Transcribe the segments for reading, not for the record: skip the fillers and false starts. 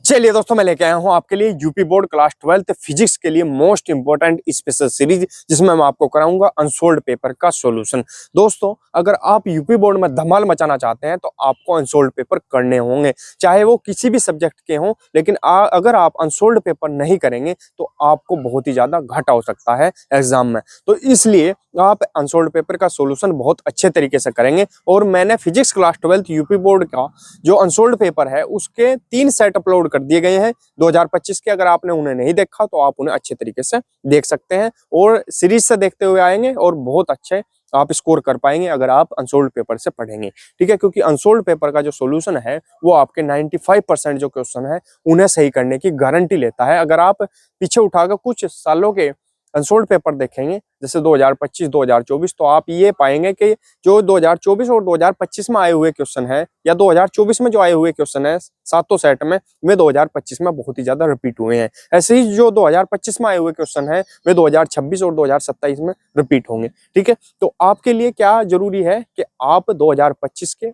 चलिए दोस्तों, मैं लेके आया हूं आपके लिए यूपी बोर्ड क्लास 12 फिजिक्स के लिए मोस्ट इंपोर्टेंट स्पेशल सीरीज, जिसमें मैं आपको कराऊंगा अनसोल्ड पेपर का सॉल्यूशन। दोस्तों, अगर आप यूपी बोर्ड में धमाल मचाना चाहते हैं तो आपको अनसोल्ड पेपर करने होंगे, चाहे वो किसी भी सब्जेक्ट के हों। लेकिन अगर आप अनसोल्ड पेपर नहीं करेंगे तो आपको बहुत ही ज्यादा घाटा हो सकता है एग्जाम में। तो इसलिए आप अनसोल्ड पेपर का सॉल्यूशन बहुत अच्छे तरीके से करेंगे। और मैंने फिजिक्स क्लास 12 यूपी बोर्ड का जो अनसोल्ड पेपर है उसके 3 सेट अपलोड कर दिए गए हैं 2025 के। अगर आपने उन्हें नहीं देखा तो आप उन्हें अच्छे तरीके से देख सकते हैं और सीरीज से देखते हुए आएंगे और बहुत अच्छे आप स्कोर कर पाएंगे अगर आप अनसोल्ड पेपर से पढ़ेंगे। ठीक है, क्योंकि अनसोल्ड पेपर का जो सॉल्यूशन है वो आपके 95% जो क्वेश्चन है उन्हें सही करने की गारंटी लेता है। अगर आप पीछे उठाकर कुछ सालों के अनसोल्ड पेपर देखेंगे, जैसे 2025 2024, तो आप ये पाएंगे कि जो 2024 और 2025 में आए हुए क्वेश्चन है या 2024 में जो आए हुए क्वेश्चन है सातों सेट में, वे 2025 में बहुत ही ज्यादा रिपीट हुए हैं। ऐसे ही जो 2025 में आए हुए क्वेश्चन है वे 2026 और 2027 में रिपीट होंगे। ठीक है, तो आपके लिए क्या जरूरी है कि आप 2025 के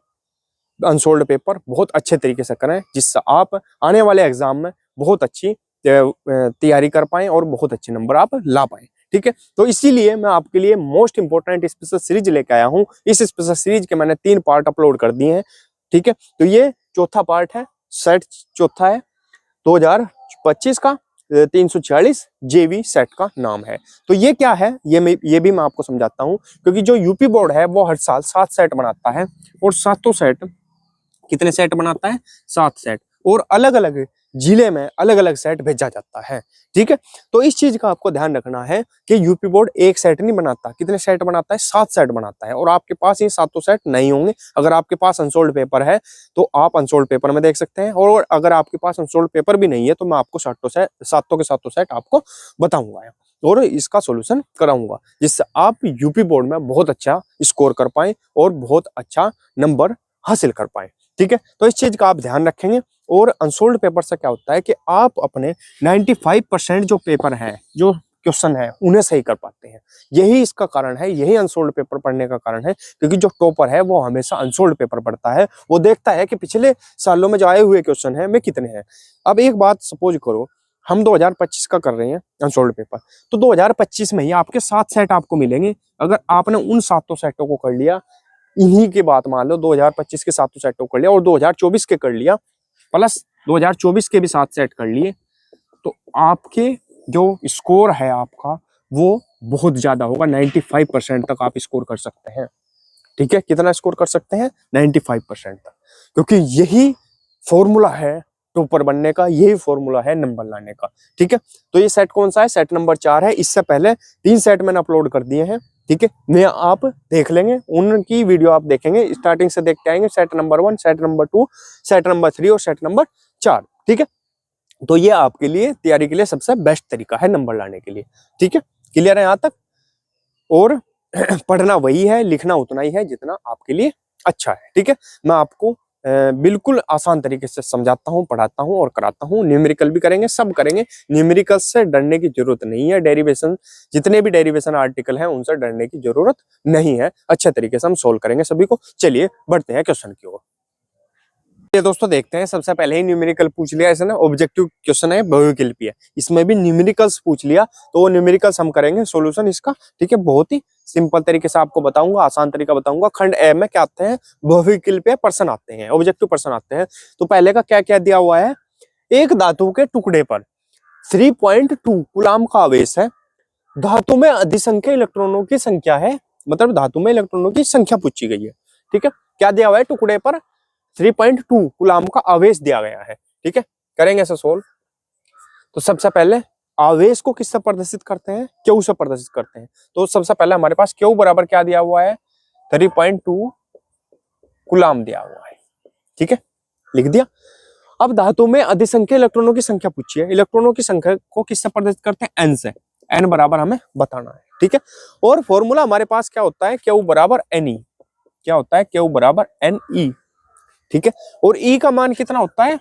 अनसोल्ड पेपर बहुत अच्छे तरीके से करें, जिससे आप आने वाले एग्जाम में बहुत अच्छी तैयारी कर पाएं और बहुत अच्छे नंबर आप ला पाएं। ठीक है, तो इसीलिए मैं आपके लिए मोस्ट इंपोर्टेंट स्पेशल सीरीज लेके आया हूं। इस स्पेशल सीरीज के मैंने 3 पार्ट अपलोड कर दिए हैं। ठीक है, तो ये चौथा पार्ट है, सेट चौथा है 2025 का 346 जेवी सेट का नाम है। तो ये क्या है ये भी मैं आपको समझाता हूं, क्योंकि जो यूपी बोर्ड है वो हर साल 7 सेट बनाता है और सातों सेट कितने सेट बनाता है? 7 सेट, और अलग अलग जिले में अलग अलग सेट भेजा जाता है। ठीक है, तो इस चीज का आपको ध्यान रखना है कि यूपी बोर्ड एक सेट नहीं बनाता, कितने सेट बनाता है? 7 सेट बनाता है। और आपके पास ये सातों सेट नहीं होंगे। अगर आपके पास अनसोल्ड पेपर है तो आप अनसोल्ड पेपर में देख सकते हैं, और अगर आपके पास अनसोल्ड पेपर भी नहीं है तो मैं आपको सातों के सातों सेट आपको बताऊंगा और इसका सोल्यूशन कराऊंगा, जिससे आप यूपी बोर्ड में बहुत अच्छा स्कोर कर पाए और बहुत अच्छा नंबर हासिल कर पाए। ठीक है, तो इस चीज का आप ध्यान रखेंगे। और अनसोल्ड पेपर से क्या होता है कि आप अपने 95% जो पेपर है, जो क्वेश्चन है, उन्हें सही कर पाते हैं। यही इसका कारण है, यही अनसोल्ड पेपर पढ़ने का कारण है, क्योंकि जो टॉपर है वो हमेशा अनसोल्ड पेपर पढ़ता है। वो देखता है कि पिछले सालों में जो आए हुए क्वेश्चन है वे कितने हैं। अब एक बात सपोज करो, हम 2025 का कर रहे हैं अनसोल्ड पेपर, तो 2025 में ही आपके 7 सेट आपको मिलेंगे। अगर आपने उन सातों सेटों को कर लिया, इन्हीं की बात मान लो 2025 के सातों सेटों कर लिया और 2024 के कर लिया, प्लस 2024 के भी 7 सेट कर लिए, तो आपके जो स्कोर है आपका वो बहुत ज्यादा होगा। 95% तक आप स्कोर कर सकते हैं। ठीक है, कितना स्कोर कर सकते हैं? 95% तक, क्योंकि यही फॉर्मूला है टॉपर बनने का, यही फॉर्मूला है नंबर लाने का। ठीक है, तो ये सेट कौन सा है? सेट नंबर 4 है। इससे पहले 3 सेट मैंने अपलोड कर दिए हैं। ठीक है, मैं आप देख लेंगे, उनकी वीडियो आप देखेंगे, स्टार्टिंग से देखते आएंगे। Set number 1, set number 2, set number 3 और सेट नंबर 4। ठीक है, तो ये आपके लिए तैयारी के लिए सबसे बेस्ट तरीका है नंबर लाने के लिए। ठीक है, क्लियर है यहाँ तक? और पढ़ना वही है, लिखना उतना ही है जितना आपके लिए अच्छा है। ठीक है, मैं आपको बिल्कुल आसान तरीके से समझाता हूँ, पढ़ाता हूँ और कराता हूँ। न्यूमेरिकल भी करेंगे, सब करेंगे। न्यूमेरिकल से डरने की जरूरत नहीं है। डेरिवेशन, जितने भी डेरिवेशन आर्टिकल हैं उनसे डरने की जरूरत नहीं है। अच्छे तरीके से हम सोल्व करेंगे सभी को। चलिए बढ़ते हैं क्वेश्चन की ओर। ये दोस्तों देखते हैं, सबसे पहले ही न्यूमेरिकल पूछ लिया इसने। ऑब्जेक्टिव क्वेश्चन है, बहुविकल्पीय, इसमें भी न्यूमेरिकल्स पूछ लिया, तो वो न्यूमेरिकल्स हम करेंगे सॉल्यूशन इसका। ठीक है, बहुत ही सिंपल तरीके से आपको बताऊंगा, आसान तरीका बताऊंगा। खंड ए में क्या आते हैं? बहुविकल्पीय प्रश्न आते हैं, ऑब्जेक्टिव प्रश्न आते हैं। तो पहले का क्या क्या दिया हुआ है? एक धातु के टुकड़े पर 3.2 कूलाम का आवेश है, धातु में अधिसंख्य इलेक्ट्रॉनों की संख्या है, मतलब धातु में इलेक्ट्रॉनों की संख्या पूछी गई है। ठीक है, क्या दिया हुआ है? टुकड़े पर 3.2 कूलाम का आवेश दिया गया है। ठीक है, करेंगे ऐसा सोल्व। तो सबसे पहले आवेश को किससे प्रदर्शित करते हैं? क्यू से प्रदर्शित करते हैं। तो सबसे पहले हमारे पास क्यू बराबर क्या दिया हुआ है? 3.2 कूलाम दिया हुआ है। ठीक है, लिख दिया। अब धातु में अधिसंख्य इलेक्ट्रॉनों की संख्या पूछी है। इलेक्ट्रॉनों की संख्या को किससे प्रदर्शित करते हैं? एन से। एन बराबर हमें बताना है। ठीक है, और फॉर्मूला हमारे पास क्या होता है? क्यू बराबर एन ई। क्या होता है? क्यू बराबर एन ई। ठीक है, और ई का मान कितना होता है?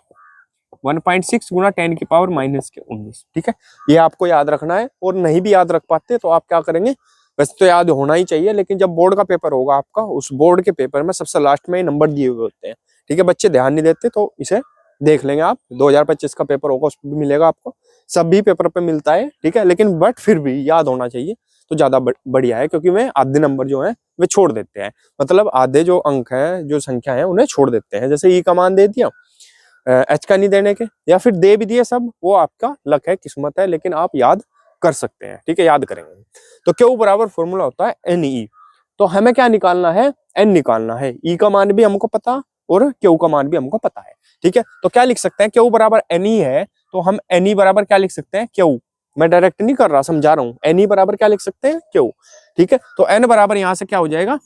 1.6 गुना 10 की पावर -19। ठीक है, ये आपको याद रखना है। और नहीं भी याद रख पाते तो आप क्या करेंगे? वैसे तो याद होना ही चाहिए, लेकिन जब बोर्ड का पेपर होगा आपका, उस बोर्ड के पेपर में सबसे लास्ट में नंबर दिए हुए होते हैं। ठीक है, बच्चे ध्यान नहीं देते तो इसे देख लेंगे आप, 2025 का पेपर होगा उसमें भी मिलेगा आपको, सभी पेपर पे मिलता है, ठीक है। लेकिन बट फिर भी याद होना चाहिए तो ज्यादा बढ़िया है, क्योंकि वे आधे नंबर जो है वे छोड़ देते हैं, मतलब आधे जो अंक है, जो संख्या है, उन्हें छोड़ देते हैं। जैसे ई का मान दे दिया, एच का नहीं देने के, या फिर दे भी दिए सब, वो आपका लक है, किस्मत है, लेकिन आप याद कर सकते हैं, ठीक है, याद करेंगे। तो क्यू बराबर फॉर्मूला होता है एन ई। तो हमें क्या निकालना है, एन निकालना है। ई का मान भी हमको पता और क्यू का मान भी हमको पता है, ठीक है। तो क्या लिख सकते हैं, क्यू बराबर एन ई है, तो हम एन ई बराबर क्या लिख सकते हैं, क्यू। मैं डायरेक्ट नहीं कर रहा, समझा रहा हूँ। एन ई बराबर क्या लिख सकते हैं, क्यू, ठीक है। तो एन बराबर यहां से क्या हो जाएगा,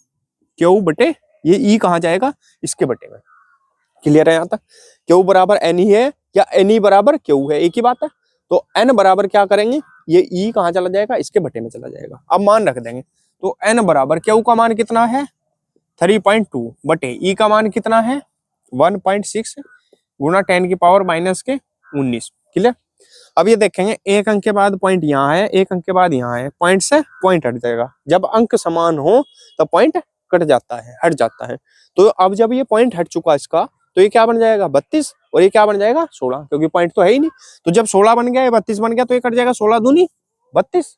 क्यू बटे, ये ई कहाँ जाएगा, इसके बटे में। क्लियर है यहाँ तक। क्यू बराबर एन ई है या एन ई बराबर क्यू है, एक ही बात है। तो एन बराबर क्या करेंगे, ये ई कहाँ चला जाएगा, इसके बटे में चला जाएगा। अब मान रख देंगे, तो एन बराबर क्यू का मान कितना है 3.2 बटे ई का मान कितना है 1.6 गुना 10 की पावर माइनस के 19। क्लियर। अब ये देखेंगे, एक अंक के बाद पॉइंट यहाँ है, एक अंक के बाद यहाँ है, पॉइंट से पॉइंट हट जाएगा। जब अंक समान हो तो पॉइंट कट जाता है, हट जाता है। तो अब जब ये पॉइंट हट चुका इसका, तो ये क्या बन जाएगा 32 और ये क्या बन जाएगा 16, क्योंकि पॉइंट तो है ही नहीं। तो जब 16 बन गया, 32 बन गया, तो ये कट जाएगा 16 दूनी 32,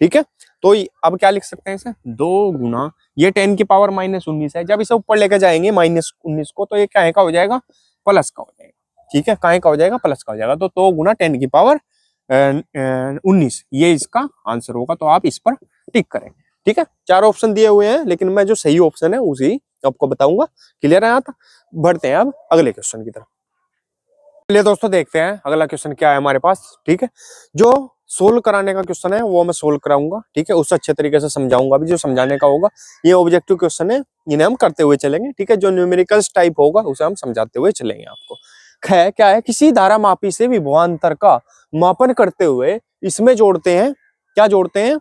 ठीक है। तो अब क्या लिख सकते हैं इसे, 2 गुना ये 10 की पावर माइनस 19 है। जब इसे ऊपर लेकर जाएंगे माइनस 19 को, तो ये क्या का हो जाएगा, प्लस का हो जाएगा, ठीक है। काहे का हो जाएगा, प्लस का हो जाएगा। तो 2 गुना 10 की पावर 19, ये इसका आंसर होगा। तो आप इस पर टिक करें, ठीक है। 4 ऑप्शन दिए हुए हैं, लेकिन मैं जो सही ऑप्शन है उसी आपको बताऊंगा। क्लियर है यहाँ तक। बढ़ते हैं अब अगले क्वेश्चन की तरफ। चलिए दोस्तों, देखते हैं अगला क्वेश्चन क्या है हमारे पास, ठीक है। जो सोल्व कराने का क्वेश्चन है वो मैं सोल्व कराऊंगा, ठीक है। उससे अच्छे तरीके से समझाऊंगा भी, जो समझाने का होगा। ये ऑब्जेक्टिव क्वेश्चन है, इन्हें हम करते हुए चलेंगे, ठीक है। जो न्यूमेरिकल्स टाइप होगा उसे हम समझाते हुए चलेंगे आपको। खैर क्या है, किसी धारा मापी से विभवांतर का मापन करते हुए इसमें जोड़ते हैं, क्या जोड़ते हैं,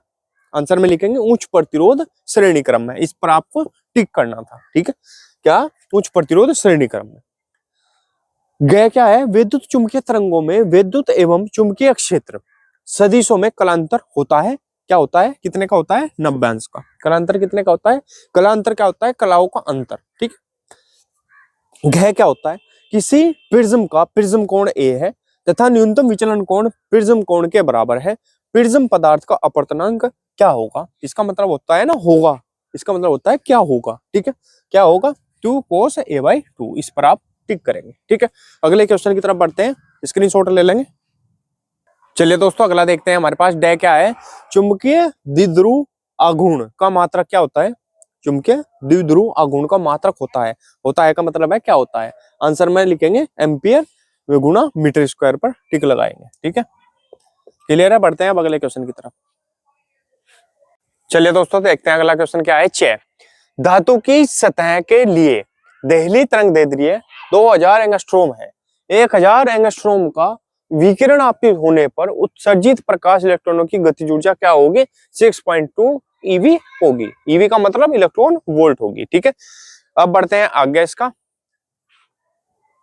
आंसर में लिखेंगे उच्च प्रतिरोध श्रेणी क्रम में। इस पर आपको टिक करना था, ठीक है। क्या, उच्च प्रतिरोध श्रेणी क्रम में। गया क्या है, विद्युत चुंबकीय तरंगों में विद्युत एवं चुंबकीय क्षेत्र सदिशों में कलांतर होता है। क्या होता है, कितने का होता है, 90 अंश का। कलांतर कितने का होता है, कलांतर क्या होता है, कलाओं का अंतर, ठीक है। गह क्या होता है, किसी प्रिज्म का प्रिज्म कोण ए है तथा न्यूनतम विचलन कोण प्रिज्म कोण के बराबर है। प्रिज्म पदार्थ का अपवर्तनांक क्या होगा, इसका मतलब होता है ना होगा, इसका मतलब होता है क्या होगा, ठीक है। क्या होगा, 2 cos a/2। इस पर आप टिक करेंगे, ठीक है। अगले क्वेश्चन की तरफ बढ़ते हैं, स्क्रीनशॉट ले लेंगे। चलिए दोस्तों, अगला देखते हैं हमारे पास। डे क्या है, चुंबकीय द्विध्रुव आघूर्ण का मात्रक क्या होता है, चुंबकीय द्विध्रुव आघूर्ण का मात्रक होता है का मतलब है क्या होता है। आंसर में लिखेंगे एम्पियर गुना मीटर स्क्वायर पर टिक लगाएंगे, ठीक है। क्लियर है। बढ़ते हैं अब अगले क्वेश्चन की तरफ। चलिए दोस्तों, देखते हैं अगला क्वेश्चन क्या है। 6 धातु की सतह के लिए देहली तरंग दैर्ध्य 2000 एंगस्ट्रोम है। 1000 एंगस्ट्रोम का विकिरण आपतित होने पर उत्सर्जित प्रकाश इलेक्ट्रॉनों की गतिज ऊर्जा क्या होगी, 6.2 ईवी होगी। ईवी का मतलब इलेक्ट्रॉन वोल्ट होगी, ठीक है। अब बढ़ते हैं आगे इसका।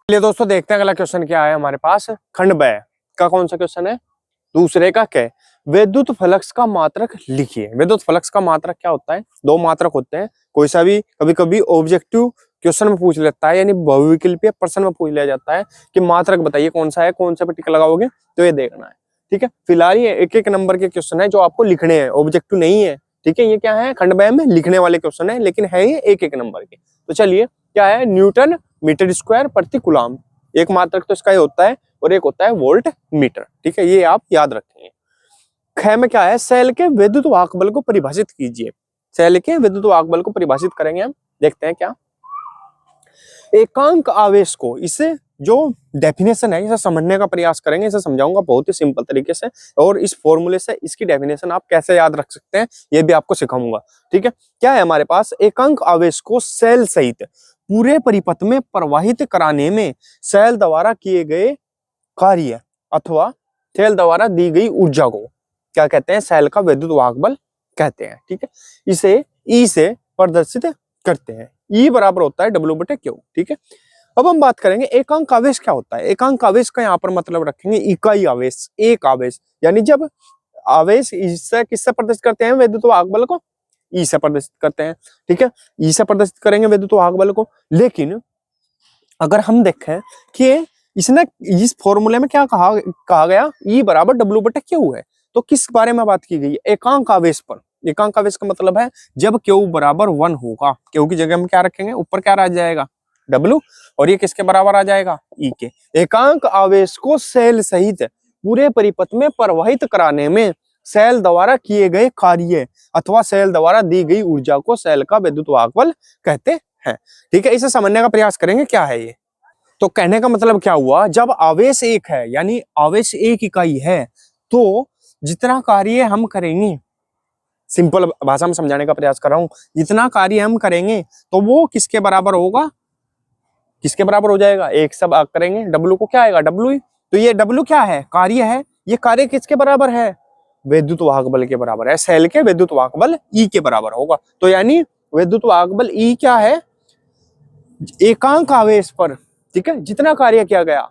चलिए दोस्तों, देखते हैं अगला क्वेश्चन क्या है हमारे पास। खंड ब का कौन सा क्वेश्चन है, दूसरे का क्या, विद्युत फ्लक्स का मात्रक लिखिए। विद्युत फ्लक्स का मात्रक क्या होता है, 2 मात्रक होते हैं। कोई सा भी कभी कभी ऑब्जेक्टिव क्वेश्चन में पूछ लेता है, यानी बहुविकल्पीय प्रश्न में पूछ लिया जाता है कि मात्रक बताइए कौन सा है, कौन सा पे टिक लगाओगे, तो ये देखना है, ठीक है। फिलहाल ये 1-1 नंबर के क्वेश्चन है जो आपको लिखने हैं, ऑब्जेक्टिव नहीं है, ठीक है। ये क्या है, खंड ब में लिखने वाले क्वेश्चन है, लेकिन है ये 1-1 नंबर के। तो चलिए, क्या है, न्यूटन मीटर स्क्वायर प्रति कूलम। एक मात्रक तो इसका ही होता है और एक होता है वोल्ट मीटर, ठीक है। ये आप याद रखेंगे। ख में क्या है, सेल के विद्युत वाहक बल को परिभाषित कीजिए। सेल के विद्युत वाहक बल को परिभाषित करेंगे हम, देखते हैं क्या। एकांक आवेश को, इसे जो डेफिनेशन है इसे समझने का प्रयास करेंगे, इसे समझाऊंगा बहुत ही सिंपल तरीके से, और इस फॉर्मूले से इसकी डेफिनेशन आप कैसे याद रख सकते हैं ये भी आपको सिखाऊंगा, ठीक है। क्या है हमारे पास, एकांक आवेश को सेल सहित पूरे परिपथ में प्रवाहित कराने में सेल द्वारा किए गए कार्य अथवा सेल द्वारा दी गई ऊर्जा को क्या कहते हैं, सेल का विद्युत वाहक बल कहते हैं, ठीक है। इसे ई से प्रदर्शित करते हैं। ई बराबर होता है W/Q, ठीक है। अब हम बात करेंगे एकांक आवेश क्या होता है। एकांक आवेश का यहाँ पर मतलब रखेंगे इकाई आवेश, एक आवेश, यानी जब आवेश इससे किससे प्रदर्शित करते हैं, विद्युत वाहक बल को ई से प्रदर्शित करते हैं, ठीक है। ई से प्रदर्शित करेंगे विद्युत वाहक बल को। लेकिन अगर हम देखें कि इसने इस फॉर्मूले में क्या कहा गया, E बराबर W/Q है। तो किस बारे में बात की गई है, एकांक आवेश पर। एकांक आवेश का मतलब है जब Q बराबर 1 होगा, Q की जगह हम क्या रखेंगे, ऊपर क्या रह जाएगा W, और ये किसके बराबर आ जाएगा, E के। एकांक आवेश को सेल सहित पूरे परिपथ में प्रवाहित कराने में सेल द्वारा किए गए कार्य अथवा सेल द्वारा दी गई ऊर्जा को सेल का विद्युत वाहक बल कहते हैं। ठीक है, इसे समझने का प्रयास करेंगे क्या है ये। तो कहने का मतलब क्या हुआ, जब आवेश एक है यानी आवेश एक इकाई है तो जितना कार्य हम करेंगे, सिंपल भाषा में समझाने का प्रयास कर रहा हूं, जितना कार्य हम करेंगे तो वो किसके बराबर होगा, किसके बराबर हो जाएगा, एक सब करेंगे W को क्या आएगा W। तो ये W क्या है, कार्य है, ये कार्य किसके बराबर है, विद्युत वाहक बल के बराबर है। सेल के विद्युत वाहक बल E के बराबर होगा। तो यानी विद्युत वाहक बल E क्या है, एकांक आवेश पर, ठीक है, जितना कार्य किया गया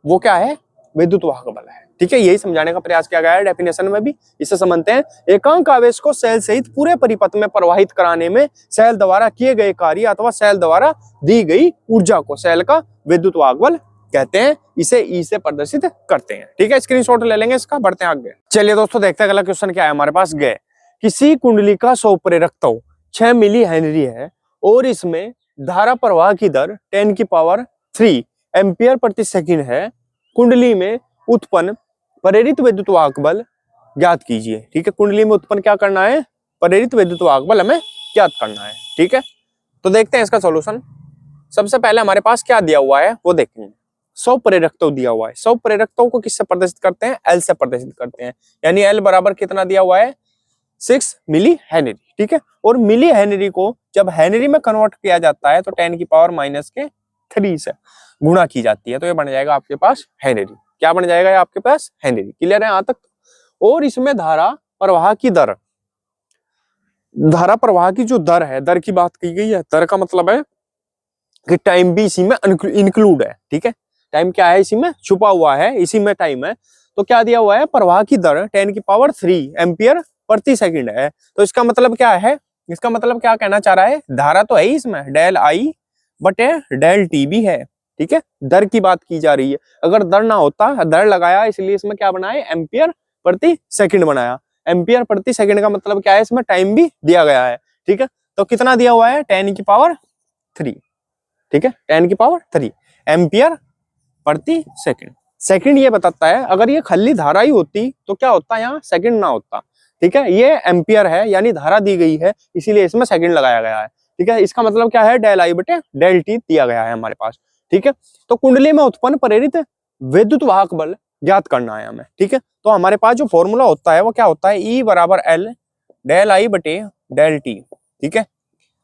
वो क्या है, विद्युत वाहक बल है। ठीक है, यही समझाने का प्रयास किया गया है डेफिनेशन में भी। इसे समझते हैं, एकांक आवेश को सेल सहित पूरे परिपथ में प्रवाहित कराने में सेल द्वारा किए गए कार्य अथवा सेल द्वारा दी गई ऊर्जा को सेल का विद्युत वाहक बल कहते हैं। इसे ई से प्रदर्शित करते हैं। ठीक है, स्क्रीनशॉट ले लेंगे इसका, बढ़ते हैं आगे। चलिए दोस्तों देखते हैं अगला क्वेश्चन क्या है हमारे पास। गए किसी कुंडली का 100 प्रेरकत्व 6 मिली हेनरी है और इसमें धारा प्रवाह की दर 10⁻³ एम्पियर प्रति सेकंड है। कुंडली में उत्पन्न प्रेरित विद्युत वाहक बल ज्ञात कीजिए। ठीक है, कुंडली में उत्पन्न क्या करना है, प्रेरित विद्युत वाहक बल हमें ज्ञात करना है। ठीक है, तो देखते हैं इसका सॉल्यूशन। सबसे पहले हमारे पास क्या दिया हुआ है वो देखेंगे। 100 प्रेरकत्व दिया हुआ है। 100 प्रेरकत्व को किससे प्रदर्शित करते हैं, L से प्रदर्शित करते हैं। यानी L बराबर कितना दिया हुआ है, 6 मिली हेनरी। ठीक है, और मिली हेनरी को जब हेनरी में कन्वर्ट किया जाता है तो 10⁻³ से गुणा की जाती है, तो ये बन जाएगा आपके पास हेनरी। क्या बन जाएगा ये आपके पास, हेनरी। क्लियर है यहाँ तक। और इसमें धारा प्रवाह की दर, धारा प्रवाह की जो दर है, दर की बात की गई है। दर का मतलब है कि टाइम भी इसी में इंक्लूड है। ठीक है, टाइम क्या है, इसी में छुपा हुआ है, इसी में टाइम है। तो क्या दिया हुआ है, प्रवाह की दर 10⁻³ एम्पियर प्रति सेकंड है। तो इसका मतलब क्या है, इसका मतलब क्या कहना चाह रहा है, धारा तो है ही इसमें, ΔI/ΔT भी है। ठीक है, दर की बात की जा रही है। अगर दर ना होता, दर लगाया इसलिए इसमें क्या बनाया, एम्पियर प्रति सेकंड बनाया। एम्पियर प्रति सेकंड का मतलब क्या है, इसमें टाइम भी दिया गया है। ठीक है, तो कितना दिया हुआ है, 10⁻3। ठीक है, 10⁻3 एम्पियर प्रति सेकंड। सेकंड ये बताता है, अगर ये खाली धारा ही होती तो क्या होता, यहाँ सेकंड ना होता। ठीक है, ये एम्पियर है यानी धारा दी गई है, इसीलिए इसमें सेकंड लगाया गया है। ठीक है, इसका मतलब क्या है, ΔI/ΔT दिया गया है हमारे पास। ठीक है, तो कुंडली में उत्पन्न प्रेरित विद्युत वाहक बल ज्ञात करना है हमें। ठीक है, तो हमारे पास जो फॉर्मूला होता है वो क्या होता है, E बराबर L ΔI/ΔT। ठीक है,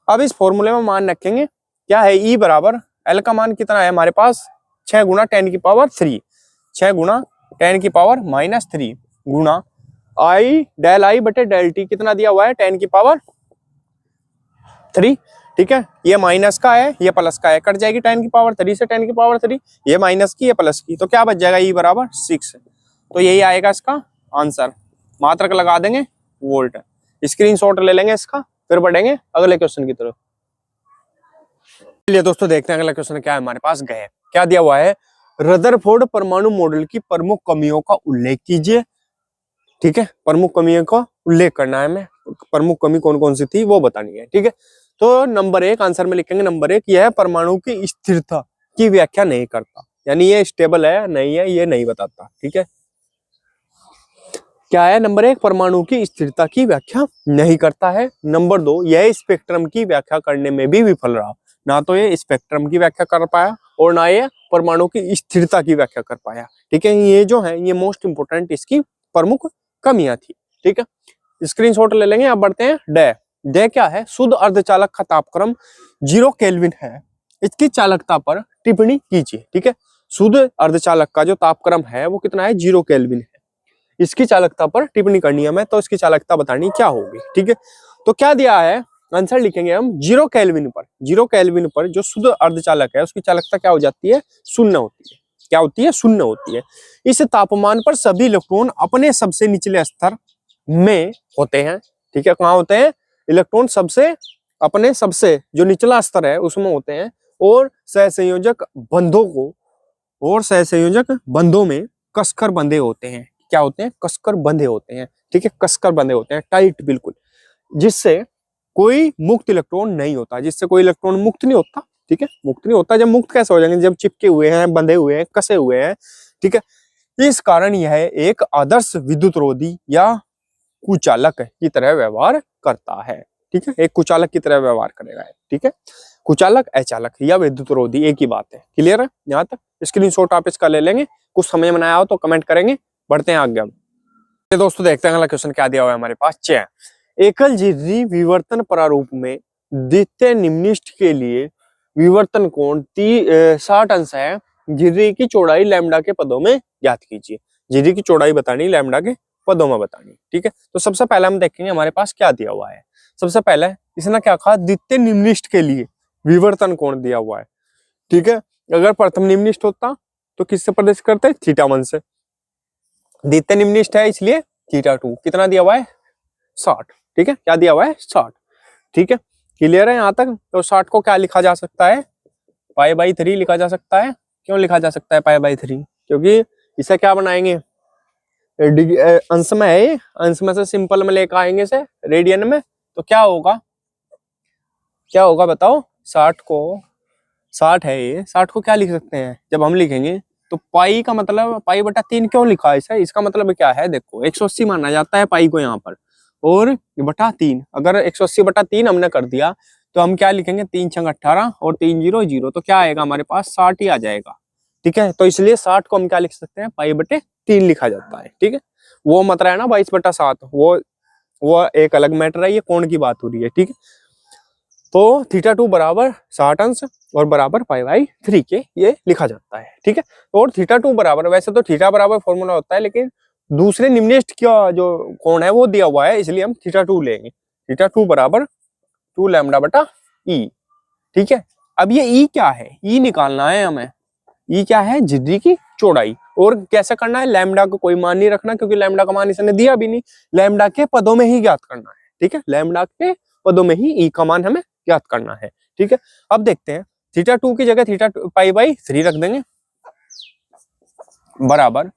अब इस फॉर्मूले में मान रखेंगे क्या है, E बराबर L का मान कितना है हमारे पास, 6 गुना 10⁻3, 6 गुना 10⁻³ गुना ΔI/ΔT कितना दिया हुआ है, 10⁻3। ठीक है, ये माइनस का है, ये प्लस का है, कट जाएगी 10⁻3 से 10⁻3, ये माइनस की, ये प्लस की, तो क्या बच जाएगा, E बराबर 6। तो यही आएगा इसका आंसर। मात्रक लगा देंगे वोल्ट। स्क्रीनशॉट ले लेंगे इसका, फिर बढ़ेंगे अगले क्वेश्चन की तरफ। चलिए दोस्तों देखते हैं अगला क्वेश्चन क्या है हमारे पास। गए क्या दिया हुआ है, रदरफोर्ड परमाणु मॉडल की प्रमुख कमियों का उल्लेख कीजिए। ठीक है, प्रमुख कमियों का उल्लेख करना है हमें, प्रमुख कमी कौन कौन सी थी वो बतानी है। ठीक है, तो नंबर 1 आंसर में लिखेंगे, नंबर 1 यह परमाणु की स्थिरता की व्याख्या नहीं करता, यानी ये स्टेबल है नहीं है ये नहीं बताता। ठीक है, क्या है, नंबर 1 परमाणु की स्थिरता की व्याख्या नहीं करता है। नंबर 2 यह स्पेक्ट्रम की व्याख्या करने में भी विफल रहा, ना तो ये स्पेक्ट्रम की व्याख्या कर पाया और ना ये परमाणु की स्थिरता की व्याख्या कर पाया। ठीक है, ये जो है ये मोस्ट इंपोर्टेंट इसकी प्रमुख कमियां थी। ठीक है, स्क्रीनशॉट ले लेंगे। अब बढ़ते हैं डे क्या है, शुद्ध अर्धचालक का तापक्रम 0 केल्विन है, इसकी चालकता पर टिप्पणी कीजिए। ठीक है, शुद्ध अर्धचालक का जो तापक्रम है वो कितना है, 0 केल्विन है, इसकी चालकता पर टिप्पणी करनी है हमें, तो इसकी चालकता बतानी क्या होगी। ठीक है, तो क्या दिया है, आंसर लिखेंगे हम 0 केल्विन पर। 0 केल्विन पर जो शुद्ध अर्धचालक है उसकी चालकता क्या हो जाती है, शून्य होती है। क्या होती है, शून्य होती है। इस तापमान पर सभी इलेक्ट्रॉन अपने सबसे निचले स्तर में होते हैं। ठीक है, कहाँ होते हैं, इलेक्ट्रॉन अपने सबसे जो निचला स्तर है उसमें होते हैं और सहसंयोजक बंधों को और सहसंयोजक बंधों में कसकर बंधे होते हैं। क्या होते हैं? कसकर बंधे होते हैं। ठीक है, कसकर बंधे होते हैं, टाइट बिल्कुल, जिससे कोई मुक्त इलेक्ट्रॉन नहीं होता, जिससे कोई इलेक्ट्रॉन मुक्त नहीं होता। ठीक है, मुक्त नहीं होता। जब मुक्त कैसे हो जाएंगे? जब चिपके हुए हैं, बंधे हुए हैं, कसे हुए हैं। ठीक है, इस कारण यह एक आदर्श विद्युत रोधी या कुचालक की तरह व्यवहार करता है। ठीक है, एक कुचालक की तरह व्यवहार करेगा। ठीक है, कुचालक, अचालक या विद्युत रोधी एक ही बात है। क्लियर है यहाँ तक? स्क्रीनशॉट आप इसका ले लेंगे। कुछ समझ में आया हो तो कमेंट करेंगे। बढ़ते हैं आगे। ये दोस्तों देखते हैं अगला क्वेश्चन क्या दिया हुआ है हमारे पास। च एकल झिर्री विवर्तन प्रारूप में द्वितीय निम्निष्ठ के लिए विवर्तन कोण 60 अंश है। झिर्री की चौड़ाई लैम्डा के पदों में ज्ञात कीजिए। झिर्री की चौड़ाई बतानी, लैम्डा के पदों में बतानी। ठीक है, तो सबसे पहले हम देखेंगे हमारे पास क्या दिया हुआ है। सबसे पहले इसने क्या कहा? द्वितीय निम्निष्ठ के लिए विवर्तन कोण दिया हुआ है। ठीक है, अगर प्रथम निम्निष्ठ होता तो किससे प्रदर्शित करते? θ1 से। द्वितीय निम्निष्ठ है इसलिए θ2। कितना दिया हुआ है? 60। ठीक है, क्या दिया हुआ है? 60। ठीक है, क्लियर है यहाँ तक? तो 60 को क्या लिखा जा सकता है? π/3 लिखा जा सकता है। क्यों लिखा जा सकता है π/3? क्योंकि इसे क्या बनाएंगे? अंश में है, अंश में से सिंपल में लेकर आएंगे से रेडियन में, तो क्या होगा? क्या होगा बताओ? 60 को, 60 है ये, 60 को क्या लिख सकते हैं जब हम लिखेंगे? तो पाई का मतलब π/3 क्यों लिखा है इसे? इसका मतलब क्या है? देखो 180 माना जाता है पाई को यहाँ पर, और बटा 3। अगर 180/3 हमने कर दिया तो हम क्या लिखेंगे? 3 × 18 और 3 0 0, तो क्या आएगा हमारे पास? 60 ही आ जाएगा। ठीक है, तो इसलिए 60 को हम क्या लिख सकते हैं? π/3 लिखा जाता है। ठीक है, वो मत रहा है ना 22/7, वो एक अलग मैटर है, ये कोण की बात हो रही है। ठीक है, तो θ2 बराबर 60 अंश और बराबर π/3 के ये लिखा जाता है। ठीक है, और θ2 बराबर, वैसे तो थीटा बराबर फॉर्मूला होता है, लेकिन दूसरे निम्निष्ठ का जो कोण है वो दिया हुआ है, इसलिए हम θ2 लेंगे। θ2 बराबर 2 λ/e। ठीक है, अब ये e क्या है? e निकालना है हमें। e क्या है? झिर्री की चौड़ाई। और कैसे करना है? लैम्डा को कोई मान नहीं रखना, क्योंकि लैम्डा का मान इसने दिया भी नहीं। लैम्डा के पदों में ही ज्ञात करना है। ठीक है, लैम्डा के पदों में ही e का मान हमें ज्ञात करना है। ठीक है, अब देखते हैं θ2 की जगह π/3 रख देंगे, बराबर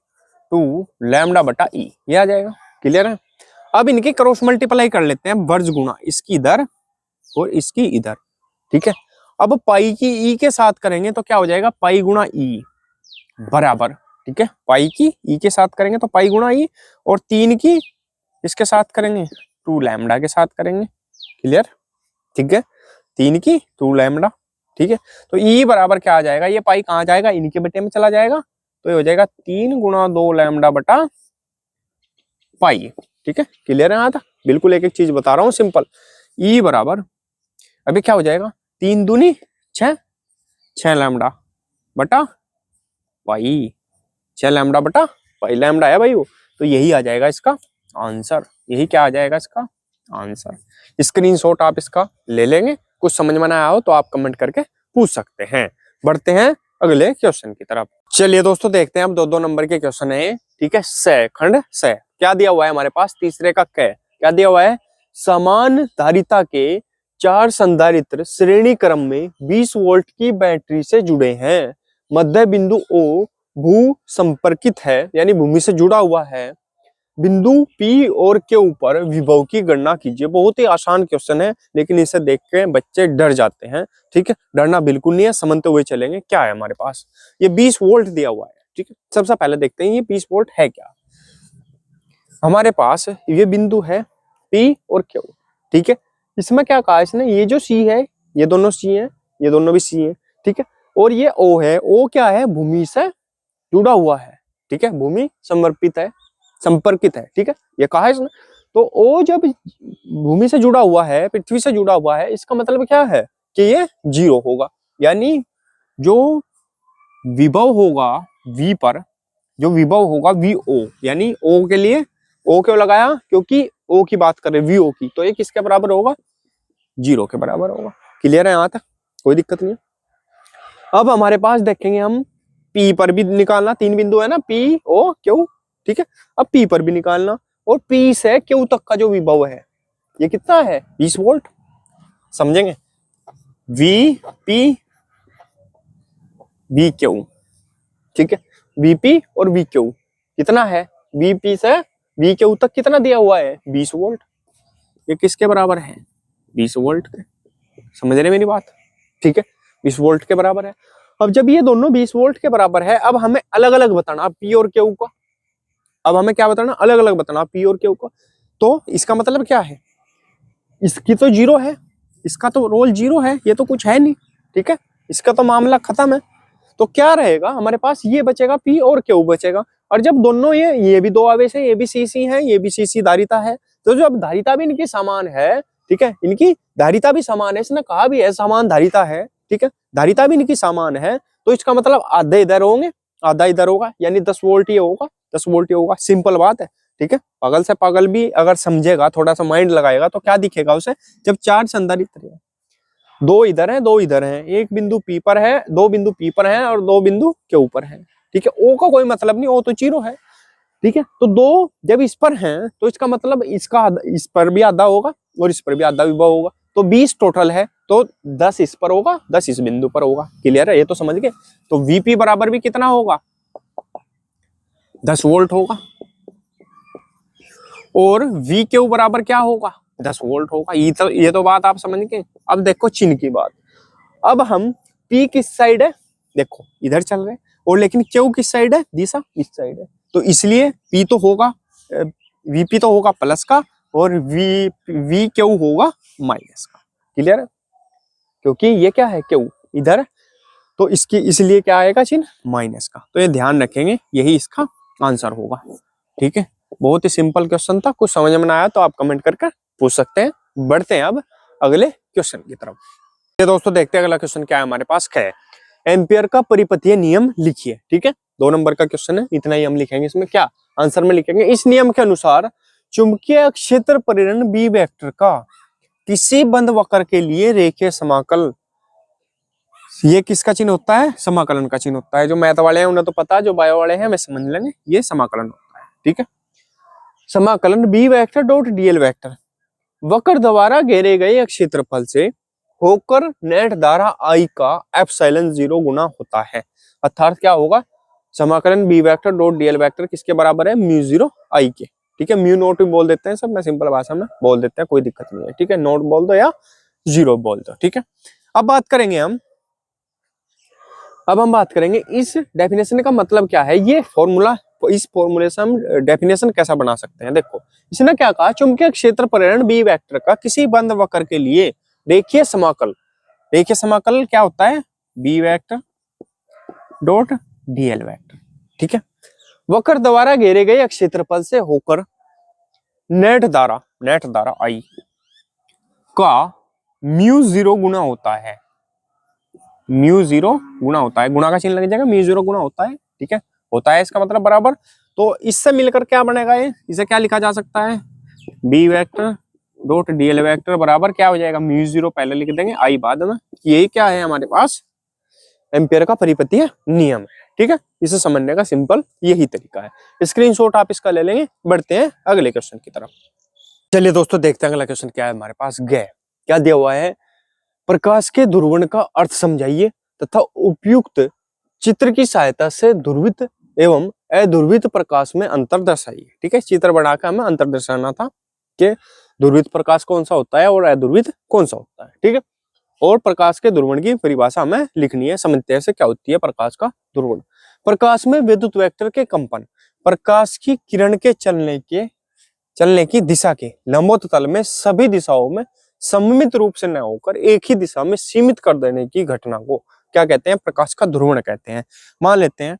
2 λ/e, ये आ जाएगा। क्लियर है? अब इनके क्रॉस मल्टीप्लाई कर लेते हैं, वर्ज गुणा इसकी इधर और इसकी इधर। ठीक है, अब पाई की ई के साथ करेंगे तो क्या हो जाएगा? पाई गुणा ई बराबर, ठीक है, पाई की ई के साथ करेंगे तो पाई गुणा ई, और 3 की इसके साथ करेंगे 2 लैम्डा के साथ करेंगे। क्लियर? ठीक है, 3 की 2 लैम्डा। ठीक है, तो ई बराबर क्या आ जाएगा? ये पाई कहाँ जाएगा? इनके बेटे में चला जाएगा, तो ये हो जाएगा 3 × 2 लैम्डा बटा पाई। ठीक है, क्लियर है? यहाँ था बिल्कुल एक एक चीज बता रहा हूँ सिंपल। ई बराबर अभी क्या हो जाएगा? 3 दूनी 6, 6 लैम्डा बटा पाई, 6 लैम्डा बटा पाई, लैम्डा है भाई वो, तो यही आ जाएगा इसका आंसर। यही क्या आ जाएगा इसका आंसर। स्क्रीनशॉट आप इसका ले लेंगे। कुछ समझ में ना आया हो तो आप कमेंट करके पूछ सकते हैं। बढ़ते हैं अगले क्वेश्चन की तरफ। चलिए दोस्तों देखते हैं, हम 2-2 नंबर के क्वेश्चन है। ठीक है, स खंड स क्या दिया हुआ है हमारे पास? तीसरे का क क्या दिया हुआ है? समान धारिता के 4 संधारित्र श्रेणी क्रम में 20 वोल्ट की बैटरी से जुड़े हैं। मध्य बिंदु O भू संपर्कित है, यानी भूमि से जुड़ा हुआ है। बिंदु P और Q ऊपर विभव की गणना कीजिए। बहुत ही आसान क्वेश्चन है, लेकिन इसे देख के बच्चे डर जाते हैं। ठीक है, डरना बिल्कुल नहीं है, समझते हुए चलेंगे। क्या है हमारे पास? ये 20 वोल्ट दिया हुआ है। ठीक है, सबसे पहले देखते हैं ये 20 वोल्ट है क्या। हमारे पास ये बिंदु है P और Q। ठीक है, इसमें क्या कहा इसने? ये जो C है, ये दोनों C है, ये दोनों भी C है। ठीक है, और ये O है। O क्या है? भूमि से जुड़ा हुआ है। ठीक है, भूमि समर्पित है, संपर्कित है। ठीक है, ये कहा है इसने। तो O जब भूमि से जुड़ा हुआ है, पृथ्वी से जुड़ा हुआ है, इसका मतलब क्या है कि ये 0 होगा। यानी जो विभव होगा V पर, जो विभव होगा VO, यानी O के लिए O क्यों लगाया? क्योंकि O की बात कर रहे हैं, VO की, तो ये किसके बराबर होगा? 0 के बराबर होगा। क्लियर है यहाँ तक? कोई दिक्कत नहीं है। अब हमारे पास देखेंगे हम P पर भी निकालना, 3 बिंदु है ना, P O Q। ठीक है, अब P पर भी निकालना, और P से Q तक का जो विभव है ये कितना है? 20 वोल्ट। समझेंगे? VP VQ। ठीक है। वीपी और वीक्यू कितना है, वीपी से वीक्यू तक कितना दिया हुआ है 20 वोल्ट। ये किसके बराबर है 20 वोल्ट के, समझ रहे मेरी बात, ठीक है 20 वोल्ट के बराबर है। अब जब ये दोनों 20 वोल्ट के बराबर है, अब हमें अलग अलग बताना पी और क्यू का। अब हमें क्या बताना, अलग अलग बताना पी और क्यू का। तो इसका मतलब क्या है, इसकी तो जीरो है, इसका तो रोल जीरो है, ये तो कुछ है नहीं, ठीक है, इसका तो मामला खत्म है। तो क्या रहेगा हमारे पास, ये बचेगा पी और क्यू बचेगा। और जब दोनों ये भी दो आवेश है, ये भी सी है, ये भी सी धारिता है, तो जब धारिता भी इनकी समान है, ठीक है, इनकी धारिता भी समान है, इसने कहा भी है समान धारिता है, ठीक है, धारिता भी इनकी समान है, तो इसका मतलब आधे इधर होंगे आधा इधर होगा, यानी 10 वोल्ट ही होगा, 10 वोल्ट ही होगा, सिंपल बात है, ठीक है। पागल से पागल भी अगर समझेगा, थोड़ा सा माइंड लगाएगा, तो क्या दिखेगा उसे, जब चार्ज संधारित्र है, दो इधर है दो इधर है, एक बिंदु पी पर है, दो बिंदु पी पर है और दो बिंदु के ऊपर है, ठीक है, ओ का कोई मतलब नहीं, ओ तो जीरो है, ठीक है। तो दो जब इस पर हैं, तो इसका मतलब इसका इस पर भी आधा होगा और इस पर भी आधा विभव होगा, तो 20 टोटल है, तो 10 इस पर होगा 10 इस बिंदु पर होगा। क्लियर है, ये तो समझ गए। तो वीपी बराबर भी कितना होगा 10 वोल्ट होगा, और वी क्यू बराबर क्या होगा 10 वोल्ट होगा। ये तो बात आप समझ गए। अब देखो चिन्ह की बात, अब हम पी किस साइड है, देखो इधर चल रहे हैं, और लेकिन क्यू किस साइड है, दिशा इस साइड है, तो इसलिए पी तो होगा, वीपी तो होगा प्लस का, और वी क्यू होगा माइनस का। क्लियर है, क्योंकि ये क्या है क्यू इधर, तो इसकी इसलिए क्या आएगा चिन्ह माइनस का। तो ये ध्यान रखेंगे, यही इसका आंसर होगा, ठीक है। बहुत ही सिंपल क्वेश्चन था, कुछ समझ में ना आया तो आप कमेंट करके पूछ सकते हैं। बढ़ते हैं अब अगले क्वेश्चन की तरफ। ये दोस्तों देखते हैं अगला क्वेश्चन क्या है हमारे पास, क्या है, एम्पियर का परिपथीय नियम लिखिए, ठीक है। 2 नंबर का क्वेश्चन है, इतना ही हम लिखेंगे इसमें, क्या आंसर में लिखेंगे, इस नियम के अनुसार चुंबकीय क्षेत्र परिरण बी वेक्टर का किसी बंद वक्र के लिए रेखीय समाकल, ये किसका चिन्ह होता है, समाकलन का चिन्ह होता है। जो मैथ वाले हैं उन्हें तो पता है, जो बायो वाले हैं वे समझ लेंगे, ये समाकलन होता है, ठीक है। समाकलन B vector dot DL vector वक्र द्वारा घेरे गए क्षेत्रफल से होकर नेट धारा आई का एप्सिलॉन 0 गुना होता है। अर्थात क्या होगा, समाकलन B vector dot DL vector किसके बराबर है, म्यू 0 आई के, ठीक है। म्यू नोट भी बोल देते हैं सब, मैं सिंपल भाषा में बोल देते हैं, कोई दिक्कत नहीं है, ठीक है। नोट बोल दो या 0 बोल दो, ठीक है। अब बात करेंगे इस डेफिनेशन का मतलब क्या है, ये फॉर्मूला, इस फॉर्मूले से हम डेफिनेशन कैसा बना सकते हैं। देखो इसने क्या कहा, चुंबकीय क्षेत्र परिरण बी वेक्टर का किसी बंद वक्र के लिए रेखीय समाकल, रेखीय समाकल क्या होता है, B vector dot DL vector, ठीक है, वक्र द्वारा घेरे गए क्षेत्रफल से होकर नेट धारा आई का म्यू 0 गुना होता है, म्यू 0 गुना होता है, गुणा का चिन्ह लग जाएगा, म्यू 0 गुना होता है, ठीक है, होता है इसका मतलब बराबर। तो इससे मिलकर क्या बनेगा, ये इसे क्या लिखा जा सकता है, B vector dot DL vector बराबर क्या हो जाएगा, म्यू 0 पहले लिख देंगे, आई बाद में, यही क्या है हमारे पास एम्पियर का परिपथीय नियम है, ठीक है। इसे समझने का सिंपल यही तरीका है। स्क्रीनशॉट आप इसका ले लेंगे। बढ़ते हैं अगले क्वेश्चन की तरफ। चलिए दोस्तों देखते हैं अगला क्वेश्चन क्या है हमारे पास, क्या दिया हुआ है, प्रकाश के ध्रुवण का अर्थ समझाइए तथा उपयुक्त चित्र की सहायता से ध्रुवित एवं अध्रुवित प्रकाश में अंतर दर्शाइए, ठीक है। चित्र बनाकर हमें अंतर दर्शाना था कि ध्रुवित प्रकाश कौन सा होता है और अध्रुवित कौन सा होता है, ठीक है। और प्रकाश के ध्रुवण की परिभाषा हमें लिखनी है, समझते से क्या होती है प्रकाश का ध्रुवण। प्रकाश में विद्युत वेक्टर के कंपन प्रकाश की किरण के चलने की दिशा के लंबवत तल में सभी दिशाओं में सममित रूप से न होकर एक ही दिशा में सीमित कर देने की घटना को क्या कहते हैं, प्रकाश का ध्रुवण कहते हैं। मान लेते हैं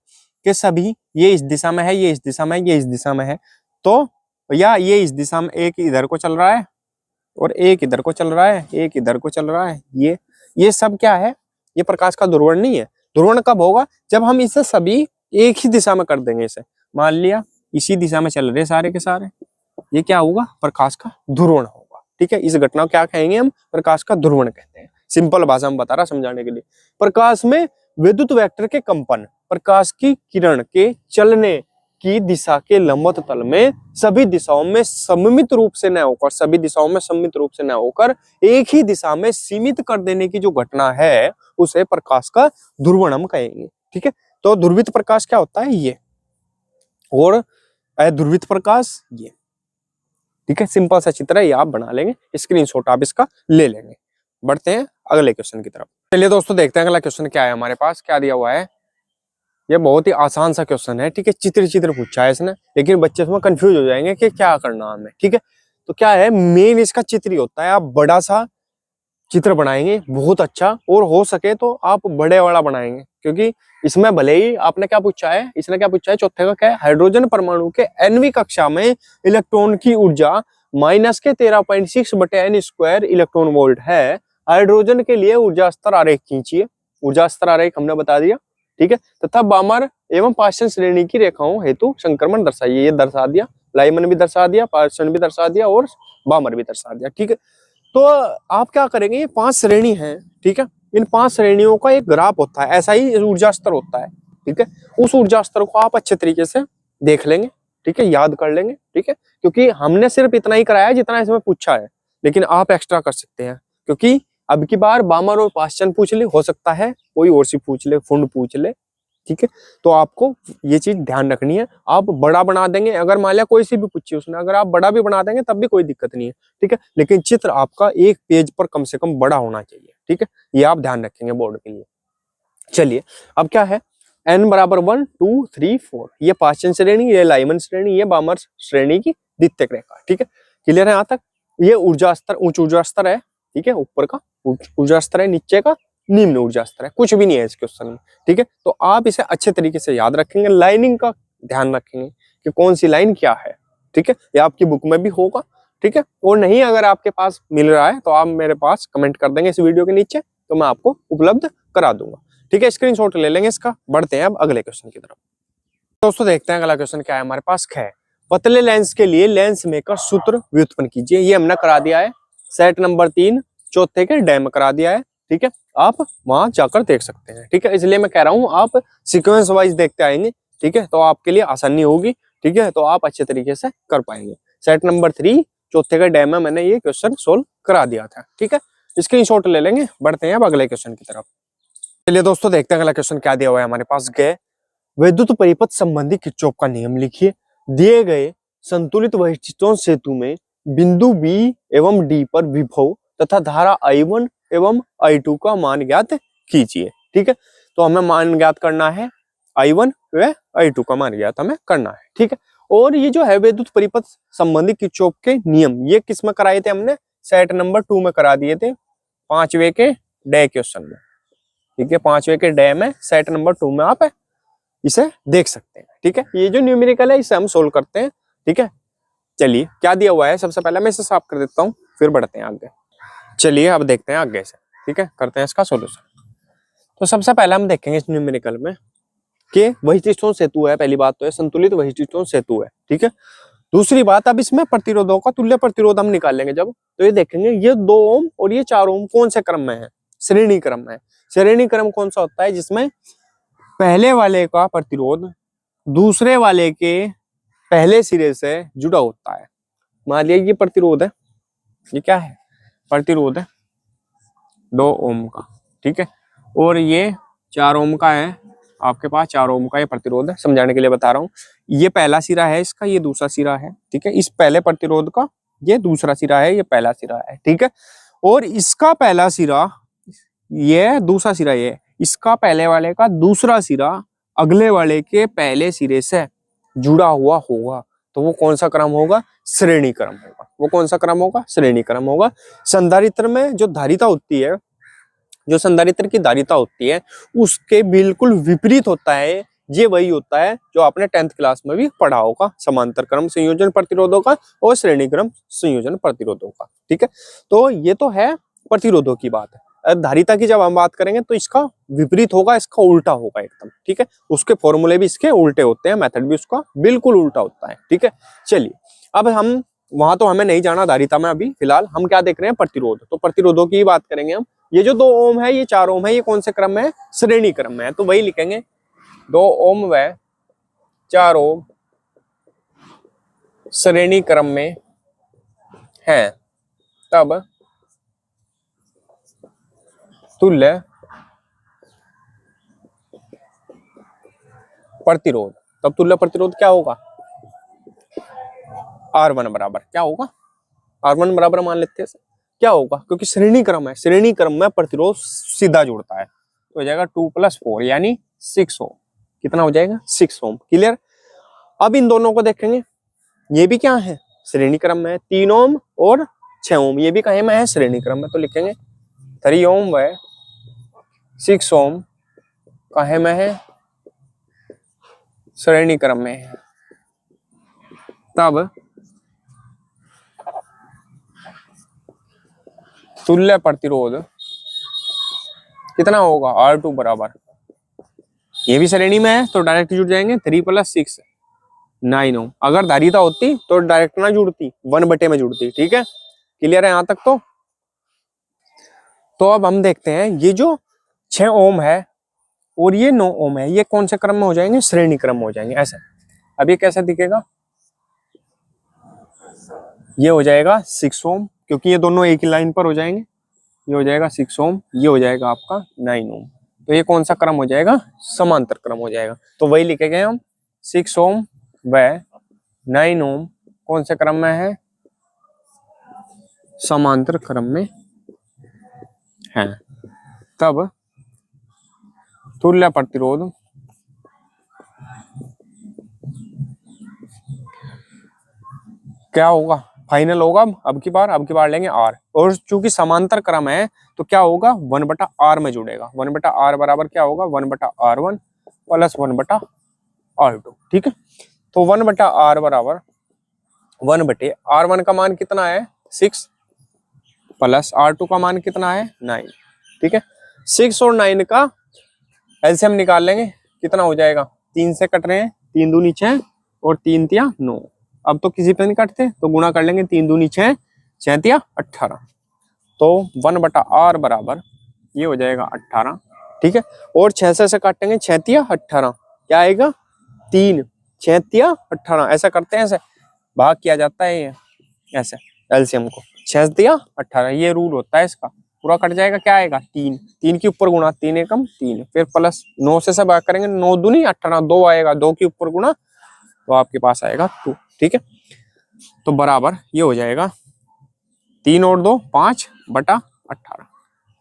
कि सभी ये इस दिशा में है, ये इस दिशा में है, ये इस दिशा में है, तो या ये इस दिशा में, एक इधर को चल रहा है और एक इधर को चल रहा है, एक इधर को चल रहा है, ये सब क्या है, ये प्रकाश का ध्रुवण नहीं है। ध्रुवण कब होगा, जब हम इसे सभी एक ही दिशा में कर देंगे। इसे मान लिया इसी दिशा में चल रहे सारे के सारे, ये क्या होगा, प्रकाश का ध्रुवण होगा, ठीक है। इस घटना को क्या कहेंगे हम, प्रकाश का ध्रुवण कहते हैं। सिंपल भाषा में बता रहा समझाने के लिए। प्रकाश में विद्युत वेक्टर के कंपन प्रकाश की किरण के चलने की दिशा के लंबवत तल में सभी दिशाओं में सममित रूप से न होकर एक ही दिशा में सीमित कर देने की जो घटना है उसे प्रकाश का ध्रुवण हम कहेंगे, ठीक है। तो ध्रुवित प्रकाश क्या होता है ये, और अध्रुवित प्रकाश ये। ठीक है, सिंपल सा चित्र है, ये आप बना लेंगे, स्क्रीनशॉट आप इसका ले लेंगे। बढ़ते हैं अगले क्वेश्चन की तरफ। चलिए दोस्तों देखते हैं अगला क्वेश्चन क्या है हमारे पास, क्या दिया हुआ है। ये बहुत ही आसान सा क्वेश्चन है। ठीक है, चित्र पूछा है इसने, लेकिन बच्चे इसमें कंफ्यूज हो जाएंगे कि क्या करना हमें। ठीक है, तो क्या है, मेन इसका चित्र ही होता है। आप बड़ा सा चित्र बनाएंगे बहुत अच्छा, और हो सके तो आप बड़े वाला बनाएंगे, क्योंकि इसमें भले ही आपने क्या पूछा है, इसने क्या पूछा है, चौथे का क्या है, हाइड्रोजन परमाणु के nवीं कक्षा में इलेक्ट्रॉन की ऊर्जा -13.6/n² इलेक्ट्रॉन वोल्ट है। हाइड्रोजन के लिए ऊर्जा स्तर आरेख खींचिए। ऊर्जा स्तर आरेख हमने बता दिया। ठीक है, तथा बामर एवं पार्श्व श्रेणी की रेखाओं हेतु संक्रमण दर्शाइए। ये दर्शा दिया, लाइमन भी दर्शा दिया, पार्श्व भी दर्शा दिया, और बामर भी दर्शा दिया। ठीक है, तो आप क्या करेंगे, ये 5 श्रेणी है। ठीक है, इन 5 श्रेणियों का एक ग्राफ होता है, ऐसा ही ऊर्जा स्तर होता है। ठीक है, उस ऊर्जा स्तर को आप अच्छे तरीके से देख लेंगे। ठीक है, याद कर लेंगे। ठीक है, क्योंकि हमने सिर्फ इतना ही कराया है जितना इसमें पूछा है, लेकिन आप एक्स्ट्रा कर सकते हैं, क्योंकि अब की बार बामर और पाश्चन पूछ ले, हो सकता है कोई और सी पूछ ले, फुंड पूछ ले। ठीक है, तो आपको ये चीज ध्यान रखनी है। आप बड़ा बना देंगे, अगर मान लिया कोई सी भी पूछी उसने, अगर आप बड़ा भी बना देंगे तब भी कोई दिक्कत नहीं है। ठीक है, लेकिन चित्र आपका एक पेज पर कम से कम बड़ा होना चाहिए। ठीक है, ये आप ध्यान रखेंगे बोर्ड के लिए। चलिए, अब क्या है, n बराबर 1 2 3 4, ये पाश्चन श्रेणी, ये लाइमन श्रेणी, ये बामर श्रेणी की द्वितीयक रेखा। ठीक है, क्लियर है यहाँ तक। ये ऊर्जा स्तर, उच्च ऊर्जा स्तर है। ठीक है, ऊपर का ऊर्जा स्तर है, नीचे का निम्न ऊर्जा स्तर है, कुछ भी नहीं है इस क्वेश्चन में। ठीक है, तो आप इसे अच्छे तरीके से याद रखेंगे, लाइनिंग का ध्यान रखेंगे कि कौन सी लाइन क्या है। ठीक है, ये आपकी बुक में भी होगा। ठीक है, और नहीं अगर आपके पास मिल रहा है तो आप मेरे पास कमेंट कर देंगे इस वीडियो के नीचे, तो मैं आपको उपलब्ध करा दूंगा। ठीक है, स्क्रीनशॉट ले लेंगे इसका। बढ़ते हैं अब अगले क्वेश्चन की तरफ। दोस्तों देखते हैं अगला क्वेश्चन क्या है हमारे पास। ख, पतले लेंस के लिए लेंस मेकर सूत्र व्युत्पन्न कीजिए। ये हमने करा दिया है, सेट नंबर 3 चौथे के डैम करा दिया है। ठीक है, आप वहां जाकर देख सकते हैं। ठीक है, इसलिए मैं कह रहा हूं आप सीक्वेंस वाइज देखते आएंगे। ठीक है, तो आपके लिए आसानी होगी। ठीक है, तो आप अच्छे तरीके से कर पाएंगे। सेट नंबर 3 चौथे का डैम में मैंने ये क्वेश्चन सोल्व करा दिया था। ठीक है, स्क्रीनशॉट ले लेंगे। बढ़ते हैं अब अगले क्वेश्चन की तरफ। चलिए दोस्तों देखते हैं अगला क्वेश्चन क्या दिया हुआ है हमारे पास। गए विद्युत परिपथ संबंधी किरचॉफ का नियम लिखिए। दिए गए संतुलित वैशिष्ट्यों सेतु में बिंदु बी एवं डी पर विभव तथा धारा I1 एवं I2 का मान ज्ञात कीजिए। ठीक है, तो हमें मान ज्ञात करना है, I1 व I2 का मान ज्ञात हमें करना है। ठीक है, और ये जो है विद्युत परिपथ संबंधी किरचॉफ के नियम, ये किस में कराए थे हमने, सेट नंबर 2 में करा दिए थे, 5वें के डे क्वेश्चन में। ठीक है, 5वें के डे में सेट नंबर 2 में आप इसे देख सकते हैं। ठीक है, ये जो न्यूमेरिकल है इसे हम सोल्व करते हैं। ठीक है, चलिए क्या दिया हुआ है, सबसे पहले मैं इसे साफ कर देता हूँ, फिर बढ़ते हैं आगे। चलिए अब देखते हैं आगे से। ठीक है, करते हैं इसका सॉल्यूशन। तो सबसे पहले हम देखेंगे इस न्यूमेरिकल में कि वैशिष्ट्यों सेतु है। पहली बात तो है संतुलित वैशिष्ट्यों सेतु है। ठीक है, दूसरी बात, अब इसमें प्रतिरोधों का तुल्य प्रतिरोध हम निकाल लेंगे जब, तो ये देखेंगे ये 2 ओम और ये 4 ओम कौन से क्रम में है, श्रेणी क्रम में है। श्रेणी क्रम कौन सा होता है, जिसमें पहले वाले का प्रतिरोध दूसरे वाले के पहले सिरे से जुड़ा होता है। मान लिया ये प्रतिरोध है, ये क्या है, प्रतिरोध है 2 ओम का। ठीक है, और ये 4 ओम का है, आपके पास 4 ओम का ये प्रतिरोध है। समझाने के लिए बता रहा हूँ, ये पहला सिरा है इसका, ये दूसरा सिरा है। ठीक है, इस पहले प्रतिरोध का ये दूसरा सिरा है, ये पहला सिरा है। ठीक है, और इसका पहला सिरा, ये दूसरा सिरा, ये इसका पहले वाले का दूसरा सिरा अगले वाले के पहले सिरे से जुड़ा हुआ होगा, तो वो कौन सा क्रम होगा, श्रेणी क्रम होगा। वो कौन सा क्रम होगा, श्रेणी क्रम होगा। संधारित्र में जो धारिता होती है, जो संधारित्र की धारिता होती है, उसके बिल्कुल विपरीत होता है। ये वही होता है जो आपने 10th क्लास में भी पढ़ा होगा, समांतर क्रम संयोजन प्रतिरोधों का और श्रेणी क्रम संयोजन प्रतिरोधों का। ठीक है, तो ये तो है प्रतिरोधों की बात है। धारिता की जब हम बात करेंगे तो इसका विपरीत होगा, इसका उल्टा होगा एकदम। ठीक है, उसके फॉर्मूले भी इसके उल्टे होते हैं, मेथड भी उसका बिल्कुल उल्टा होता है। ठीक है, चलिए अब हम वहां तो हमें नहीं जाना धारिता में, अभी फिलहाल हम क्या देख रहे हैं, प्रतिरोध। तो प्रतिरोधों की बात करेंगे हम। ये जो 2 ओम है, ये 4 ओम है, ये कौन से क्रम में है, श्रेणी क्रम में है। तो वही लिखेंगे 2 ओम व 4 ओम श्रेणी क्रम में है, तब तुल्य प्रतिरोध, तब तुल्य प्रतिरोध क्या होगा, R1 बराबर क्या होगा, R1 बराबर मान लेते हैं क्या होगा, क्योंकि श्रेणी क्रम है, श्रेणी क्रम में प्रतिरोध सीधा जुड़ता है, तो हो जाएगा 2 + 4 यानी 6 ओम। कितना हो जाएगा, 6 ओम। क्लियर। अब इन दोनों को देखेंगे, ये भी क्या है, श्रेणी क्रम में है, 3 ओम और 6 ओम, ये भी कहे में है, श्रेणी क्रम में, तो लिखेंगे 3 ओम व 6 ओम कहे में है, श्रेणी क्रम में है। तब तुल्य प्रतिरोध कितना होगा, R2 बराबर, ये भी श्रेणी में है तो डायरेक्ट जुड़ जाएंगे, 3 + 6 9 ओम। अगर धारिता होती तो डायरेक्ट ना जुड़ती, 1/में जुड़ती। ठीक है, क्लियर है यहां तक। तो अब हम देखते हैं, ये जो 6 ओम है और ये 9 ओम है, ये कौन से क्रम में हो जाएंगे, श्रेणी क्रम में हो जाएंगे ऐसे। अब ये कैसे दिखेगा, ये हो जाएगा 6 ओम, क्योंकि ये दोनों एक ही लाइन पर हो जाएंगे, ये हो जाएगा 6 ओम, ये हो जाएगा आपका 9 ओम। तो ये कौन सा क्रम हो जाएगा, समांतर क्रम हो जाएगा। तो वही लिखेंगे हम, 6 ओम व 9 ओम कौन से क्रम में है, समांतर क्रम में है। तब तुल्य प्रतिरोध क्या होगा, फाइनल होगा अब की बार लेंगे R, और चूंकि समांतर क्रम है तो क्या होगा, 1/R में जुड़ेगा। 1/R बराबर क्या होगा, 1/R1 + 1/R2। ठीक है, तो 1/R बराबर 1/R1 का मान कितना है, 6 + R2 का मान कितना है, 9। ठीक है, 6 और 9 का एलसीएम निकाल लेंगे, कितना हो जाएगा, 3 से कट रहे हैं, 3 दूनी 6 और 3 तिया 9। अब तो किसी पे नहीं कटते तो गुणा कर लेंगे, 3 दूनी 6, 6 तिया 18। तो 1/R बराबर ये हो जाएगा 18। ठीक है, और 6 से काटेंगे, 6 तिया 18 क्या आएगा, 3, 6 तिया 18 ऐसा करते हैं, ऐसे भाग किया जाता है ये ऐसे एलसीएम को, 6 तिया 18 ये रूल होता है इसका, पूरा कट जाएगा, क्या आएगा, 3, 3 के ऊपर गुणा, 3 एकम 3, फिर प्लस 9 से भाग करेंगे, 9 दूनी 18, 2 आएगा, 2 के ऊपर गुणा तो आपके पास आएगा 2। ठीक है, तो बराबर ये हो जाएगा 3 और 2 5/18।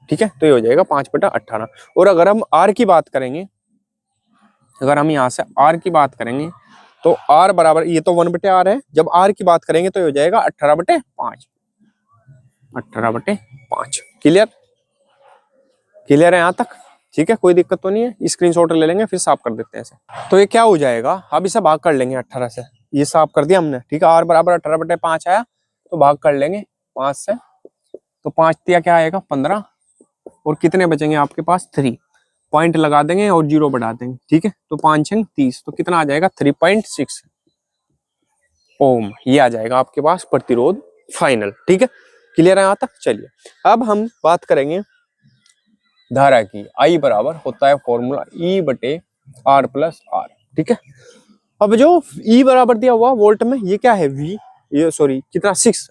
ठीक है, तो ये हो जाएगा 5/18। और अगर हम R की बात करेंगे, अगर हम यहाँ से R की बात करेंगे तो R बराबर, ये तो 1/R है, जब R की बात करेंगे तो ये हो जाएगा 18/5, 18/5। क्लियर, क्लियर है यहाँ तक। ठीक है, कोई दिक्कत तो नहीं है, स्क्रीनशॉट ले लेंगे फिर साफ कर देते हैं ऐसे। तो ये क्या हो जाएगा, अब इसे भाग कर लेंगे 18 से, ये साफ कर दिया हमने। ठीक है, R बराबर 18/5 आया तो भाग कर लेंगे 5 से, तो 5 तिया क्या आएगा, 15, और कितने बचेंगे आपके पास, 3, पॉइंट लगा देंगे और 0 बढ़ा देंगे। ठीक है, तो 5 6 30, तो कितना आ जाएगा, 3.6 ओम, ये आ जाएगा आपके पास प्रतिरोध फाइनल। ठीक है, क्लियर है यहाँ तक। चलिए अब हम बात करेंगे धारा की। I बराबर होता है फॉर्मूला E/R + R। ठीक है, अब जो E बराबर दिया हुआ वोल्ट में, ये क्या है, V, ये सॉरी कितना, 6,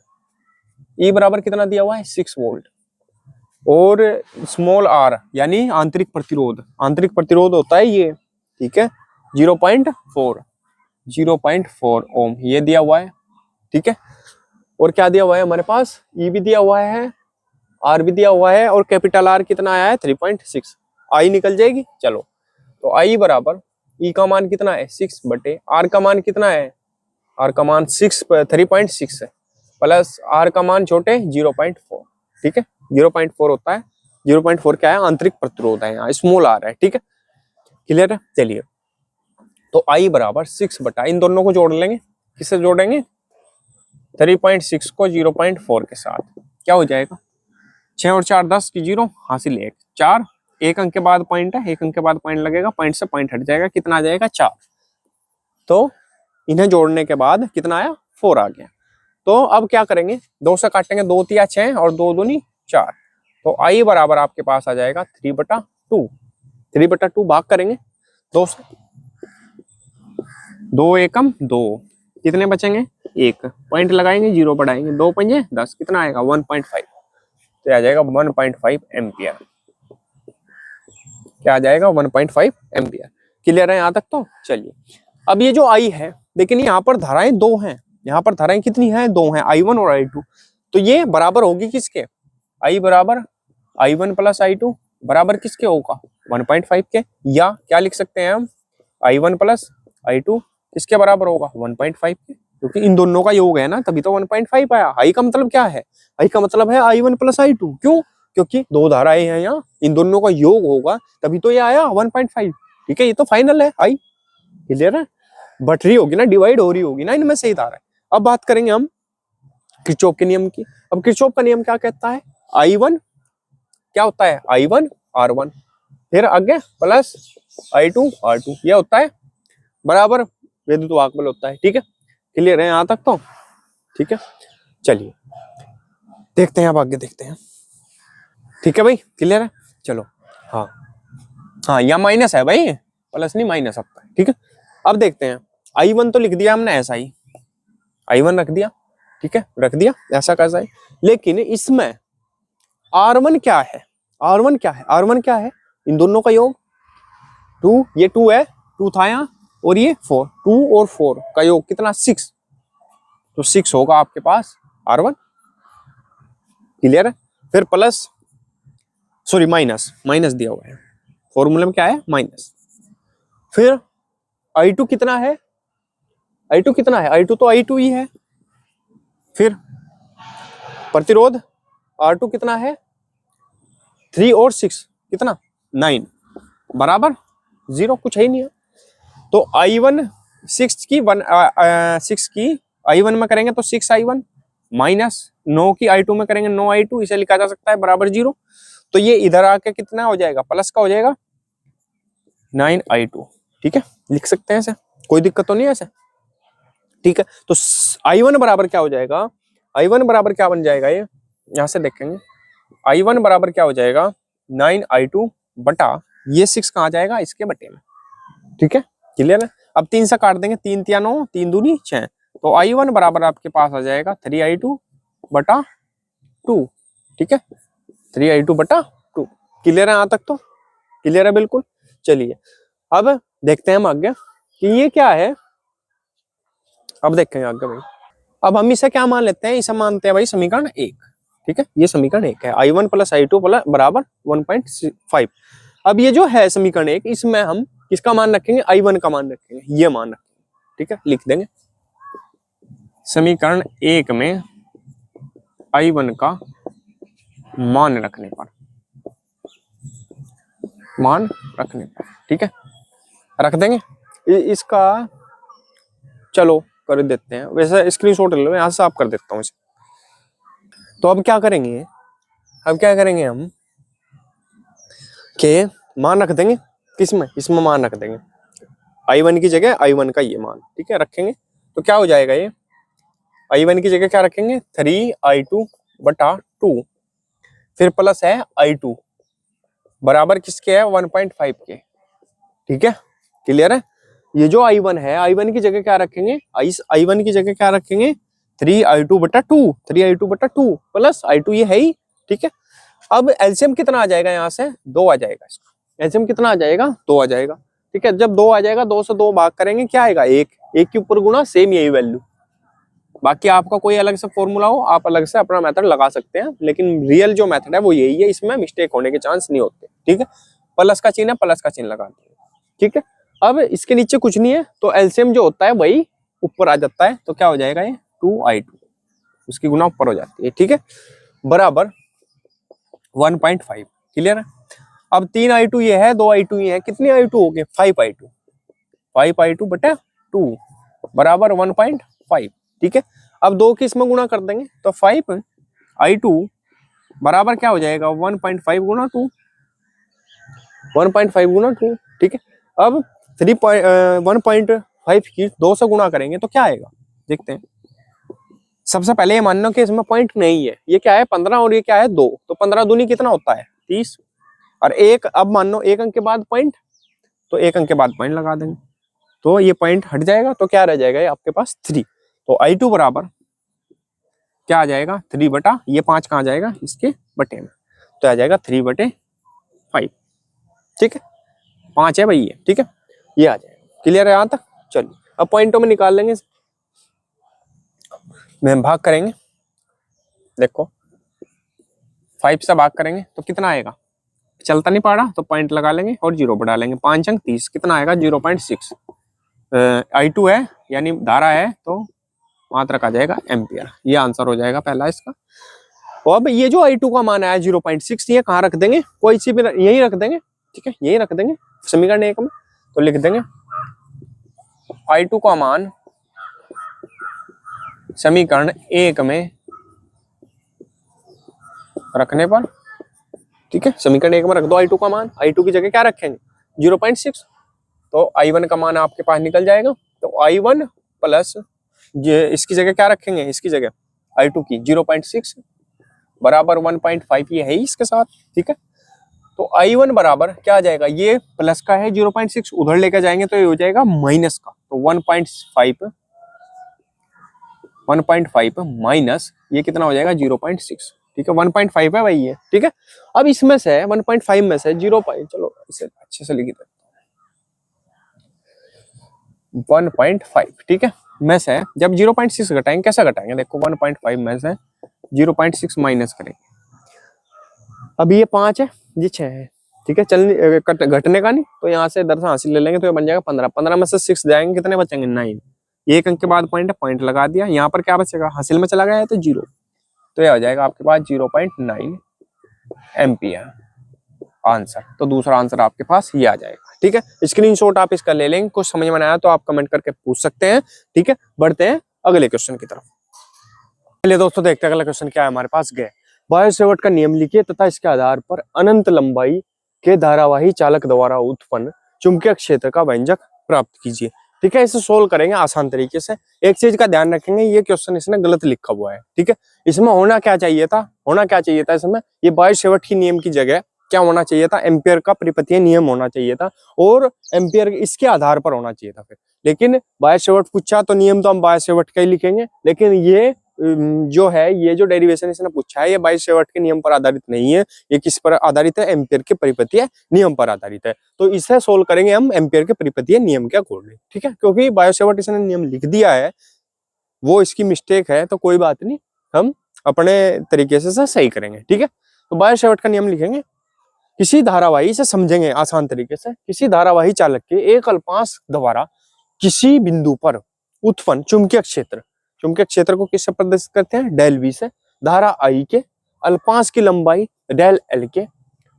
E बराबर कितना दिया हुआ है, 6 वोल्ट, और स्मॉल r यानी आंतरिक प्रतिरोध होता है ये। ठीक है, 0.4 ओम ये दिया हुआ है। ठीक है, और क्या दिया हुआ है हमारे पास, E भी दिया हुआ है, R भी दिया हुआ है, और कैपिटल R कितना आया है, 3.6। I निकल जाएगी। चलो, तो I बराबर E का मान कितना है, 6/R का मान कितना है, R का मान 3.6 है, प्लस R का मान छोटे 0.4। ठीक है, 0.4 होता है, 0.4 क्या है, आंतरिक प्रतिरोध है, यहाँ स्मॉल r है। ठीक है, क्लियर है। चलिए, तो I बराबर 6 इन दोनों को जोड़ लेंगे, किससे जोड़ेंगे, 3.6 को 0.4 के साथ, क्या हो जाएगा, 6 और 4 10 की 0 हासिल 1, 4, एक अंक के बाद पॉइंट है, एक अंक के बाद पॉइंट लगेगा, पॉइंट से पॉइंट हट जाएगा, कितना आ जाएगा, 4। तो इन्हें जोड़ने के बाद कितना आया, 4 आ गया। तो अब क्या करेंगे, 2 से काटेंगे, 2 तिया 6 और 2 दूनी 4, तो I बराबर आपके पास आ जाएगा 3/2, 3/2 भाग करेंगे 2 से, 2 एकम 2, कितने बचेंगे, 1, पॉइंट लगाएंगे, 0 बढ़ाएंगे, 2 पंजे 10, कितना आएगा, 1.5, तो आ जाएगा 1.5 एम्पियर। क्या आ जाएगा, 1.5 एम्पियर। क्लियर है यहाँ तक? तो चलिए अब ये जो आई है, लेकिन यहाँ पर धाराएं दो हैं, यहाँ पर धाराएं कितनी हैं? दो हैं, I1 और I2। तो ये बराबर होगी किसके? I बराबर I1 प्लस I2 बराबर किसके होगा? 1.5 के। या क्या लिख सकते हैं हम? I1 प्लस I2 किसके बराबर होगा? 1.5 के, क्योंकि इन दोनों का योग है ना, तभी तो 1.5 आया। आई का मतलब क्या है? आई का मतलब है I1 प्लस I2। क्यों? क्योंकि दो धाराएं हैं यहाँ, इन दोनों का योग होगा तभी तो ये आया 1.5। ठीक है, ये तो फाइनल है आई। क्लियर है? बट रही होगी ना, डिवाइड हो रही होगी ना इनमें से ही धारा। अब बात करेंगे हम किरचॉफ के नियम की। अब किरचॉफ का नियम क्या कहता है? I1 क्या होता है? I1 R1, फिर आगे प्लस I2 R2, यह होता है बराबर विद्युत वाहक बल होता है। ठीक है, क्लियर है यहाँ तक? तो ठीक है, चलिए देखते हैं, अब आगे देखते हैं। ठीक है भाई, क्लियर है? चलो हाँ हाँ, या माइनस है भाई, प्लस नहीं माइनस आता है। ठीक है, अब देखते हैं। I1 तो लिख दिया हमने ऐसा ही, I1 रख दिया। ठीक है, रख दिया ऐसा कैसा है, लेकिन इसमें R1 क्या है? R1 क्या है? R1 क्या है? इन दोनों का योग 2, ये 2 है, 2 था यहाँ, और ये 4, 2 और 4 का योग कितना? 6। तो 6 होगा आपके पास R1। क्लियर है? फिर प्लस, सॉरी माइनस, माइनस दिया हुआ है फॉर्मूले में, क्या है? माइनस। फिर I2 कितना है? I2 कितना है? I2 तो I2 ही है। फिर प्रतिरोध R2 कितना है? 3 और 6 कितना? 9 बराबर 0, कुछ है ही नहीं है। तो I1 6 की 6 की I1 में करेंगे तो 6I1 माइनस 9 की I2 में करेंगे 9I2, इसे लिखा जा सकता है बराबर 0। तो ये इधर आके कितना हो जाएगा? प्लस का हो जाएगा 9I2। ठीक है, लिख सकते हैं ऐसे, कोई दिक्कत तो नहीं है ऐसे। ठीक है, तो I1 बराबर क्या हो जाएगा? I1 बराबर क्या बन जाएगा? ये यहां से देखेंगे, I1 बराबर क्या हो जाएगा? 9I2 बटा ये 6 कहाँ जाएगा? इसके बटे में। ठीक है, क्लियर है? अब 3 से काट देंगे, 3 तिया 9, 3 दूनी 6, तो I1 बराबर आपके पास आ जाएगा 3I2 बटा 2। ठीक है, 3I2 बटा 2। क्लियर है यहाँ तक? तो क्लियर है बिल्कुल। चलिए अब देखते हैं हम आगे कि ये क्या है। अब देखेंगे आगे भाई। अब हम इसे क्या मान लेते हैं? इसे मानते हैं भाई समीकरण 1। ठीक है, ये समीकरण 1 है, I1 प्लस I2 प्लस बराबर 1.5। अब ये जो है समीकरण 1, इसमें हम किसका मान रखेंगे? I1 का मान रखेंगे, ये मान रखेंगे। ठीक है, लिख देंगे समीकरण 1 में I1 का मान रखने पर, मान रखने पर। ठीक है, रख देंगे इसका। चलो कर देते हैं, वैसे स्क्रीनशॉट ले लो, यहाँ से साफ कर देता हूँ इसे। तो अब क्या करेंगे? अब क्या करेंगे हम के मान रख देंगे किसमें? इसमें मान रख देंगे I1 की जगह I1 का ये मान। ठीक है, रखेंगे तो क्या हो जाएगा? ये I1 की जगह क्या रखेंगे? 3I2 बटा 2, फिर प्लस है I2 बराबर किसके है? 1.5 के। ठीक है, क्लियर है? ये जो I1 है, I1 की जगह क्या रखेंगे? I1 की जगह क्या रखेंगे? 3I2 बटा 2, 3I2 बटा 2 प्लस I2 ये है ही। ठीक है, अब एलसीएम कितना आ जाएगा? यहाँ से 2 आ जाएगा, इसका एलसीएम कितना आ जाएगा? 2 आ जाएगा। ठीक है, जब 2 आ जाएगा, 2 से 2 भाग करेंगे, क्या आएगा? 1, 1 के ऊपर गुणा, सेम यही वैल्यू। बाकी आपका कोई अलग से फॉर्मूला हो, आप अलग से अपना मेथड लगा सकते हैं, लेकिन रियल जो मेथड है वो यही है, इसमें मिस्टेक होने के चांस नहीं होते। ठीक है, प्लस का चिन्ह है, प्लस का चिन्ह लगा दिए। ठीक है, अब इसके नीचे कुछ नहीं है, तो एलसीएम जो होता है वही ऊपर आ जाता है। तो क्या हो जाएगा? ये 2I2, उसकी गुना ऊपर हो जाती है। ठीक है, बराबर 1.5। क्लियर है? अब 3I2 ये है, 2I2 ये है, कितने I2 हो गए? 5I2, 5I2 बटा 2 बराबर 1.5। ठीक है, अब 2 की इसमें गुणा कर देंगे तो 5I2 बराबर क्या हो जाएगा? 1.5 गुणा 2, 1.5 गुणा 2। ठीक है, अब 1.5 की 2 से गुणा करेंगे तो क्या आएगा? देखते हैं। सबसे पहले ये मान लो कि इसमें पॉइंट नहीं है, ये क्या है? 15 और ये क्या है? 2, तो 15 दूनी कितना होता है? 30, और 1, अब मान लो 1 अंक के बाद पॉइंट, तो 1 अंक के बाद पॉइंट लगा देंगे, तो ये पॉइंट हट जाएगा, तो क्या रह जाएगा? ये आपके पास 3। तो I2 बराबर क्या आ जाएगा? 3 बटा ये 5 कहाँ जाएगा? इसके बटे में, तो आ जाएगा 3/5। ठीक है, 5 है भाई ये। ठीक है, ये आ जाएगा। क्लियर है यहाँ तक? चलिए अब पॉइंटों में निकाल लेंगे, में भाग करेंगे। देखो 5 से भाग करेंगे तो कितना आएगा, चलता नहीं पा रहा तो पॉइंट लगा लेंगे और 0 बढ़ा लेंगे। 5 अंक 30, कितना आएगा 0.6। I2 है यानी धारा है तो मात्रक आ जाएगा एम्पियर। ये आंसर हो जाएगा पहला इसका। और अब ये जो I2 का मान आया 0.6, ये कहाँ रख देंगे, कोई सी भी यही रख देंगे, ठीक है, यही रख देंगे समीकरण 1 में। तो लिख देंगे I2 का मान समीकरण 1 में रखने पर, ठीक है, समीकरण 1 में रख दो I2 का मान। I2 की जगह क्या रखेंगे 0.6, तो I1 का मान आपके पास निकल जाएगा। तो I1 प्लस इसकी जगह क्या रखेंगे, इसकी जगह I2 की 0.6 बराबर 1.5, ये है इसके साथ, ठीक है। तो I1 बराबर क्या आ जाएगा, ये प्लस का है 0.6, उधर लेकर जाएंगे तो ये हो जाएगा माइनस का। तो 1.5 माइनस ये कितना हो जाएगा 0.6, ठीक है। 1.5 है भाई ये, ठीक है। अब इसमें से 1.5 में से 0, चलो इसे अच्छे से लिख देते हैं, 1.5, ठीक है, में से जब 0.6 घटाएंगे, कैसा घटाएंगे, देखो 1.5 में से 0.6 माइनस करेंगे। अब ये 5 है, ये 6 है, ठीक है, चलने घटने का नहीं, तो यहाँ से दरअसल हासिल ले लेंगे तो ये बन जाएगा 15। 15 में से 6 जाएंगे, कितने बचेंगे 9। 1 अंक के बाद पॉइंट है, पॉइंट लगा दिया। यहाँ पर क्या बचेगा, हासिल में चला गया है तो 0, तो ये हो जाएगा आपके पास 0.9 एम्पियर आंसर। तो दूसरा आंसर आपके पास ये आ जाएगा, ठीक है। स्क्रीनशॉट आप इसका ले लेंगे, कुछ समझ में आया तो आप कमेंट करके पूछ सकते हैं, ठीक है। बढ़ते हैं अगले क्वेश्चन की तरफ। चलिए दोस्तों देखते हैं अगला क्वेश्चन क्या है हमारे पास। गए बायोसेवर्ट का नियम लिखिए तथा इसके आधार पर अनंत लंबाई के धारावाही चालक द्वारा उत्पन्न चुंबकीय क्षेत्र का व्यंजक प्राप्त कीजिए, ठीक है। इसे सोल्व करेंगे आसान तरीके से। एक चीज का ध्यान रखेंगे, ये क्वेश्चन इसने गलत लिखा हुआ है, ठीक है। इसमें होना क्या चाहिए था, इसमें ये बायोसेवर्ट की नियम की जगह क्या होना चाहिए था, एम्पियर का परिपथीय नियम होना चाहिए था, और एम्पियर इसके आधार पर होना चाहिए था फिर। लेकिन बायोसेवर्ट पूछा तो नियम तो हम बायोसेवर्ट का ही लिखेंगे, लेकिन ये जो है, ये जो डेरिवेशन इसने पूछा है, ये बायोसेवर्ट के नियम पर आधारित नहीं है, ये किस पर आधारित है, एम्पियर के परिपथीय नियम पर आधारित है। तो इसे सोल्व करेंगे हम एम्पियर के परिपथीय नियम के अकॉर्डिंग, ठीक है। क्योंकि बायोसेवर्ट इसने नियम लिख दिया है, वो इसकी मिस्टेक है, तो कोई बात नहीं, हम अपने तरीके से सही करेंगे, ठीक है। तो बायोसेवर्ट का नियम लिखेंगे, किसी धारावाही से समझेंगे आसान तरीके से, किसी धारावाही चालक के एक अल्पांश द्वारा किसी बिंदु पर उत्पन्न चुंबकीय क्षेत्र को किससे प्रदर्शित करते हैं, डेल V से, धारा I के, अल्पांश की लंबाई डेल L के,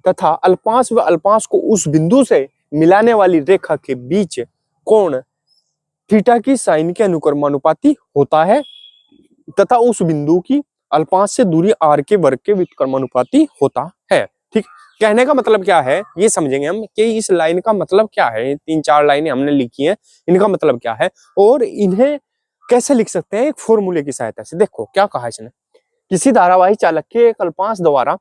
तथा अल्पांश व अल्पांश को उस बिंदु से मिलाने वाली रेखा के बीच कोण थीटा की साइन के अनुक्रमानुपाती होता है, तथा उस बिंदु की अल्पांश से दूरी r के वर्ग के व्युत्क्रमानुपाती होता है, ठीक। कहने का मतलब क्या है ये समझेंगे हम कि इस लाइन का मतलब क्या है। 3-4 लाइनें हमने लिखी हैं, इनका मतलब क्या है और इन्हें कैसे लिख सकते हैं एक फॉर्मूले की सहायता से। देखो क्या कहा इसने, किसी धारावाही चालक के एक अल्पांश द्वारा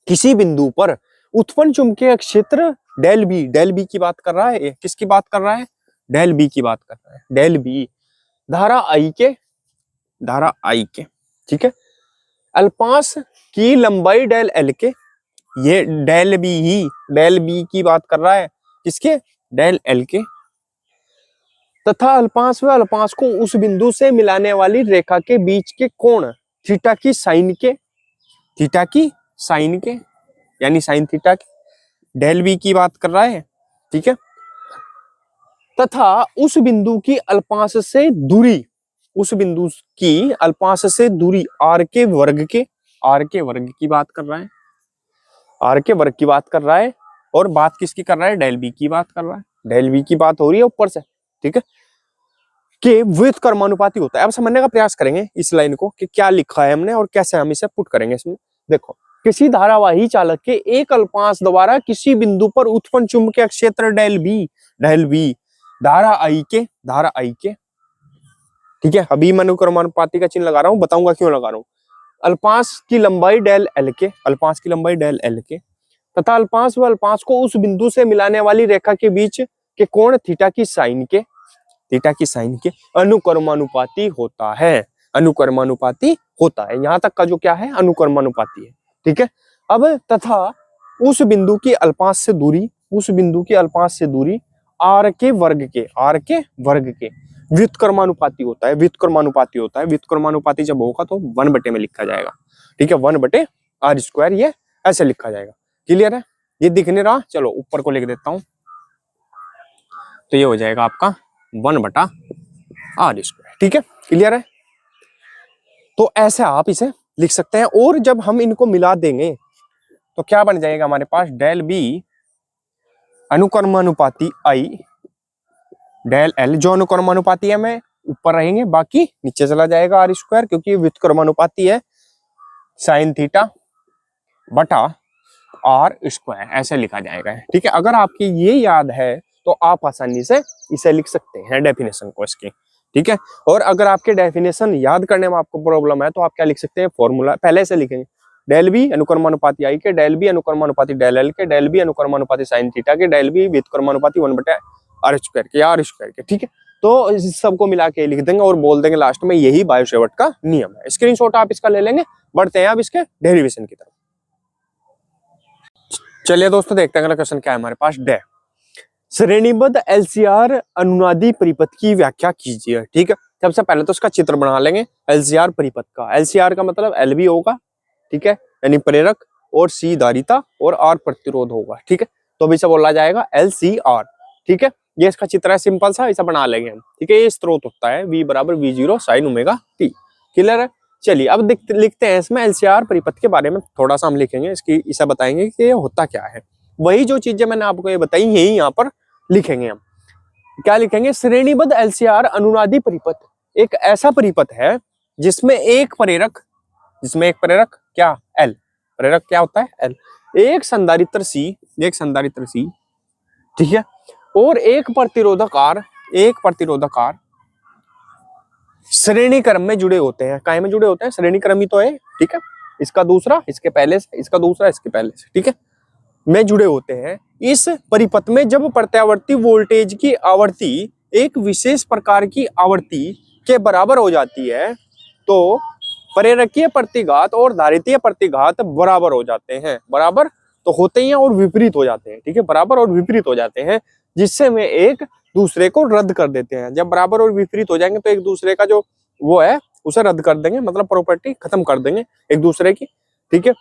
किसी बिंदु पर उत्पन्न चुंबकीय क्षेत्र डेल बी की बात कर रहा है। किसकी बात कर रहा है, डेल बी की बात कर रहा है, डेल बी धारा आई के, ठीक है। अल्पांश की लंबाई डेल एल के, ये डेल बी की बात कर रहा है, किसके, डेल एल के, तथा अल्पांश व अल्पांश को उस बिंदु से मिलाने वाली रेखा के बीच के कोण थीटा की साइन के यानी साइन थीटा के, डेल बी की बात कर रहा है, ठीक है। तथा उस बिंदु की अल्पांश से दूरी, आर के वर्ग की बात कर रहा है, आर के वर्ग की बात कर रहा है। और बात किसकी कर रहा है, डेल बी की बात कर रहा है, डेल बी की बात हो रही है ऊपर से, ठीक है, कि व्युत्क्रमानुपाती होता है। अब समझने का प्रयास करेंगे इस लाइन को कि क्या लिखा है हमने और कैसे हम इसे पुट करेंगे इसमें। देखो, किसी धारावाही चालक के एक अल्पांश द्वारा किसी बिंदु पर उत्पन्न चुंबकीय क्षेत्र डेल बी धारा आई के, ठीक है। अभी मैं अनुक्रमानुपाती का चिन्ह लगा रहा हूं, बताऊंगा क्यों लगा रहा हूं। अल्पांश की लंबाई डेल एल के, तथा अल्पांश व अल्पांश को उस बिंदु से मिलाने वाली रेखा के बीच के कोण थीटा की साइन के अनुक्रमानुपाती होता है, यहां तक का जो क्या है, अनुक्रमानुपाती है, ठीक है। अब तथा उस बिंदु की अल्पांश से दूरी आर के वर्ग के व्युत्क्रमानुपाती होता है, व्युत्क्रमानुपाती जब होगा तो 1/, में लिखा जाएगा। ठीक है, 1/r², ये ऐसे लिखा जाएगा। क्लियर है? ये दिख नहीं रहा, चलो ऊपर को लिख देता हूं, तो ये हो जाएगा आपका 1/r²। ठीक है, क्लियर है? तो ऐसे आप इसे लिख सकते हैं। और जब हम इनको मिला देंगे तो क्या बन जाएगा हमारे पास, डेल बी अनुक्रमानुपाती आई डेल एल, जो अनुक्रमानुपाती है में ऊपर रहेंगे, बाकी नीचे चला जाएगा r², क्योंकि ये व्युत्क्रमानुपाती है, साइन थीटा बटा r², ऐसे लिखा जाएगा। ठीक है, अगर आपकी ये याद है तो आप आसानी से इसे लिख सकते हैं, डेफिनेशन को इसकी। ठीक है, और अगर आपके डेफिनेशन याद करने में आपको प्रॉब्लम है तो आप क्या लिख सकते हैं, फॉर्मूला पहले से लिखेंगे, डेल बी अनुक्रमानुपाती आई के, डेल बी अनुक्रमानुपाती डेल एल के, डेल बी अनुक्रमानुपाती साइन थीटा के, डेल बी व्युत्क्रमानुपाती 1/r² के या r² के। ठीक है, तो इस सबको मिला के लिख देंगे और बोल देंगे लास्ट में यही बायो-सेवर्ट का नियम है। स्क्रीनशॉट आप इसका ले लेंगे। बढ़ते हैं अब इसके डेरिवेशन की तरफ। चलिए दोस्तों, देखते हैं अगला क्वेश्चन क्या है हमारे पास। डे श्रेणीबद्ध एलसीआर अनुनादी परिपथ की व्याख्या कीजिए। ठीक है, सबसे पहले तो इसका चित्र बना लेंगे एलसीआर परिपथ का। एलसीआर का मतलब एल भी होगा, ठीक है, यानी प्रेरक, और सी धारिता, और आर प्रतिरोध होगा। ठीक है, तो अभी से बोला जाएगा एलसीआर। ठीक है, ये इसका चित्र है, सिंपल सा, इसे बना लेंगे हम। ठीक है, ये स्रोत होता है V = V0 sin ω-t। Clear है? चलिए अब लिखते हैं इसमें एलसीआर परिपथ के बारे में थोड़ा सा हम लिखेंगे, इसकी इसे बताएंगे कि ये होता क्या है। वही जो चीजें मैंने आपको ये बताई यही यहाँ पर लिखेंगे हम। क्या लिखेंगे, श्रेणीबद्ध एलसीआर अनुनादी परिपथ एक ऐसा परिपथ है जिसमें एक प्रेरक क्या, एल, प्रेरक क्या होता है, एल, एक संधारित्र सी, ठीक है, और एक प्रतिरोधक आर श्रेणी क्रम में जुड़े होते हैं। काय में जुड़े होते हैं, श्रेणी क्रम ही तो है। ठीक है, इसका दूसरा इसके पहले से, इसका दूसरा इसके पहले से, ठीक है, में जुड़े होते हैं। इस परिपथ में जब प्रत्यावर्ती वोल्टेज की आवृत्ति एक विशेष प्रकार की आवृत्ति के बराबर हो जाती है तो प्रेरकीय प्रतिघात और धारितीय प्रतिघात बराबर हो जाते हैं। बराबर तो होते ही हैं और विपरीत हो जाते हैं। ठीक है, बराबर और विपरीत हो जाते हैं, जिससे वे एक दूसरे को रद्द कर देते हैं। जब बराबर और विपरीत हो जाएंगे तो एक दूसरे का जो वो है उसे रद्द कर देंगे, मतलब प्रॉपर्टी खत्म कर देंगे एक दूसरे की। ठीक है,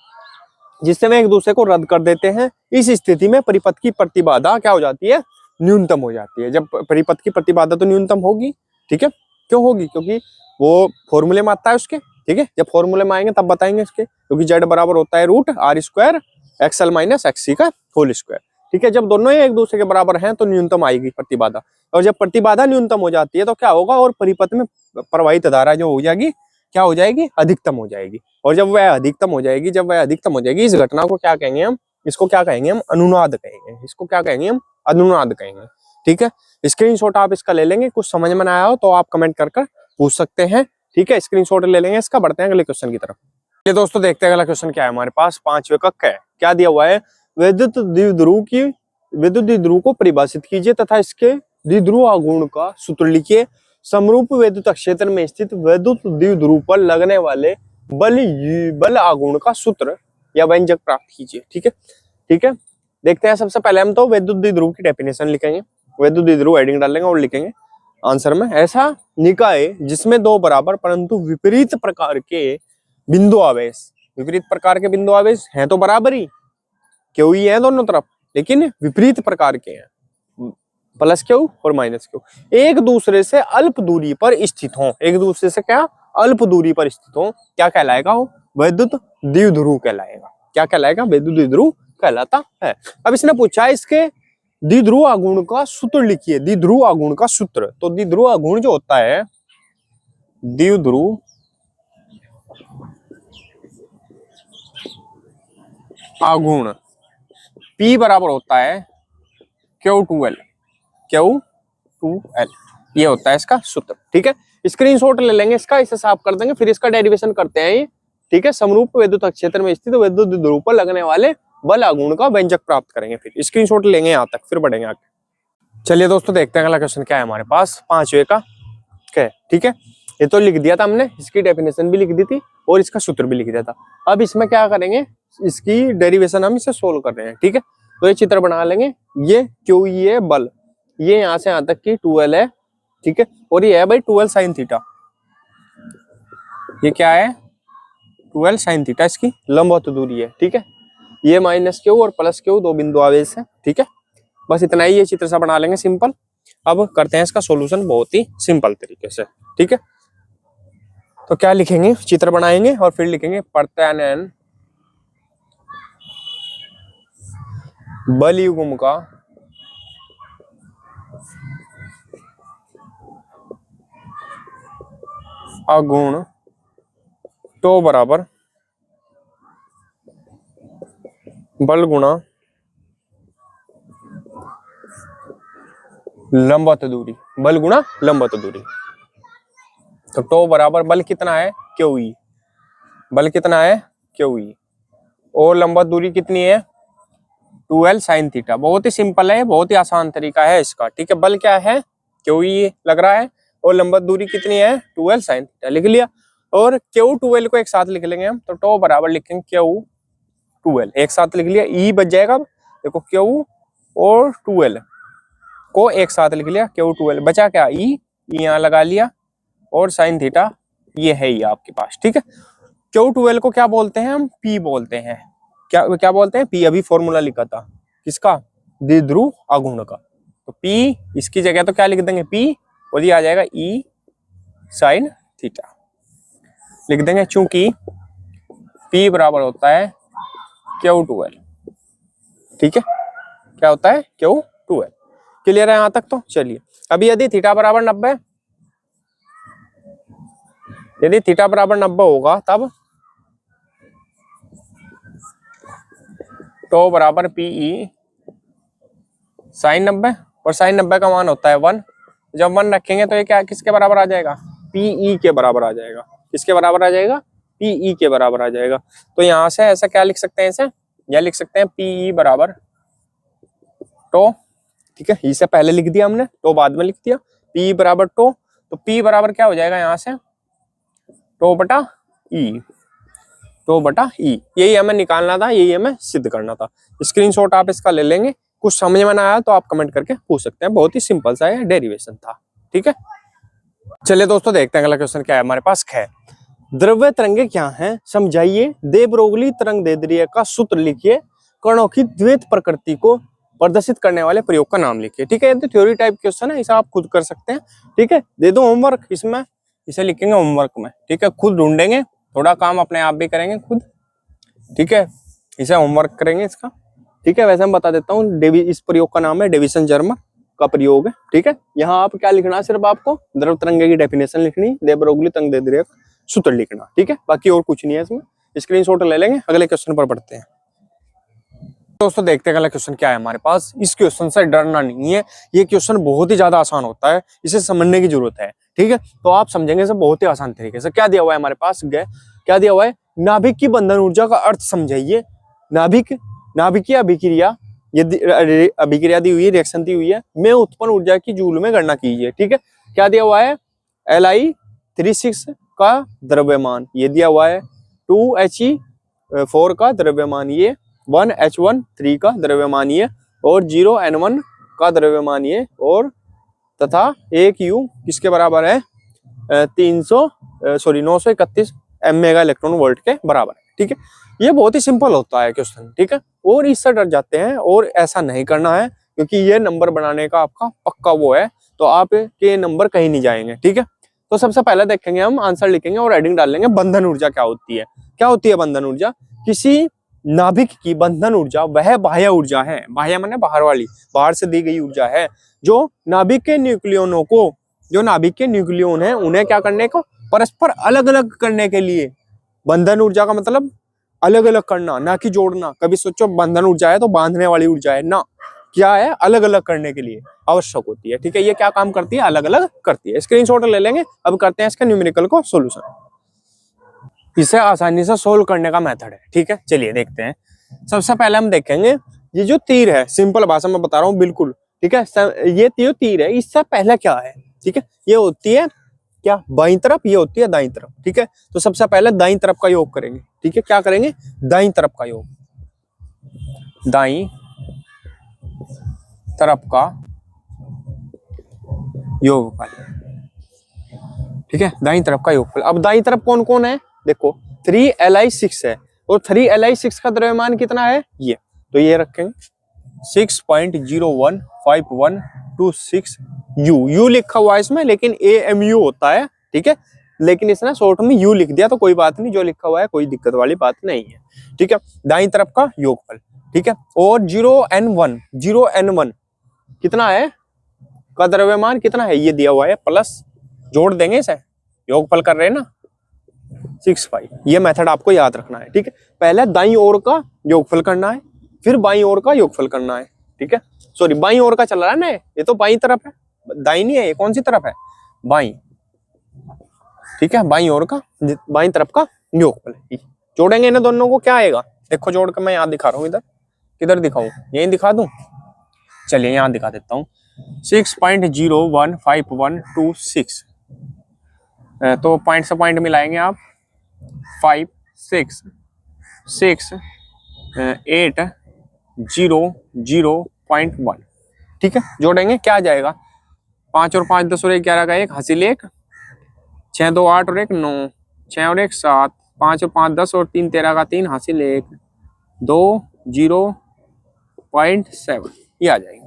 जिससे वे एक दूसरे को रद्द कर देते हैं। इस स्थिति में परिपथ की प्रतिबाधा क्या हो जाती है, न्यूनतम हो जाती है। जब परिपथ की प्रतिबाधा तो न्यूनतम होगी। ठीक है, क्यों होगी, क्योंकि वो फॉर्मूले में आता है उसके। ठीक है, जब फॉर्मूले में आएंगे तब बताएंगे इसके, क्योंकि Z बराबर होता है √r² XL - XC का होल स्क्वायर। ठीक है, जब दोनों ही एक दूसरे के बराबर हैं तो न्यूनतम आएगी प्रतिबाधा, और जब प्रतिबाधा न्यूनतम हो जाती है तो क्या होगा, और परिपथ में प्रवाहित धारा जो हो जाएगी क्या हो जाएगी, अधिकतम हो जाएगी। और जब वह अधिकतम हो जाएगी, इस घटना को क्या कहेंगे हम, इसको क्या कहेंगे हम, अनुनाद कहेंगे, अनुनाद कहेंगे। ठीक है, स्क्रीनशॉट आप इसका ले लेंगे। कुछ समझ में ना आया हो तो आप कमेंट कर पूछ सकते हैं। ठीक है, स्क्रीनशॉट ले लेंगे इसका। बढ़ते हैं अगले क्वेश्चन की तरफ। ये दोस्तों देखते हैं अगला क्वेश्चन क्या है हमारे पास। 5वें कक है, क्या दिया हुआ है, विद्युत द्विध्रुव को परिभाषित कीजिए तथा इसके द्विध्रुव आघूर्ण का सूत्र लिखिए। समरूप विद्युत क्षेत्र में स्थित विद्युत द्विध्रुव पर लगने वाले बल आघूर्ण का सूत्र या व्यंजक प्राप्त कीजिए। ठीक है, देखते हैं। सबसे पहले हम तो विद्युत द्विध्रुव की डेफिनेशन लिखेंगे, विद्युत द्विध्रुव हेडिंग डालेंगे और लिखेंगे आंसर में, ऐसा निकाय जिसमें दो बराबर परंतु विपरीत प्रकार के बिंदु आवेश हैं तो बराबर ही, क्यू ही है दोनों तरफ, लेकिन विपरीत प्रकार के हैं, प्लस क्यू और माइनस क्यू, एक दूसरे से अल्प दूरी पर स्थित हों। एक दूसरे से क्या, अल्प दूरी पर स्थित हों, क्या कहलाएगा, वो विद्युत द्विध्रुव कहलाएगा। क्या कहलाएगा, विद्युत द्विध्रुव कहलाता है। अब इसने पूछा है इसके द्विध्रुव आघूर्ण का सूत्र लिखिए। द्विध्रुव आघूर्ण का सूत्र, तो द्विध्रुव आघूर्ण जो होता है, द्विध्रुव आघूर्ण P बराबर होता है Q2L, ये होता है इसका सूत्र। ठीक है, स्क्रीनशॉट ले लेंगे इसका, इसे साफ कर देंगे, फिर इसका डेरिवेशन करते हैं। ठीक है, समरूप विद्युत क्षेत्र में स्थित विद्युत द्विध्रुव पर लगने वाले बल आघूर्ण का व्यंजक प्राप्त करेंगे। फिर स्क्रीनशॉट लेंगे यहाँ तक, फिर बढ़ेंगे आगे। चलिए दोस्तों देखते हैं अगला क्वेश्चन क्या है हमारे पास। 5वें का क्या है। ठीक है, ये तो लिख दिया था हमने, इसकी डेफिनेशन भी लिख दी थी और इसका सूत्र भी लिख दिया था। अब इसमें क्या करेंगे, इसकी डेरिवेशन हम इसे सोल्व कर रहे हैं। ठीक है, तो ये चित्र बना लेंगे, ये क्यू ये बल, ये यहाँ से यहाँ तक की 12 है, ठीक है, और ये है भाई 12 साइन थीटा। ये क्या है? 12 साइन थीटा इसकी लंबवत दूरी है, ठीक है। ये माइनस क्यू और प्लस क्यू दो बिंदु आवेश है, ठीक है। बस इतना ही, ये चित्र सा बना लेंगे सिंपल। अब करते हैं इसका सॉल्यूशन बहुत ही सिंपल तरीके से, ठीक है। तो क्या लिखेंगे, चित्र बनाएंगे और फिर लिखेंगे प्रत्यानयन बल युग्म का अगुण टो बराबर बल गुणा लंबवत दूरी, बल गुणा लंबवत दूरी। तो टो बराबर बल कितना है, क्यू ई, बल कितना है, क्यू ई, और लंबवत दूरी कितनी है, 12 साइन थीटा। बहुत ही सिंपल है, बहुत ही आसान तरीका है इसका, ठीक है। बल क्या है, क्यू ई लग रहा है, और लंबवत दूरी कितनी है, 12 साइन थीटा, लिख लिया। और क्यू 12 को एक साथ लिख लेंगे हम, तो टो बराबर लिखेंगे क्यू 12, एक साथ लिख लिया, ई बच जाएगा। देखो क्यू और 12 को एक साथ लिख लिया, क्यू 12 बचा क्या, ई यहाँ लगा लिया, और साइन थीटा ये है ये आपके पास, ठीक है। क्यू 12 को क्या बोलते हैं हम, पी बोलते हैं। क्या क्या बोलते हैं, पी, अभी फॉर्मूला लिखा था किसका, द्विध्रुव आघूर्ण का। तो पी, इसकी जगह तो क्या लिख देंगे, पी, और ये आ जाएगा ई साइन थीटा लिख देंगे, चूंकि पी बराबर होता है क्यू 12, ठीक है। क्या होता है, क्यू 12। क्लियर है यहाँ तक? तो चलिए, अभी यदि थीटा बराबर 90, यदि थीटा बराबर 90 होगा तब टो बराबर पीई साइन 90, और साइन 90 का मान होता है 1। जब 1 रखेंगे तो ये क्या किसके बराबर आ जाएगा, पीई के बराबर आ जाएगा। किसके बराबर आ जाएगा, पीई के बराबर आ जाएगा। तो यहाँ से ऐसा क्या लिख सकते हैं, ऐसे या लिख सकते हैं पीई बराबर टो, ठीक है। इसे पहले लिख दिया हमने, टो बाद में लिख दिया, पी बराबर टो। तो पी बराबर क्या हो जाएगा यहाँ से, टो बटा ई, टो बटा ई। यही हमें निकालना था, यही हमें सिद्ध करना था। स्क्रीनशॉट आप इसका ले लेंगे। कुछ समझ में ना आया तो आप कमेंट करके पूछ सकते हैं, बहुत ही सिंपल सा है, डेरिवेशन था, ठीक है। चलिए दोस्तों, देखते हैं अगला क्वेश्चन क्या है हमारे पास। है द्रव्य तरंगे क्या हैं समझाइए, दे ब्रोगली तरंग दैर्ध्य का सूत्र लिखिए, कणों की द्वैत प्रकृति को प्रदर्शित करने वाले प्रयोग का नाम लिखिए, ठीक है। ये तो थ्योरी टाइप क्वेश्चन है, इसे आप खुद कर सकते हैं, ठीक है। दे दो होमवर्क इसमें, इसे लिखेंगे होमवर्क में, ठीक है। खुद ढूंढेंगे, थोड़ा काम अपने आप भी करेंगे खुद, ठीक है। इसे होमवर्क करेंगे इसका, ठीक है। वैसे मैं बता देता हूँ, इस प्रयोग का नाम है डेविसन जर्मर का प्रयोग है, ठीक है। यहाँ आप क्या लिखना है, सिर्फ आपको द्रव तरंगे की डेफिनेशन लिखनी, दे ब्रोगली तरंग दैर्ध्य का सूत्र लिखना, ठीक है। बाकी और कुछ नहीं है इसमें। स्क्रीनशॉट ले लेंगे, अगले क्वेश्चन पर बढ़ते हैं। दोस्तों देखते हैं अगला क्वेश्चन क्या है हमारे पास। इस क्वेश्चन से डरना नहीं है, ये क्वेश्चन बहुत ही ज्यादा आसान होता है, इसे समझने की जरूरत है, ठीक है। तो आप समझेंगे इसे बहुत ही आसान तरीके से। क्या दिया हुआ है हमारे पास, क्या दिया हुआ है, नाभिक की बंधन ऊर्जा का अर्थ समझाइए। नाभिकीय अभिक्रिया, यदि अभिक्रिया दी हुई है, रिएक्शन दी हुई है, में उत्पन्न ऊर्जा की जूल में गणना कीजिए, ठीक है। क्या दिया हुआ है, Li36 का द्रव्यमान, ये दिया हुआ है 2He4 का द्रव्यमान, ये 1H13 का द्रव्यमान, ये और 0N1 का द्रव्यमान, ये और तथा 1U किसके बराबर है, 931 मेगा इलेक्ट्रॉन वोल्ट के बराबर है, ठीक है। ये बहुत ही सिंपल होता है क्वेश्चन, ठीक है। और इससे डर जाते हैं, और ऐसा नहीं करना है, क्योंकि ये नंबर बनाने का आपका पक्का वो है, तो आपके नंबर कहीं नहीं जाएंगे, ठीक है। तो सबसे पहले देखेंगे हम, आंसर लिखेंगे और हेडिंग डाल लेंगे, बंधन ऊर्जा क्या होती है। क्या होती है बंधन ऊर्जा, किसी नाभिक की बंधन ऊर्जा वह बाह्य ऊर्जा है, बाह्य माने बाहर वाली, बाहर से दी गई ऊर्जा है, जो नाभिक के न्यूक्लियनों को, जो नाभिक के न्यूक्लियन है उन्हें क्या करने को, परस्पर अलग अलग करने के लिए। बंधन ऊर्जा का मतलब अलग अलग करना, ना कि जोड़ना। कभी सोचो बंधन ऊर्जा है तो बांधने वाली ऊर्जा है ना, क्या है, अलग अलग करने के लिए आवश्यक होती है, ठीक है। ये क्या काम करती है, अलग अलग करती है। स्क्रीनशॉट ले लेंगे। अब करते हैं इसका न्यूमेरिकल को सोल्यूशन, इसे आसानी से सोल्व करने का मेथड है, ठीक है। चलिए देखते हैं। सबसे पहले हम देखेंगे, ये जो तीर है, सिंपल भाषा में बता रहा हूँ बिल्कुल, ठीक है। ये जो तीर है, इससे पहले क्या है, ठीक है। ये होती है क्या, बाईं तरफ, ये होती है दाईं तरफ, ठीक है। तो सबसे पहले दाईं तरफ का योग करेंगे, ठीक है। क्या करेंगे, दाईं तरफ का योग, दाईं तरफ का योगफल, ठीक है, दाईं तरफ का योगफल। अब दाईं तरफ कौन कौन है देखो, 3Li6 है और 3Li6 का द्रव्यमान कितना है ये, तो ये रखेंगे 6.015126 U लिखा हुआ है इसमें, लेकिन AMU होता है, ठीक है, लेकिन इसने शॉर्ट में U लिख दिया तो कोई बात नहीं, जो लिखा हुआ है कोई दिक्कत वाली बात नहीं है, ठीक है। दाईं तरफ का योगफल, ठीक है। और 0N1 कितना है का द्रव्यमान कितना है ये दिया हुआ है, प्लस जोड़ देंगे इसे, योगफल कर रहे हैं ना 65। ये मेथड आपको याद रखना है, ठीक है। पहले दाईं ओर का योगफल करना है, फिर बाईं ओर का योगफल करना है, ठीक है। सॉरी, बाईं ओर का चल रहा है ना, ये तो बाईं तरफ है, दाईं नहीं है, ये कौन सी तरफ है, बाईं, ठीक है। बाईं ओर का, बाईं तरफ का योगफल जोड़ेंगे इन्हें दोनों को, क्या आएगा देखो, जोड़ कर मैं यहाँ दिखा रहा हूँ, इधर किधर दिखाऊं, यही दिखा दूं, चलिए यहाँ दिखा देता हूँ। 6.015126, तो पॉइंट से पॉइंट मिलाएंगे आप, 5 6 6 8 0 0.1, ठीक है। जोड़ेंगे क्या आ जाएगा, 5 और 5 10 और 1 11 का 1 हासिल 1, 6 2 8 और 1 9, 6 और 1 7, 5 और 5 10 और 3 13 का 3 हासिल 1 2 0.7, ये आ जाएगी।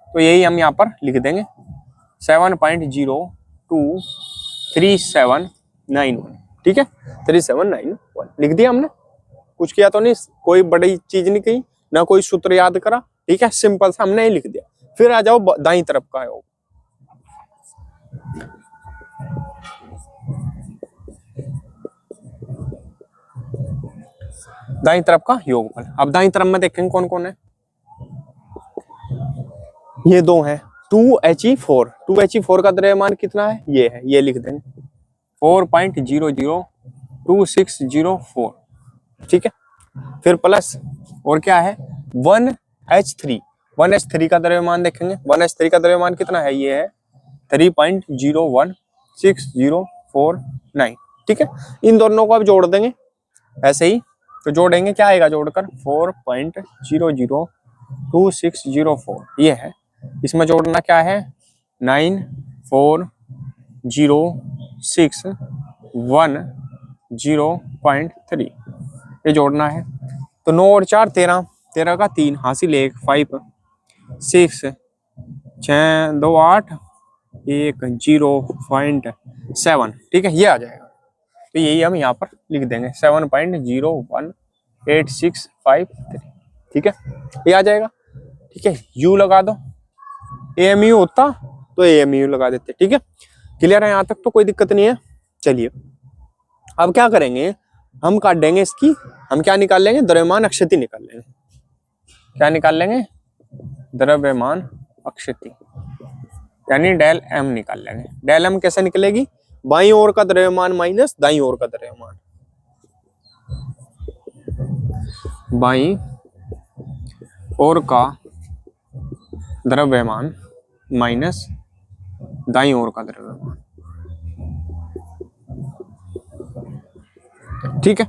तो यही हम यहाँ पर लिख देंगे 7.023791, ठीक है, 3791 लिख दिया हमने, कुछ किया तो नहीं, कोई बड़ी चीज नहीं कही ना, कोई सूत्र याद करा, ठीक है, सिंपल सा हमने ही लिख दिया। फिर आ जाओ दाईं तरफ का योग, दाईं तरफ का योगफल। अब दाईं तरफ में देखेंगे कौन कौन है, ये दो हैं, 2He4 का द्रव्यमान कितना है, ये है, ये लिख देंगे 4.002604, ठीक है। फिर प्लस और क्या है 1H3 का द्रव्यमान देखेंगे, 1H3 का द्रव्यमान कितना है, ये है 3.016049, ठीक है। इन दोनों को अब जोड़ देंगे ऐसे ही, तो जोड़ेंगे क्या आएगा, जोड़कर 4.002604, ये है। इसमें जोड़ना क्या है 940610.3, ये जोड़ना है। तो 9 और 4 13, 13 का 3 हासिल 1 5 6 6 2 8 1 0.7, ठीक है, ये आ जाएगा। तो यही हम यहाँ पर लिख देंगे 7.018653, ठीक है, ये आ जाएगा, ठीक है। U लगा दो, AMU होता तो AMU लगा देते, ठीक है। क्लियर है यहाँ तक, तो कोई दिक्कत नहीं है। चलिए अब क्या करेंगे, हम काट देंगे इसकी, हम क्या निकाल लेंगे, द्रव्यमान अक्षति निकाल लेंगे। क्या निकाल लेंगे, द्रव्यमान अक्षति, यानी डेल M निकाल लेंगे। डेल M कैसे निकलेगी, बाईं ओर का द्रव्यमान माइनस दाईं ओर का द्रव्यमान, बाईं ओर का द्रव्यमान माइनस दाईं ओर का द्रव्यमान, ठीक है।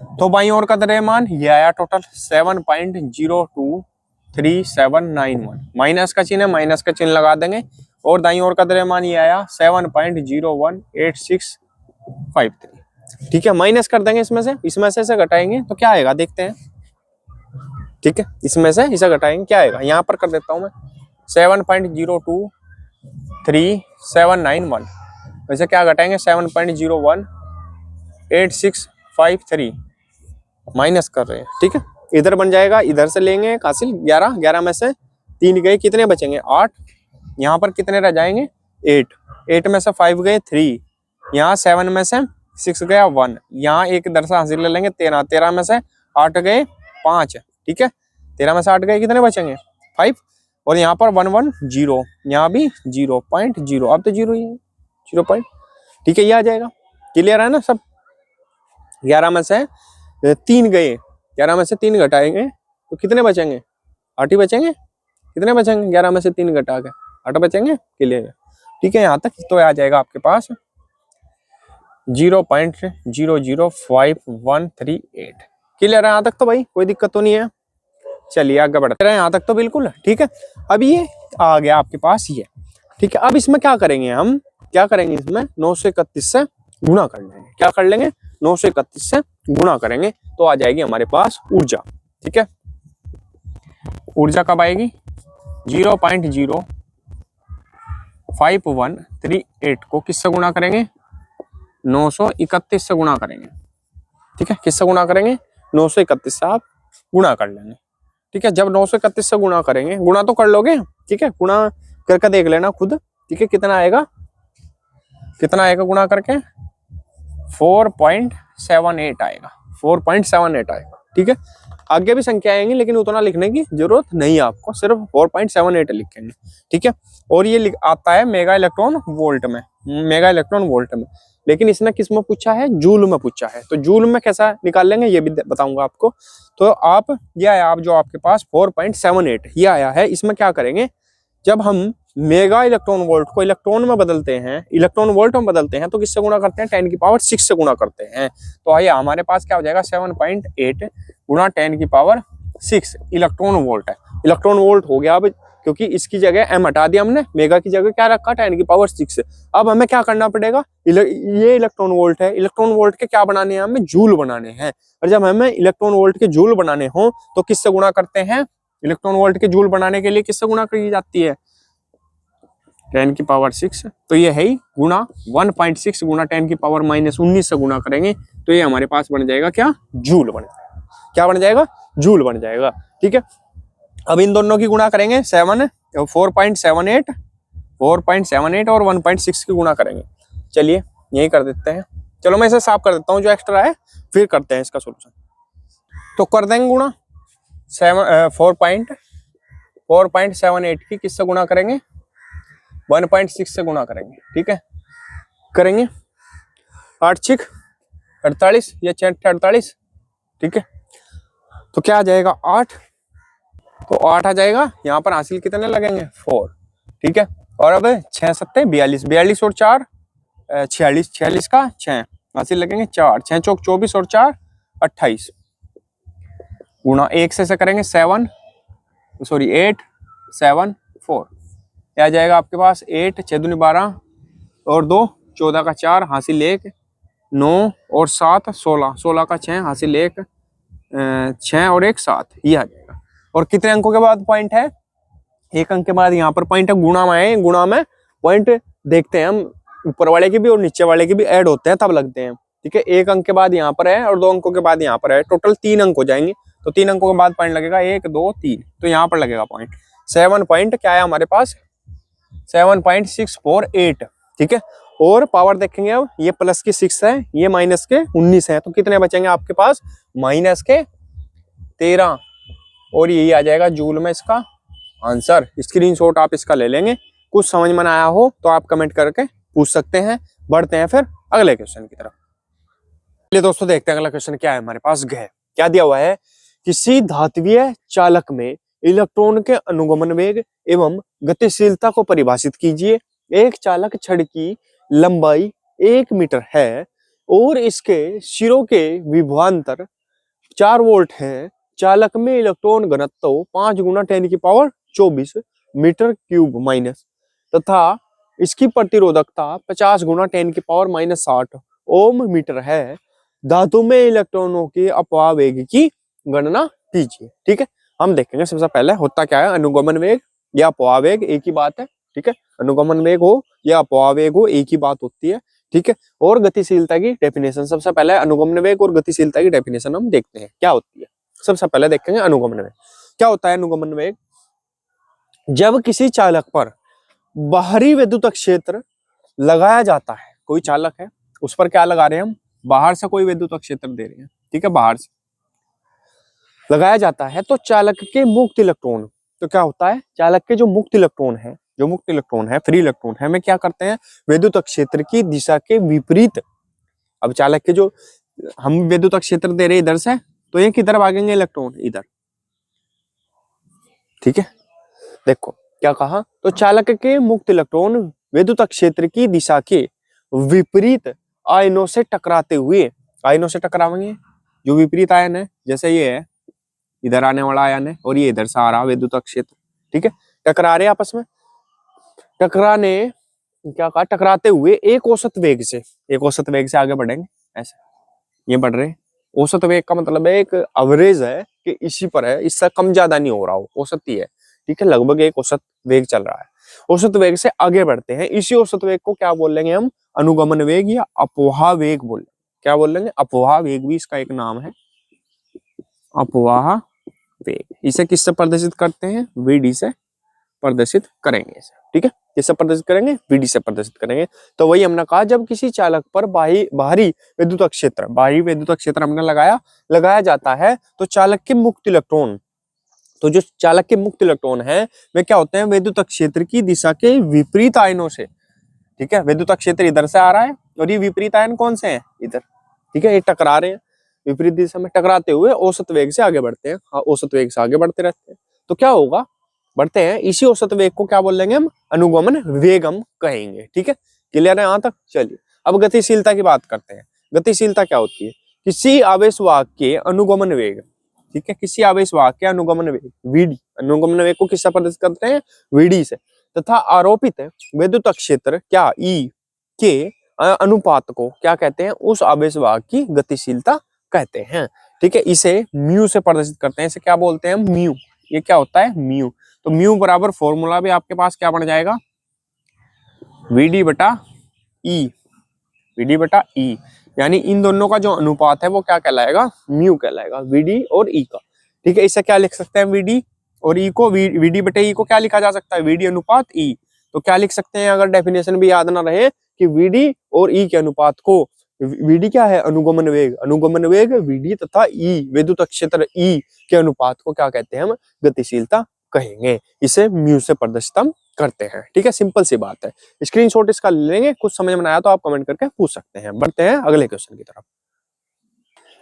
तो बाईं ओर का द्रव्यमान ये आया टोटल 7.023791, माइनस का चिन्ह है, माइनस का चिन्ह लगा देंगे, और दाईं ओर का द्रव्यमान ये आया 7.018653, ठीक है। माइनस कर देंगे इसमें से घटाएंगे तो क्या आएगा देखते हैं, ठीक है। इसमें से इसे घटाएंगे क्या आएगा, यहाँ पर कर देता हूं मैं 7.023791, वैसे क्या घटाएंगे 7.018653, माइनस कर रहे हैं, ठीक है। इधर बन जाएगा, इधर से लेंगे हासिल 11, 11 में से 3 गए, कितने बचेंगे 8, यहाँ पर कितने रह जाएंगे 8, 8 में से 5 गए 3, यहाँ 7 में से 6 गया 1, यहाँ एक इधर से हासिल ले लेंगे 13, 13 में से 8 गए 5, ठीक है। 13 में से 8 गए, कितने बचेंगे 5, और यहाँ पर 1 1 0, यहाँ भी 0.0, अब तो 0 ही है 0. ठीक है, ये आ जाएगा। क्लियर है ना सब। 11 में से 3 गए, 11 में से 3 घटाएंगे तो कितने बचेंगे 8 ही बचेंगे। कितने बचेंगे 11 में से 3 घटा के 8 बचेंगे। क्लियर है, ठीक है। यहाँ तक तो आ जाएगा आपके पास 0.005138। क्लियर है यहाँ तक तो भाई, कोई दिक्कत तो नहीं है। चलिए आगे बढ़ते हैं, यहाँ तक तो बिल्कुल ठीक है। अब ये आ गया आपके पास ये, ठीक है, अब इसमें क्या करेंगे हम, क्या करेंगे इसमें 931 से गुणा कर लेंगे। क्या कर लेंगे, 931 से गुणा करेंगे तो आ जाएगी हमारे पास ऊर्जा। ठीक है, ऊर्जा कब आएगी, 0.05138 को किससे गुणा करेंगे, 931 से गुणा करेंगे। ठीक है, किससे गुणा करेंगे, 931 से आप गुणा कर लेंगे। ठीक है, जब 931 से गुणा करेंगे, गुणा तो कर लोगे, ठीक है, गुणा करके देख लेना खुद। ठीक है, कितना आएगा, कितना आएगा गुणा करके, 4.78 आएगा, 4.78 आएगा। ठीक है, आगे भी संख्या आएंगी लेकिन उतना लिखने की जरूरत नहीं है आपको, सिर्फ 4.78 लिखेंगे। ठीक है, और ये आता है मेगा इलेक्ट्रॉन वोल्ट में, मेगा इलेक्ट्रॉन वोल्ट में। लेकिन इसने किस में पूछा है, जूल में पूछा है, तो जूल में कैसा निकाल लेंगे ये भी बताऊंगा आपको। तो आप ये आया, आप जो आपके पास 4.78 ये आया है, इसमें क्या करेंगे, जब हम मेगा इलेक्ट्रॉन वोल्ट को इलेक्ट्रॉन में बदलते हैं, इलेक्ट्रॉन वोल्ट में बदलते हैं, तो किससे गुणा करते हैं, 10 की पावर 6 से गुणा करते हैं। तो आइए हमारे पास क्या हो जाएगा, 7.8 गुणा 10 की पावर 6 इलेक्ट्रॉन वोल्ट है। इलेक्ट्रॉन वोल्ट हो गया। अब क्योंकि इसकी जगह एम हटा दिया हमने, मेगा की जगह क्या रखा, 10 की पावर 6। अब हमें क्या करना पड़ेगा, ये इलेक्ट्रॉन वोल्ट है, इलेक्ट्रॉन वोल्ट के क्या बनाने हैं, हमें जूल बनाने हैं। और जब हमें इलेक्ट्रॉन वोल्ट के जूल बनाने हो तो किससे गुणा करते हैं, इलेक्ट्रॉन वोल्ट के जूल बनाने के लिए किससे गुणा की जाती है, 10 की पावर 6। तो ये है ही गुणा 1.6 गुणा 10 की पावर -19 से गुणा करेंगे तो ये हमारे पास बन जाएगा क्या, जूल बन जाएगा। क्या बन जाएगा, जूल बन जाएगा। ठीक है, अब इन दोनों की गुणा करेंगे, 4.78 और 1.6 की गुणा करेंगे। चलिए यही कर देते हैं, चलो मैं इसे साफ कर देता हूँ जो एक्स्ट्रा है, फिर करते हैं इसका सोल्यूशन। तो कर देंगे गुणा 4.78 की किससे गुणा करेंगे, 1.6 से गुणा करेंगे। ठीक है, करेंगे 8 6 48 या 6 48। ठीक है, तो क्या आ जाएगा 8, तो 8 आ जाएगा, यहाँ पर हासिल कितने लगेंगे 4। ठीक है, और अब 6 7 42, 42 और 4 46, 46 का 6 हासिल लगेंगे 4, 6 चौक 24 और 4 28 गुणा 1 से करेंगे 8 7 4। क्या आ जाएगा आपके पास 8 6 दूनी 12 और 2 14 का 4 हासिल 1 9 और 7 16, 16 का 6 हासिल 1 6 और 1 7, ये आ जाएगा। और कितने अंकों के बाद पॉइंट है, एक अंक के बाद यहाँ पर पॉइंट है, गुणा में है, गुणा में पॉइंट देखते हैं हम, ऊपर वाले के भी और नीचे वाले के भी ऐड होते हैं तब लगते हैं। ठीक है, एक अंक के बाद यहाँ पर है और 2 अंकों के बाद यहाँ पर है, टोटल 3 अंक हो जाएंगे। तो 3 अंकों के बाद पॉइंट लगेगा 1 2 3, तो यहाँ पर लगेगा पॉइंट 7 पॉइंट क्या है हमारे पास 7.648। ठीक है, और पावर देखेंगे अब, ये प्लस की 6 है, ये माइनस के 19 है, तो कितने बचेंगे आपके पास, माइनस के 13, और यही आ जाएगा जूल में इसका आंसर। स्क्रीनशॉट आप इसका ले लेंगे। कुछ समझ में आया हो तो आप कमेंट करके पूछ सकते हैं। बढ़ते हैं फिर अगले क्वेश्चन की तरफ। चलिए दोस्तों देखते हैं अगला क्वेश्चन क्या है हमारे पास। क्या दिया हुआ है, किसी धात्विय चालक में इलेक्ट्रॉन के अनुगमन वेग एवं गतिशीलता को परिभाषित कीजिए। एक चालक छड़ की लंबाई 1 मीटर है और इसके सिरों के विभवांतर 4 वोल्ट है। चालक में इलेक्ट्रॉन घनत्व 5 गुना 10 की पावर 24 मीटर क्यूब माइनस तथा इसकी प्रतिरोधकता 50 गुना 10 की पावर -60 ओम मीटर है। धातु में इलेक्ट्रॉनों के अपवाह वेग की गणना कीजिए। ठीक है, हम देखेंगे सबसे पहले होता क्या है, अनुगमन वेग या अपवाह वेग एक ही बात है। ठीक है, अनुगमन वेग हो या अपवाह वेग हो एक ही बात होती है। ठीक है, और गतिशीलता की डेफिनेशन, सबसे पहले अनुगमन वेग और गतिशीलता की डेफिनेशन हम देखते हैं क्या होती है। सबसे पहले देखेंगे अनुगमन वेग। क्या होता है अनुगमन वेग, जब किसी चालक पर बाहरी विद्युत क्षेत्र लगाया जाता है, कोई चालक है उस पर क्या लगा रहे हैं हम, बाहर से कोई विद्युत क्षेत्र दे रहे हैं। ठीक है, बाहर से लगाया जाता है तो चालक के मुक्त इलेक्ट्रॉन, तो क्या होता है चालक के जो मुक्त इलेक्ट्रॉन है, फ्री इलेक्ट्रॉन है, हमें क्या करते हैं विद्युत क्षेत्र की दिशा के विपरीत। अब चालक के जो हम विद्युत क्षेत्र दे रहे हैं इधर से, तो ये किधर भागेंगे इलेक्ट्रॉन, इधर। ठीक है, देखो क्या कहा, तो चालक के मुक्त इलेक्ट्रॉन विद्युत क्षेत्र की दिशा के विपरीत आयनों से टकराते हुए, आयनों से टकरावेंगे, जो विपरीत आयन है, जैसे ये है इधर आने वाला आयन है और ये इधर से आ रहा विद्युत क्षेत्र। ठीक है, टकरा रहे आपस में, टकराने, क्या कहा, टकराते हुए एक औसत वेग से आगे बढ़ेंगे। ऐसे ये बढ़ रहे, औसत वेग का मतलब है एक एवरेज है कि इसी पर है, इससे कम ज्यादा नहीं हो रहा हो, औसत ही है, ठीक है, लगभग एक औसत वेग चल रहा है। औसत वेग से आगे बढ़ते हैं, इसी औसत वेग को क्या बोल लेंगे हम, अनुगमन वेग या अपवाह वेग बोल, क्या बोल लेंगे, अपवाह वेग भी इसका एक नाम है, अपवाह वेग। इसे किससे प्रदर्शित करते हैं, वीडी से प्रदर्शित करेंगे इसे, ठीक है, किससे प्रदर्शित करेंगे, वीडी से प्रदर्शित करेंगे। तो वही हमने कहा, जब किसी चालक पर बाहरी विद्युत क्षेत्र हमने लगाया जाता है, तो चालक के मुक्त इलेक्ट्रॉन, तो जो चालक के मुक्त इलेक्ट्रॉन है वे क्या होते हैं, विद्युत क्षेत्र की दिशा के विपरीत आयनों से, ठीक है, विद्युत क्षेत्र इधर से आ रहा है और ये विपरीत आयन कौन से हैं, इधर, ठीक है, ये टकरा रहे हैं, विपरीत दिशा में टकराते हुए औसत वेग से आगे बढ़ते हैं। हाँ, औसत वेग से आगे बढ़ते रहते हैं, तो क्या होगा, बढ़ते हैं, इसी औसत वेग को क्या बोल लेंगे हम, अनुगमन वेग हम कहेंगे, ठीक है, क्लियर है यहाँ तक। चलिए अब गतिशीलता की बात करते हैं। गतिशीलता क्या होती है, किसी आवेश वाहक के अनुगमन वेग, ठीक है, किसी आवेश वाहक के अनुगमन वेग, वीडी, अनुगमन वेग को किससे प्रदर्शित करते हैं, वीडी से, तथा आरोपित विद्युत क्षेत्र क्या ई के अनुपात को क्या कहते हैं, उस आवेश वाहक की गतिशीलता कहते हैं, ठीक है, इसे म्यू से प्रदर्शित करते हैं, इसे क्या बोलते हैं, म्यू, ये क्या होता है, म्यू। तो म्यू बराबर फॉर्मूला भी आपके पास क्या बन जाएगा, वीडी बटा ई, वीडी बटा ई, यानी इन दोनों का जो अनुपात है वो क्या कहलाएगा, म्यू कहलाएगा, वीडी और ई का, ठीक है। इसे क्या लिख सकते हैं, वीडी और ई को, वीडी बटे ई को क्या लिखा जा सकता है, वीडी अनुपात ई। तो क्या लिख सकते हैं, अगर डेफिनेशन भी याद ना रहे, कि वीडी और ई के अनुपात को, वीडी क्या है, अनुगमन वेग वीडी तथा ई, विद्युत क्षेत्र ई के अनुपात को क्या कहते हैं, हम गतिशीलता कहेंगे, इसे म्यू से प्रदर्शित हम करते हैं, ठीक है, सिंपल सी बात है। स्क्रीनशॉट इसका ले लेंगे, कुछ समझ में आया तो आप कमेंट करके पूछ सकते हैं। बढ़ते हैं अगले क्वेश्चन की तरफ।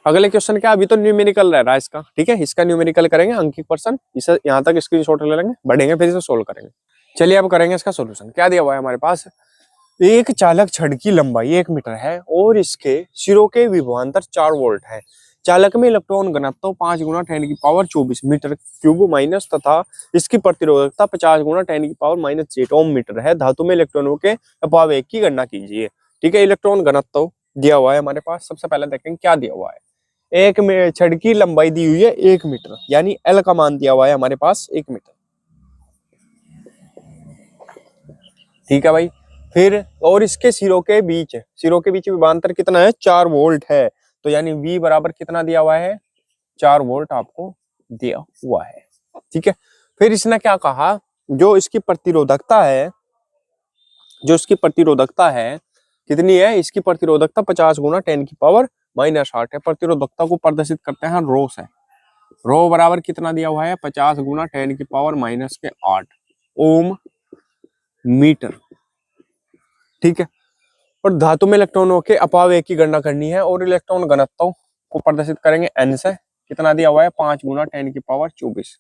अगले क्वेश्चन क्या, अभी तो न्यूमेरिकल रह रहा है इसका, ठीक है, इसका न्यूमेरिकल करेंगे, अंकित पर्सन, इसे यहाँ तक स्क्रीनशॉट ले लेंगे, बढ़ेंगे फिर इसे सोल्व करेंगे। चलिए अब करेंगे इसका सोल्यूशन। क्या दिया हुआ है हमारे पास, एक चालक छड़ की लंबाई 1 मीटर है और इसके सिरों के विभवांतर 4 वोल्ट है। चालक में इलेक्ट्रॉन घनत्व 5 गुना 10⁻24 मीटर क्यूब माइनस तथा इसकी प्रतिरोधकता 50 गुना 10⁻8 ओम मीटर है। धातु में इलेक्ट्रॉनों के अपवेग की गणना कीजिए, ठीक है। इलेक्ट्रॉन घनत्व दिया हुआ है हमारे पास, सबसे पहले देखेंगे क्या दिया हुआ है। एक में छड़ की लंबाई दी हुई है 1 मीटर, यानी एल का मान दिया हुआ है हमारे पास 1 मीटर, ठीक है भाई। फिर और इसके सिरों के बीच विभवांतर कितना है, 4 वोल्ट है, तो यानी V बराबर कितना दिया हुआ है, 4 वोल्ट आपको दिया हुआ है, ठीक है। फिर इसने क्या कहा, जो इसकी प्रतिरोधकता है कितनी है, इसकी प्रतिरोधकता 50 गुना 10⁻⁻8 है। प्रतिरोधकता को प्रदर्शित करते हैं रो से, रो बराबर कितना दिया हुआ है, 50 गुना 10⁻⁻8 ओम मीटर, ठीक है। और धातु में इलेक्ट्रॉनों के अपवेग की गणना करनी है और इलेक्ट्रॉन घनत्व को प्रदर्शित करेंगे n से, कितना दिया हुआ है, 5 गुना 10⁻24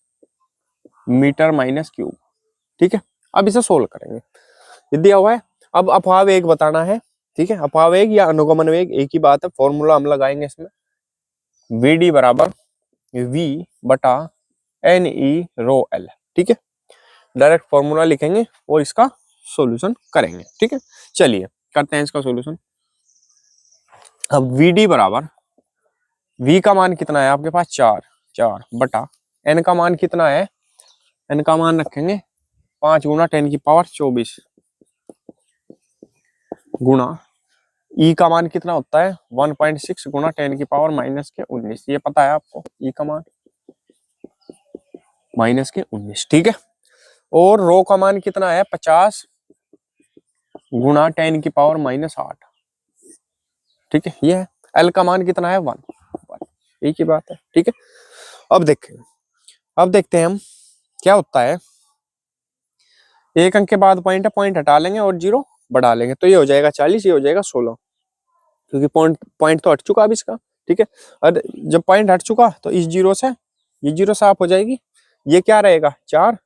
मीटर माइनस क्यूब, ठीक है। अब इसे सोल्व करेंगे, ये दिया हुआ है। अब अपवेग बताना है, ठीक है, अपवेग या अनुगमन वेग एक ही बात है, फॉर्मूला हम लगाएंगे इसमें, वीडी बराबर v बटा NE रो L, ठीक है। डायरेक्ट फॉर्मूला लिखेंगे और इसका सॉल्यूशन करेंगे, ठीक है। चलिए करते हैं इसका सॉल्यूशन। अब VD बराबर, V का मान कितना है आपके पास, 4 बटा N का मान कितना है, N का मान रखेंगे 5 गुना 10⁻24 गुना E का मान कितना होता है 1.6 गुना 10⁻⁻19, ये पता है आपको, E का मान -19, ठीक है। और रो का मान कितना है 50 गुना 10⁻⁻8, ठीक है, ये है। L का मान कितना है 1, एक ही बात है, ठीक है। अब देखते हैं हम क्या होता है। एक अंक के बाद पॉइंट है, पॉइंट हटा लेंगे और 0 बढ़ा लेंगे, तो ये हो जाएगा 40, ये हो जाएगा 16, क्योंकि पॉइंट तो हट चुका अब इसका, ठीक है। और जब पॉइंट हट चुका तो इस 0 से ये 0 साफ हो जाएगी, ये क्या रहेगा 4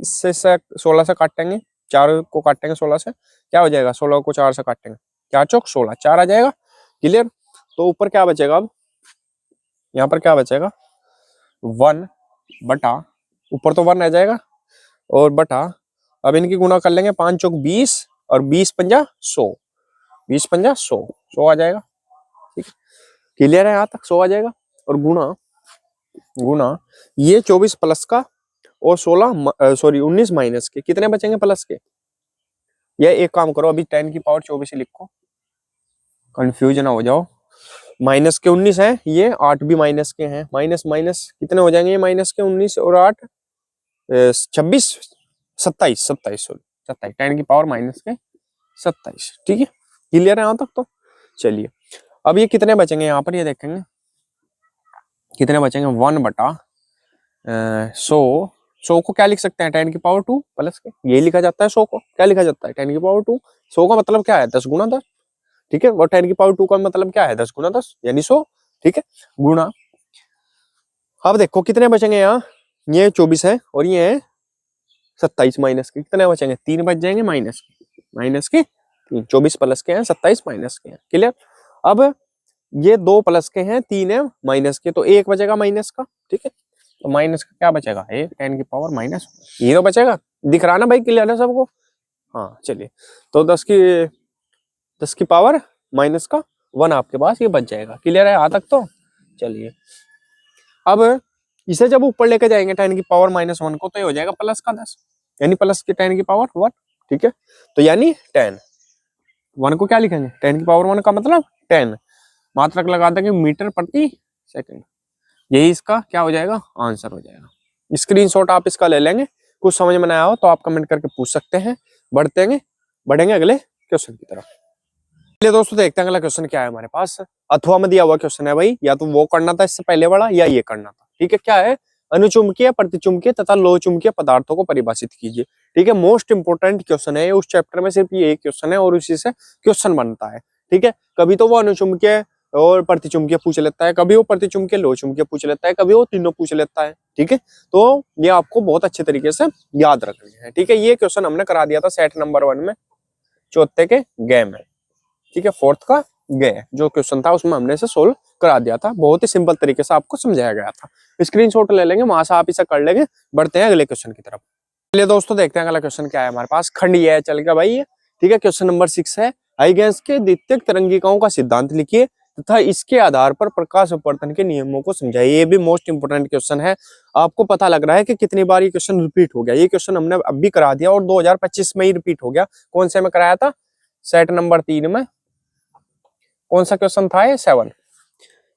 से 16 से काटेंगे, 4 को काटेंगे 16 से, क्या हो जाएगा, 16 को 4 से काटेंगे, 4 चौक 16, 4 आ जाएगा, क्लियर। तो ऊपर क्या बचेगा, अब यहाँ पर क्या बचेगा 1 बटा, ऊपर तो 1 आ जाएगा और बटा अब इनकी गुणा कर लेंगे, 5 चौक 20 और 20 पंजा 100, 20 पंजा 100, 100 आ जाएगा। ठीक है, क्लियर है यहाँ तक, 100 आ जाएगा। और गुणा गुणा ये 24 प्लस का और 19 माइनस के, कितने बचेंगे प्लस के। ये एक काम करो, अभी 10 की पावर 24 ही लिखो, कंफ्यूज ना हो जाओ। माइनस के 19 है, ये 8 भी माइनस के हैं, माइनस माइनस कितने हो जाएंगे, माइनस के 19 और 8 26 27 27 सॉरी 27, 10 की पावर माइनस के 27। ठीक है, क्लियर है यहाँ तक। तो चलिए अब ये कितने बचेंगे यहाँ पर, ये देखेंगे कितने बचेंगे, 1/100। 100 को क्या लिख सकते हैं, 10 की पावर 2 प्लस के, ये लिखा जाता है 100 को, क्या लिखा जाता है 10 की पावर 2। 100 का मतलब क्या है, 10 गुना 10। ठीक है, और 10 की पावर 2 का मतलब क्या है, 10 गुना 10 यानी 100। ठीक है, गुणा, अब देखो कितने बचेंगे यहाँ, ये 24 है और ये है 27 माइनस के, कितने बचेंगे, 3 बच जाएंगे माइनस के 3, 24 प्लस के हैं, 27 माइनस के हैं। क्लियर। अब ये 2 प्लस के हैं, 3 है माइनस के, तो 1 बचेगा माइनस का। ठीक है, तो माइनस का क्या बचेगा, 1, 10 की पावर माइनस, ये तो बचेगा, दिख रहा ना भाई, क्लियर है सबको। हाँ चलिए, तो 10 की पावर माइनस का 1 आपके पास ये बच जाएगा। क्लियर है यहाँ तक। तो चलिए अब इसे जब ऊपर लेके जाएंगे 10 की पावर -1 को, तो ये हो जाएगा प्लस का 10, यानी प्लस की 10 की पावर 1। ठीक है, तो यानी 10, 1 को क्या लिखेंगे, 10 की पावर 1 का मतलब 10, मात्रक लगा देंगे मीटर प्रति सेकंड, यही इसका क्या हो जाएगा, आंसर हो जाएगा। स्क्रीनशॉट आप इसका ले लेंगे, कुछ समझ में ना आया हो तो आप कमेंट करके पूछ सकते हैं। बढ़ेंगे अगले क्वेश्चन की तरफ। चलिए दोस्तों देखते हैं अगला क्वेश्चन क्या है हमारे पास। अथवा में दिया हुआ क्वेश्चन है भाई, या तो वो करना था इससे पहले वाला या ये करना था। ठीक है, क्या है, अनुचुंबकीय, प्रतिचुंबकीय तथा लोहचुंबकीय पदार्थों को परिभाषित कीजिए। ठीक है, मोस्ट इंपोर्टेंट क्वेश्चन है, उस चैप्टर में सिर्फ ये एक क्वेश्चन है और उसी से क्वेश्चन बनता है। ठीक है, कभी तो वो अनुचुंबकीय और प्रतिचुंबकीय पूछ लेता है, कभी वो प्रतिचुंबकीय लोहचुंबकीय पूछ लेता है, कभी वो तीनों पूछ लेता है। ठीक है, तो ये आपको बहुत अच्छे तरीके से याद रखना है। ठीक है, ये क्वेश्चन हमने करा दिया था सेट नंबर 1 में, चौथे के गे में। ठीक है, 4th का गे जो क्वेश्चन था उसमें हमने इसे सोल्व करा दिया था, बहुत ही सिंपल तरीके से आपको समझाया गया था। स्क्रीनशॉट ले लेंगे, वहां से आप इसे कर लेंगे। बढ़ते हैं अगले क्वेश्चन की तरफ। चलिए दोस्तों देखते हैं अगला क्वेश्चन क्या है हमारे पास। खंड ये है, चल गया भाई ये। ठीक है, क्वेश्चन नंबर 6 है, हाइगेंस के द्वितीयक तरंगिकाओं का सिद्धांत लिखिए तथा इसके आधार पर प्रकाश अपवर्तन के नियमों को समझाइए। ये भी मोस्ट इंपोर्टेंट क्वेश्चन है। आपको पता लग रहा है कि कितनी बार ये क्वेश्चन रिपीट हो गया। ये क्वेश्चन हमने अब भी करा दिया और 2025 में ही रिपीट हो गया। कौन से में कराया था, सेट नंबर 3 में। कौन सा क्वेश्चन था ये, 7।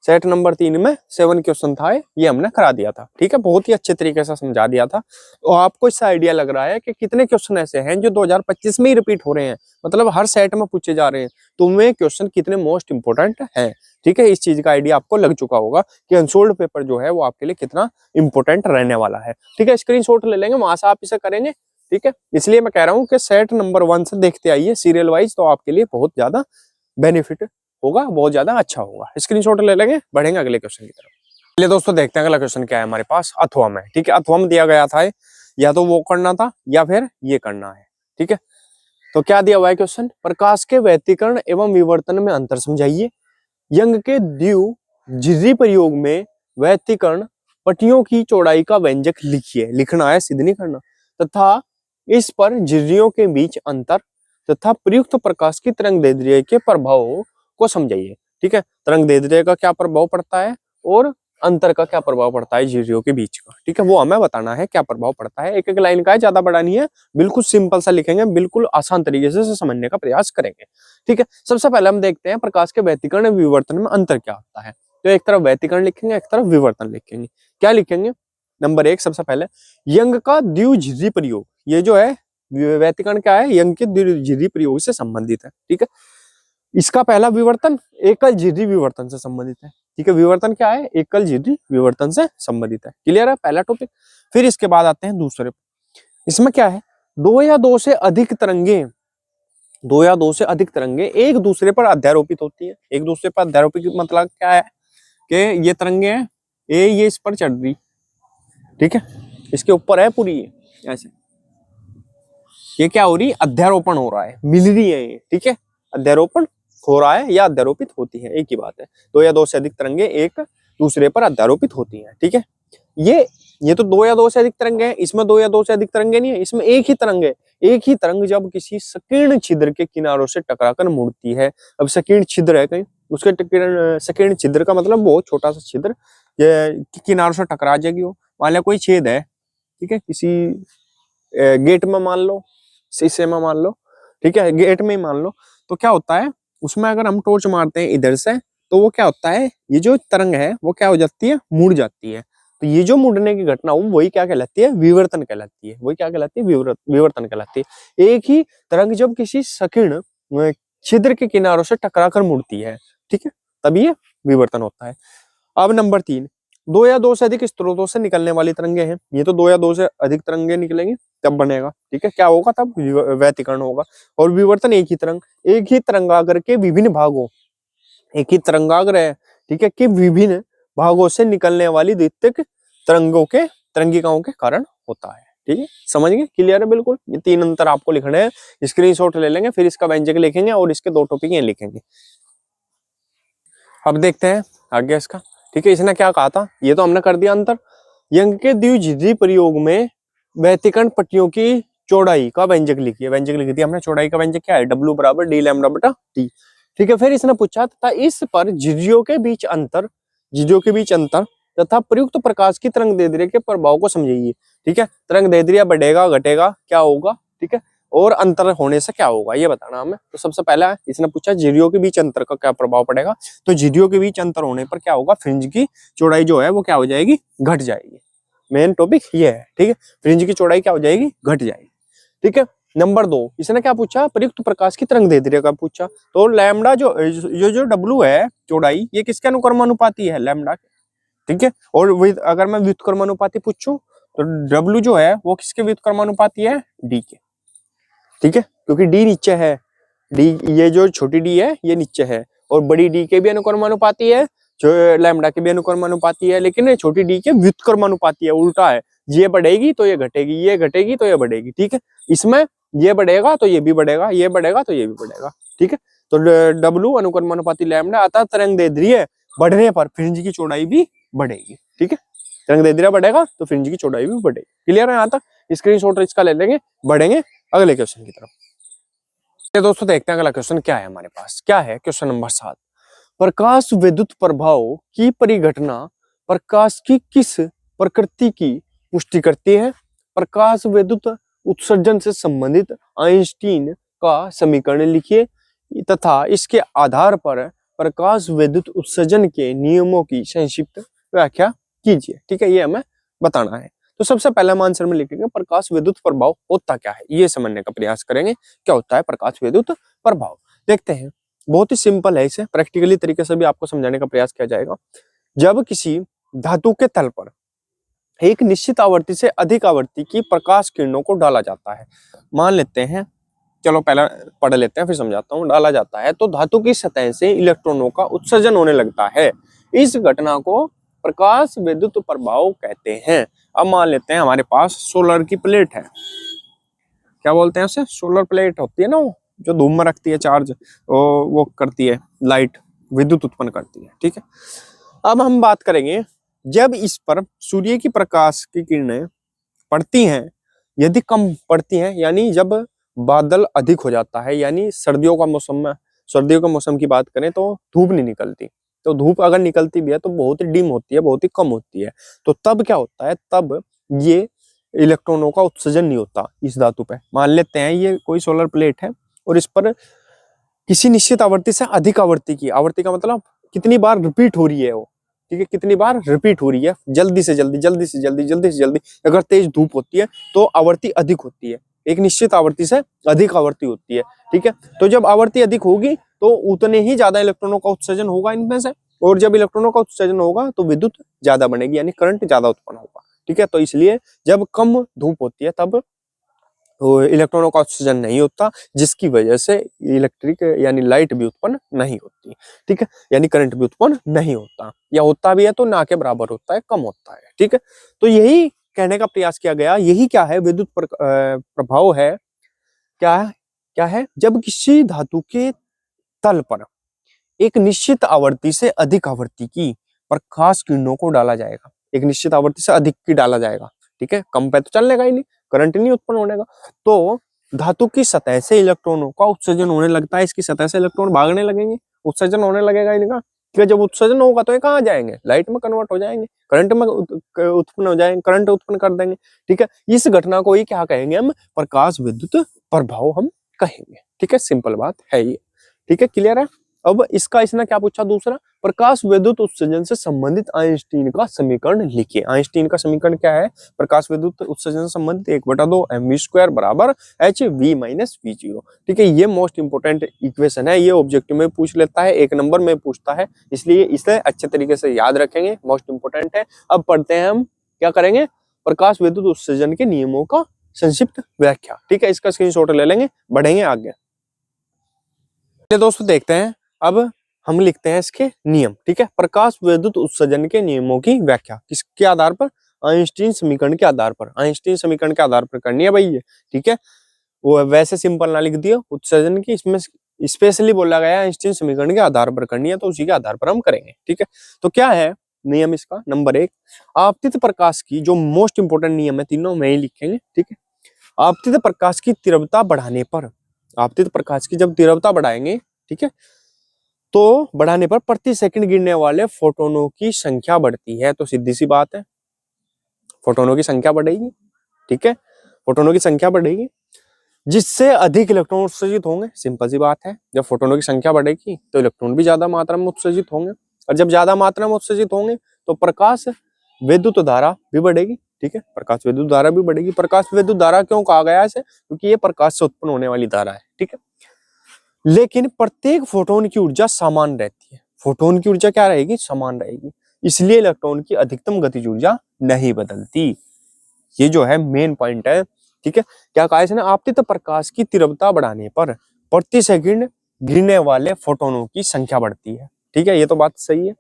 सेट नंबर 3 में 7 क्वेश्चन था ये हमने करा दिया था। ठीक है, बहुत ही अच्छे तरीके से समझा दिया था। तो आपको इससे आइडिया लग रहा है कि कितने क्वेश्चन ऐसे हैं जो 2025 में ही रिपीट हो रहे हैं, मतलब हर सेट में पूछे जा रहे हैं। तो वे क्वेश्चन कितने मोस्ट इंपोर्टेंट है। ठीक है, इस चीज का आइडिया आपको लग चुका होगा कि अनसोल्ड पेपर जो है वो आपके लिए कितना इंपोर्टेंट रहने वाला है। ठीक है, स्क्रीनशॉट ले लेंगे, वहां से आप इसे करेंगे। ठीक है, इसलिए मैं कह रहा हूँ कि सेट नंबर 1 से देखते आइए सीरियल वाइज, तो आपके लिए बहुत ज्यादा बेनिफिट होगा, बहुत ज्यादा अच्छा होगा। स्क्रीनशॉट ले लेंगे, बढ़ेंगे अगले क्वेश्चन की तरफ। चलिए दोस्तों देखते हैं अगला क्वेश्चन क्या है हमारे पास, अथवा में। ठीक है, अथवा में दिया गया था या तो वो करना था या फिर ये करना है। ठीक है, तो क्या दिया हुआ है क्वेश्चन, प्रकाश के व्यतिकरण एवं विवर्तन में अंतर समझाइए। यंग के द्विध्रुवी प्रयोग में व्यतिकरण पट्टियों की चौड़ाई का व्यंजक लिखिए, लिखना है, सिद्ध नहीं करना, तथा इस पर झिर्रियों के बीच अंतर तथा प्रयुक्त प्रकाश की तरंगदैर्ध्य के प्रभाव को समझाइए। ठीक है, तरंगदैर्ध्य का क्या प्रभाव पड़ता है और अंतर का क्या प्रभाव पड़ता है झिर्रियों के बीच का। ठीक है, वो हमें बताना है क्या प्रभाव पड़ता है। एक एक लाइन का है, ज्यादा बड़ा नहीं है, बिल्कुल सिंपल सा लिखेंगे, बिल्कुल आसान तरीके से समझने का प्रयास करेंगे। ठीक है, सबसे पहले हम देखते हैं प्रकाश के व्यतिकरण और विवर्तन में अंतर क्या होता है। तो एक तरफ व्यतिकरण लिखेंगे, एक तरफ विवर्तन लिखेंगे। क्या लिखेंगे, नंबर 1 सबसे पहले यंग का द्विध्रुवी प्रयोग। ये जो है व्यतिकरण क्या है, यंग के द्विध्रुवी प्रयोग से संबंधित है। ठीक है, इसका पहला विवर्तन एकल झिर्री विवर्तन से संबंधित है। ठीक है, विवर्तन क्या है, एकल झिर्री विवर्तन से संबंधित है। क्लियर है पहला टॉपिक। फिर इसके बाद आते हैं दूसरे, इसमें क्या है, 2 या 2 से अधिक तरंगे, 2 या 2 से अधिक तरंगे एक दूसरे पर अध्यारोपित होती है। एक दूसरे पर अध्यारोपित मतलब क्या है कि ये तरंगे हैं, ये इस पर चढ़ रही, ठीक है, इसके ऊपर है पूरी, ये ऐसे, ये क्या हो रही, अध्यारोपण हो रहा है, मिल रही है ये। ठीक है, अध्यारोपण हो रहा है या अध्यारोपित होती है, एक ही बात है। 2 या 2 से अधिक तरंगे एक दूसरे पर अध्यारोपित होती हैं। ठीक है, ये ये तो दो या दो से अधिक तरंगे हैं, इसमें दो या दो से अधिक तरंगे नहीं है, इसमें एक ही तरंग है। एक ही तरंग जब किसी संकीर्ण छिद्र के किनारों से टकराकर मुड़ती है, अब संकीर्ण छिद्र है कहीं, उसके संकीर्ण छिद्र का मतलब बहुत छोटा सा छिद्र, ये किनारों से टकरा जाएगी वो। मान लिया कोई छेद है, ठीक है, किसी गेट में मान लो, शीशे में मान लो, ठीक है, गेट में ही मान लो, तो क्या होता है उसमें अगर हम टॉर्च मारते हैं इधर से, तो वो क्या होता है, ये जो तरंग है वो क्या हो जाती है, मुड़ जाती है। तो ये जो मुड़ने की घटना हो वही क्या कहलाती है, विवर्तन कहलाती है। वही क्या कहलाती है, विवर्तन कहलाती है। एक ही तरंग जब किसी संकीर्ण छिद्र के किनारों से टकराकर मुड़ती है, ठीक है, तभी ये विवर्तन होता है। अब नंबर 3, दो या दो से अधिक स्रोतों से निकलने वाली तरंगे हैं। ये तो दो या दो से अधिक तरंगे निकलेंगी तब बनेगा, ठीक है, क्या होगा तब, व्यतिकरण होगा। और विवर्तन एक ही तरंग, एक ही तरंगाग्र के विभिन्न भागों, एक ही तरंगाग्र है, ठीक है, कि विभिन्न भागों से निकलने वाली द्वितीयक तरंगों के तरंगिकाओं के कारण होता है। ठीक है, समझ गए, क्लियर है बिल्कुल। ये 3 अंतर आपको लिखने हैं, स्क्रीनशॉट ले लेंगे, फिर इसका व्यंजक लिखेंगे और इसके 2 टॉपिक ये लिखेंगे। अब देखते हैं आगे इसका, ठीक है, इसने क्या कहा था, ये तो हमने कर दिया अंतर। यंग के द्विजिह्वी प्रयोग में व्यतिकरण पट्टियों की चौड़ाई का व्यंजक लिखिए। व्यंजक लिख दिया हमने, चौड़ाई का व्यंजक क्या है, W बराबर D लैम्डा बटा T। ठीक है, फिर इसने पूछा तथा इस पर झिर्रियों के बीच अंतर, झिर्रियों के बीच अंतर तथा प्रयुक्त प्रकाश की तरंग दैर्ध्य के प्रभाव को समझिए। ठीक है, तरंग दैर्ध्य बढ़ेगा घटेगा क्या होगा, ठीक है, और अंतर होने से क्या होगा ये बताना हमें। तो सबसे पहला इसने पूछा झिर्रियों के बीच अंतर का क्या प्रभाव पड़ेगा, तो झिर्रियों के बीच अंतर होने पर क्या होगा, फ्रिंज की चौड़ाई जो है वो क्या हो जाएगी, घट जाएगी। मेन टॉपिक ये है, ठीक है, फ्रिंज की चौड़ाई क्या हो जाएगी, घट जाएगी। ठीक है, नंबर 2 इसने क्या पूछा, प्रयुक्त प्रकाश की तरंग दैर्ध्य का पूछा। तो लैम्डा जो W है चौड़ाई, ये किसके अनुक्रमानुपाती है, लैम्डा के। ठीक है, और अगर मैं व्युत्क्रमानुपाती पूछूं तो W जो है वो किसके व्युत्क्रमानुपाती है, D के। ठीक है, क्योंकि D नीचे है, D ये जो छोटी D है ये नीचे है, और बड़ी D के भी अनुक्रमानुपाती है, जो लैम्डा के भी अनुक्रमानुपाती है, लेकिन ये छोटी D के व्युत्क्रमानुपाती है, उल्टा है, ये बढ़ेगी तो ये घटेगी, ये घटेगी तो ये बढ़ेगी। ठीक है, इसमें ये बढ़ेगा तो ये भी बढ़ेगा, ये बढ़ेगा तो ये भी बढ़ेगा। ठीक है, तो W अनुक्रमानुपाती लैम्डा, अतः तरंग दैर्ध्य बढ़ने पर फ्रिंज की चौड़ाई भी बढ़ेगी। ठीक है, तरंग दैर्ध्य बढ़ेगा तो फ्रिंज की चौड़ाई भी बढ़ेगी। क्लियर है यहाँ तक, स्क्रीनशॉट इसका ले लेंगे, बढ़ेंगे अगले क्वेश्चन की तरफ। तो दोस्तों देखते हैं अगला क्वेश्चन क्या है हमारे पास, क्या है क्वेश्चन नंबर 7। प्रकाश विद्युत प्रभाव की परिघटना प्रकाश की किस प्रकृति की पुष्टि करती है। प्रकाश विद्युत उत्सर्जन से संबंधित आइंस्टीन का समीकरण लिखिए तथा इसके आधार पर प्रकाश विद्युत उत्सर्जन के नियमों की संक्षिप्त व्याख्या कीजिए। ठीक है, ये हमें बताना है। तो सबसे पहले हम आंसर में लिखेंगे प्रकाश विद्युत प्रभाव होता क्या है, ये समझने का प्रयास करेंगे, क्या होता है प्रकाश विद्युत प्रभाव। देखते हैं, बहुत ही सिंपल है, इसे प्रैक्टिकली तरीके से भी आपको समझाने का प्रयास किया जाएगा। जब किसी धातु के तल पर एक निश्चित आवृत्ति से अधिक आवृत्ति की प्रकाश किरणों को डाला जाता है, मान लेते हैं, चलो पहले पढ़ लेते हैं फिर समझाता हूँ। डाला जाता है तो धातु की सतह से इलेक्ट्रॉनों का उत्सर्जन होने लगता है, इस घटना को प्रकाश विद्युत प्रभाव कहते हैं। अब मान लेते हैं हमारे पास सोलर की प्लेट है, क्या बोलते हैं उसे, सोलर प्लेट होती है ना, वो जो धूम में रखती है चार्ज, वो करती है लाइट, विद्युत उत्पन्न करती है। ठीक है, अब हम बात करेंगे जब इस पर सूर्य की प्रकाश की किरणें पड़ती हैं, यदि कम पड़ती हैं, यानी जब बादल अधिक हो जाता है, यानी सर्दियों का मौसम में, सर्दियों के मौसम की बात करें तो धूप नहीं निकलती, तो धूप अगर निकलती भी है तो बहुत ही डिम होती है, बहुत ही कम होती है, तो तब क्या होता है, तब ये इलेक्ट्रॉनों का उत्सर्जन नहीं होता इस धातु पे। मान लेते हैं ये कोई सोलर प्लेट है और इस पर किसी निश्चित आवृत्ति से अधिक आवृत्ति की, आवृत्ति का मतलब कितनी बार रिपीट हो रही है वो, ठीक है, कितनी बार रिपीट हो रही है, जल्दी से जल्दी, जल्दी से जल्दी, जल्दी से जल्दी, अगर तेज धूप होती है तो आवृत्ति अधिक होती है, एक निश्चित आवृत्ति से अधिक आवृत्ति होती है। ठीक है, तो जब आवृत्ति अधिक होगी तो उतने ही ज्यादा इलेक्ट्रॉनों का उत्सर्जन होगा इनमें से, और जब इलेक्ट्रॉनों का उत्सर्जन होगा तो विद्युत ज्यादा बनेगी, यानी करंट ज्यादा उत्पन्न होगा। ठीक है, तो इसलिए जब कम धूप होती है तब इलेक्ट्रॉनों का उत्सर्जन नहीं होता, जिसकी वजह से इलेक्ट्रिक यानी लाइट भी उत्पन्न नहीं होती। ठीक है, यानी करंट भी उत्पन्न नहीं होता, या होता भी है तो ना के बराबर होता है, कम होता है। ठीक है, तो यही कहने का प्रयास किया गया, यही क्या है, विद्युत प्रभाव है। क्या है, जब किसी धातु के तल पर एक निश्चित आवृत्ति से अधिक आवृत्ति की प्रकाश किरणों को डाला जाएगा, एक निश्चित आवृत्ति से अधिक की डाला जाएगा, ठीक है, कम पे तो चलने का ही नहीं, करंट नहीं उत्पन्न होने का। तो धातु की सतह से इलेक्ट्रॉनों का उत्सर्जन होने लगता है, इसकी सतह से इलेक्ट्रॉन भागने लगेंगे, उत्सर्जन होने लगेगा इनका, ठीक है। जब उत्सर्जन होगा तो ये कहाँ जाएंगे, लाइट में कन्वर्ट हो जाएंगे, करंट में उत्पन्न हो जाएंगे, करंट उत्पन्न कर देंगे, ठीक है। इस घटना को ही क्या कहेंगे हम, प्रकाश विद्युत प्रभाव हम कहेंगे, ठीक है, सिंपल बात है ये, ठीक है, क्लियर है। अब इसका इसने क्या पूछा दूसरा, प्रकाश विद्युत उत्सर्जन से संबंधित आइंस्टीन का समीकरण लिखिए। आइंस्टीन का समीकरण क्या है, प्रकाश विद्युत उत्सर्जन से संबंधित 1/2 mv² बराबर hv माइनस v0, ठीक है। ये मोस्ट इंपोर्टेंट इक्वेशन है, ये ऑब्जेक्टिव में पूछ लेता है, 1 नंबर में पूछता है, इसलिए इसे अच्छे तरीके से याद रखेंगे, मोस्ट इंपोर्टेंट है। अब पढ़ते हैं हम, क्या करेंगे, प्रकाश विद्युत उत्सर्जन के नियमों का संक्षिप्त व्याख्या, ठीक है। इसका स्क्रीनशॉट ले लेंगे, बढ़ेंगे आगे। दोस्तों देखते हैं, अब हम लिखते हैं इसके नियम, ठीक है। प्रकाश विद्युत उत्सर्जन के नियमों की व्याख्या किसके आधार पर, आइंस्टीन समीकरण के आधार पर, आइंस्टीन समीकरण के आधार पर करनी है भाई ये, ठीक है। वो वैसे सिंपल ना लिख दिया उत्सर्जन की, इसमें स्पेशली बोला गया है आइंस्टीन समीकरण के आधार पर करनी है, तो उसी के आधार पर हम करेंगे, ठीक है। तो क्या है नियम इसका, नंबर 1, आपतित प्रकाश की, जो मोस्ट इंपोर्टेंट नियम है तीनों में ही लिखेंगे, ठीक है। आपतित प्रकाश की तीव्रता बढ़ाने पर, आपतित प्रकाश की जब तीव्रता बढ़ाएंगे, ठीक है, तो बढ़ाने पर प्रति सेकंड गिरने वाले फोटोनों की संख्या बढ़ती है, तो सीधी सी बात है फोटोनों की संख्या बढ़ेगी, ठीक है, फोटोनों की संख्या बढ़ेगी, जिससे अधिक इलेक्ट्रॉन उत्सर्जित होंगे, सिंपल सी बात है। जब फोटोनों की संख्या बढ़ेगी तो इलेक्ट्रॉन भी ज्यादा मात्रा में उत्सर्जित होंगे, और जब ज्यादा मात्रा में उत्सर्जित होंगे तो प्रकाश विद्युत धारा भी बढ़ेगी, ठीक है, प्रकाश विद्युत धारा भी बढ़ेगी। प्रकाश विद्युत धारा क्यों कहा गया इसे, क्योंकि ये प्रकाश से उत्पन्न होने वाली धारा है, ठीक है। लेकिन प्रत्येक फोटोन की ऊर्जा समान रहती है, फोटोन की ऊर्जा क्या रहेगी, समान रहेगी, इसलिए इलेक्ट्रॉन की अधिकतम गतिज ऊर्जा नहीं बदलती। ये जो है मेन पॉइंट है, ठीक है। क्या कहा इसने, आपतित प्रकाश की तीव्रता बढ़ाने पर प्रति सेकंड गिरने वाले फोटोनों की संख्या बढ़ती है, ठीक है, ये तो बात सही है,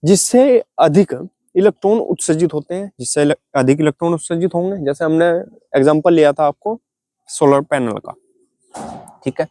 जिससे अधिक इलेक्ट्रॉन उत्सर्जित होते हैं, जिससे अधिक इलेक्ट्रॉन उत्सर्जित होंगे। जैसे हमने एग्जांपल लिया था आपको सोलर पैनल का, ठीक है,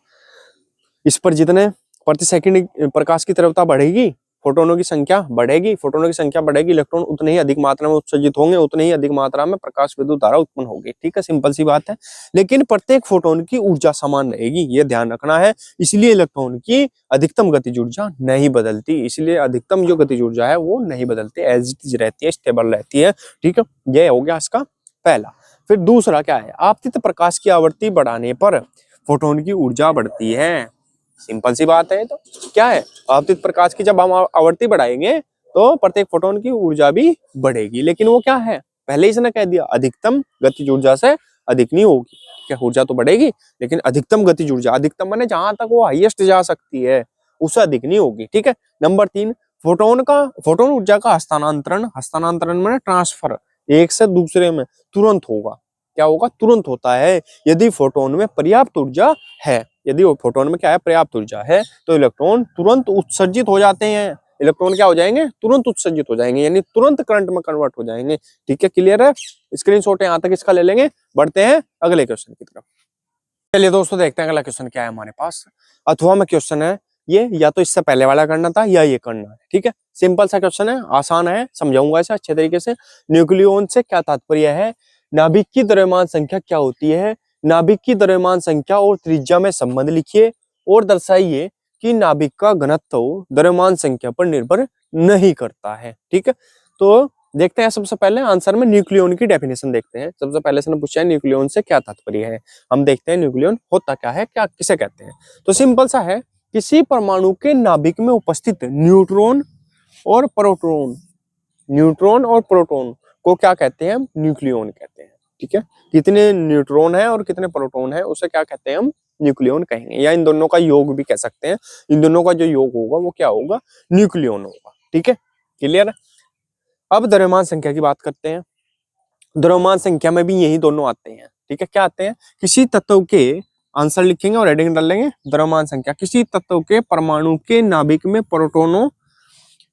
इस पर जितने प्रति सेकंड प्रकाश की तीव्रता बढ़ेगी, फोटोनों की संख्या बढ़ेगी, फोटोनों की संख्या बढ़ेगी, इलेक्ट्रॉन उतने ही अधिक मात्रा में उत्सर्जित होंगे, उतने ही अधिक मात्रा में प्रकाश विद्युत धारा उत्पन्न होगी, ठीक है, सिंपल सी बात है। लेकिन प्रत्येक फोटोन की ऊर्जा समान रहेगी, ये ध्यान रखना है, इसलिए इलेक्ट्रॉन की अधिकतम गतिज ऊर्जा नहीं बदलती, इसलिए अधिकतम जो गतिज ऊर्जा है वो नहीं बदलती, एज इट इज रहती है, स्टेबल रहती है, ठीक है। ये हो गया इसका पहला। फिर दूसरा क्या है, आपतित प्रकाश की आवृत्ति बढ़ाने पर फोटोन की ऊर्जा बढ़ती है, सिंपल सी बात है। तो क्या है, आपतित प्रकाश की जब हम आवृत्ति बढ़ाएंगे तो प्रत्येक फोटोन की ऊर्जा भी बढ़ेगी, लेकिन वो क्या है, पहले इसने कह दिया अधिकतम गतिज ऊर्जा से अधिक नहीं होगी, क्या ऊर्जा तो बढ़ेगी लेकिन अधिकतम गतिज ऊर्जा, अधिकतम माने जहां तक वो हाईएस्ट जा सकती है उससे अधिक नहीं होगी, ठीक है। नंबर 3, फोटोन ऊर्जा का हस्तांतरण, हस्तांतरण माने ट्रांसफर, एक से दूसरे में तुरंत होगा, क्या होगा, तुरंत होता है, यदि फोटोन में पर्याप्त ऊर्जा है, यदि वो फोटोन में क्या है, पर्याप्त ऊर्जा है, तो इलेक्ट्रॉन तुरंत उत्सर्जित हो जाते हैं, इलेक्ट्रॉन क्या हो जाएंगे, तुरंत उत्सर्जित हो जाएंगे, यानी तुरंत करंट में कन्वर्ट हो जाएंगे, ठीक है, क्लियर है। स्क्रीनशॉट यहाँ तक इसका ले लेंगे, बढ़ते हैं अगले क्वेश्चन की तरफ। चलिए दोस्तों देखते हैं अगला क्वेश्चन क्या है हमारे पास, अथवा में क्वेश्चन है ये, या तो इससे पहले वाला करना था या ये करना है, ठीक है, सिंपल सा क्वेश्चन है, आसान है, समझाऊंगा इसे अच्छे तरीके से। न्यूक्लियॉन से क्या तात्पर्य है, नाभिक की द्रव्यमान संख्या क्या होती है, नाभिक की द्रव्यमान संख्या और त्रिज्या में संबंध लिखिए और दर्शाइए कि नाभिक का घनत्व द्रव्यमान संख्या पर निर्भर नहीं करता है, ठीक है। तो देखते हैं सबसे पहले आंसर में न्यूक्लियॉन की डेफिनेशन देखते हैं। सबसे पहले से पूछा है न्यूक्लियॉन से क्या तात्पर्य है, हम देखते हैं न्यूक्लियॉन होता क्या है, क्या किसे कहते हैं। तो सिंपल सा है, किसी परमाणु के नाभिक में उपस्थित न्यूट्रॉन और प्रोटॉन, न्यूट्रॉन और प्रोटॉन को क्या कहते हैं, हम न्यूक्लियॉन कहते हैं, ठीक है। कितने न्यूट्रॉन है और कितने प्रोटॉन है उसे क्या कहते हैं, हम न्यूक्लियॉन कहेंगे, या इन दोनों का योग भी कह सकते हैं, इन दोनों का जो योग होगा वो क्या होगा, न्यूक्लियॉन होगा, ठीक है, क्लियर है। अब द्रव्यमान संख्या की बात करते हैं, द्रव्यमान संख्या में भी यही दोनों आते हैं, ठीक है, क्या आते हैं, किसी तत्व के, आंसर लिखेंगे और हेडिंग डाल लेंगे, द्रव्यमान संख्या, किसी तत्व के परमाणु के नाभिक में प्रोटॉनों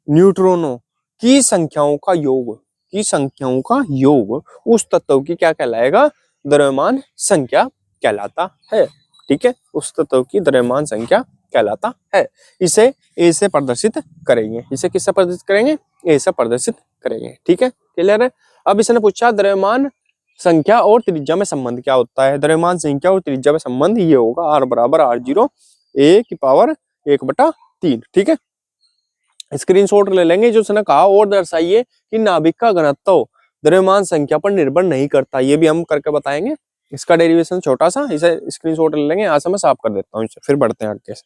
न्यूट्रॉनों की संख्याओं का योग, की संख्याओं का योग उस तत्व की क्या कहलाएगा, द्रव्यमान संख्या कहलाता है, ठीक है, उस तत्व की द्रव्यमान संख्या कहलाता है। इसे ए से प्रदर्शित करेंगे। इसे किससे प्रदर्शित करेंगे? ए से प्रदर्शित करेंगे। ठीक है, क्लियर है। अब इसने पूछा द्रव्यमान संख्या और त्रिज्या में संबंध क्या होता है। द्रव्यमान संख्या और त्रिज्या में संबंध ये होगा R बराबर R0 a की पावर 1/3। ठीक है, स्क्रीनशॉट ले लेंगे। जो उसने कहा और दर्शाइए कि नाभिक का घनत्व द्रव्यमान संख्या पर निर्भर नहीं करता। ये भी हम करके बताएंगे। इसका डेरिवेशन छोटा सा, इसे स्क्रीनशॉट ले लेंगे। यहाँ से मैं साफ कर देता हूँ इसे, फिर बढ़ते हैं आगे से।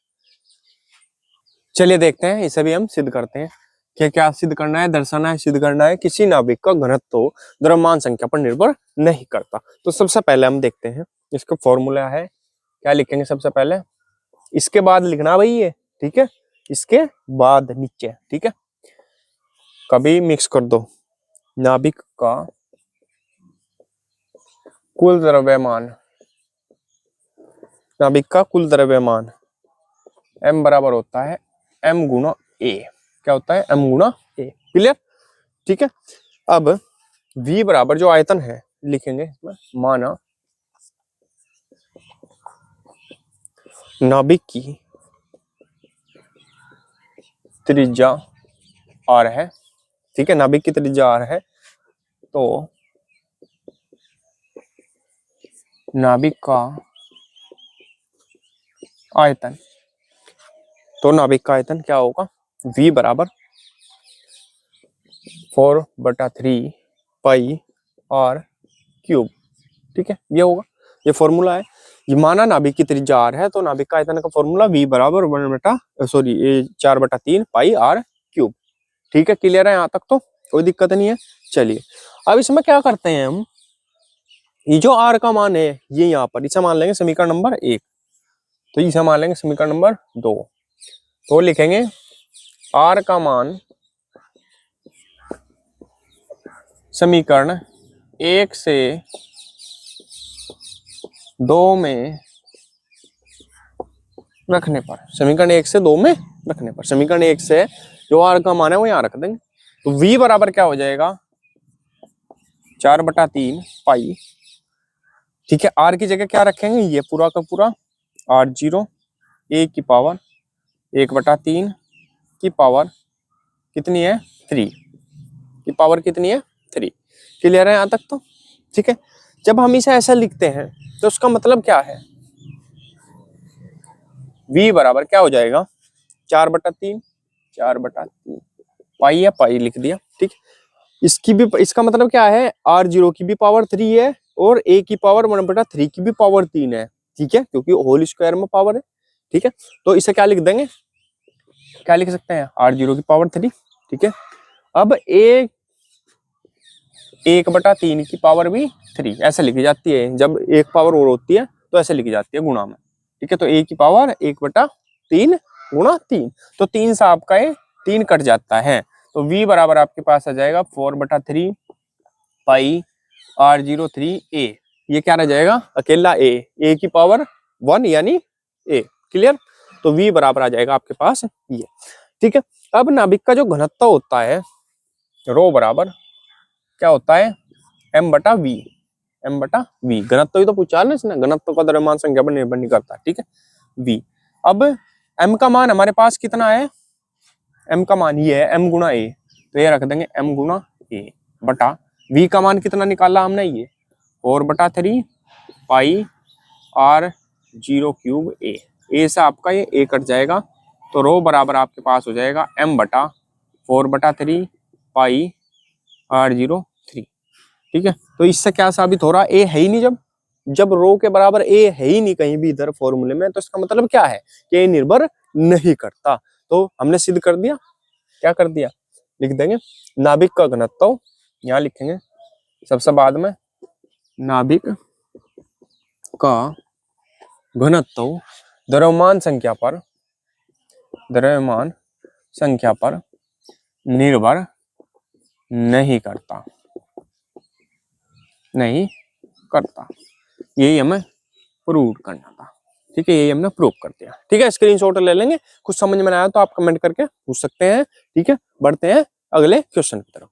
चलिए देखते हैं, इसे भी हम सिद्ध करते हैं। क्या क्या सिद्ध करना है? दर्शाना है, सिद्ध करना है किसी नाभिक का घनत्व द्रव्यमान संख्या पर निर्भर नहीं करता। तो सबसे पहले हम देखते हैं, इसका फॉर्मूला है। क्या लिखेंगे सबसे पहले? इसके बाद लिखना भाई ये, ठीक है, इसके बाद नीचे। ठीक है, कभी मिक्स कर दो। नाभिक का कुल द्रव्यमान, नाभिक का कुल द्रव्यमान m बराबर होता है m गुणा a। क्या होता है? m गुणा a। क्लियर? ठीक है, अब v बराबर जो आयतन है लिखेंगे, माना नाभिक की त्रिज्या r है। ठीक है, नाभिक की त्रिज्या r है, तो नाभिक का आयतन, तो नाभिक का आयतन क्या होगा? v बराबर 4/3 पाई r क्यूब। ठीक है, ये होगा, ये फॉर्मूला है। ये माना नाभिक की त्रिज्या r है, तो नाभिक का आयतन का फॉर्मूला v बराबर 4/3 पाई r क्यूब। ठीक है, क्लियर है यहाँ तक? तो कोई दिक्कत नहीं है। चलिए अब इसमें क्या करते हैं हम, ये जो r का मान है ये यहाँ पर, इसे मान लेंगे समीकरण नंबर 1, तो इसे मान लेंगे समीकरण नंबर 2। तो लिखेंगे r का मान समीकरण 1 से 2 में रखने पर, समीकरण 1 से 2 में रखने पर, समीकरण 1 से जो r का मान है वो यहाँ रख देंगे। तो v बराबर क्या हो जाएगा? 4/3 पाई। ठीक है, r की जगह क्या रखेंगे? ये पूरा का पूरा R0 a की पावर 1/3 की पावर कितनी है? 3 की पावर कितनी है? 3। क्लियर है यहाँ तक? तो ठीक है, जब हम इसे ऐसा लिखते हैं तो उसका मतलब क्या है? v बराबर क्या हो जाएगा? 4/3 पाई या पाई लिख दिया। ठीक, इसकी भी, इसका मतलब क्या है? R0 की भी पावर 3 है और a की पावर 1/3 की भी पावर 3 है। ठीक है, क्योंकि होल स्क्वायर में पावर है। ठीक है, तो इसे क्या लिख देंगे? क्या लिख सकते हैं? R0 की पावर 3। ठीक है, अब 1/3 की पावर भी 3 ऐसे लिखी जाती है। जब एक पावर और होती है तो ऐसे लिखी जाती है गुणा में। ठीक है, तो a की पावर 1/3 गुणा 3, तो 3 से आपका ये 3 कट जाता है। तो v बराबर आपके पास आ जाएगा 4/3 पाई R0 3a। ये क्या रह जाएगा? अकेला a की पावर 1 यानी a। क्लियर? तो v बराबर आ जाएगा आपके पास ये। ठीक है, अब नाभिक का जो घनत्व होता है रो बराबर क्या होता है? m/v। m/v घनत्व ही तो पूछा ना इसने, घनत्व का द्रव्यमान संख्या पर निर्भर नहीं करता। ठीक है, v। अब m का मान हमारे पास कितना है? m का मान ये है m गुणा a, तो ये रख देंगे m गुणा a बटा v का मान कितना निकाला हमने? ये 4/3 पाई R0 क्यूब a से आपका ये a कट जाएगा, तो रो बराबर आपके पास हो जाएगा m/4/3 पाई R0 3। ठीक है, तो इससे क्या साबित हो रहा? a है ही नहीं। जब रो के बराबर a है ही नहीं कहीं भी इधर फॉर्मूले में, तो इसका मतलब क्या है कि a निर्भर नहीं करता। तो हमने सिद्ध कर दिया। क्या कर दिया? लिख देंगे नाभिक का घनत्व, यहाँ लिखेंगे सबसे बाद में, नाभिक का घनत्व द्रव्यमान संख्या पर निर्भर नहीं करता, यही हमें प्रूव करना था। ठीक है, यही हमने प्रूव कर दिया। ठीक है, स्क्रीनशॉट ले लेंगे। कुछ समझ में आया तो आप कमेंट करके पूछ सकते हैं। ठीक है, बढ़ते हैं अगले क्वेश्चन की तरफ।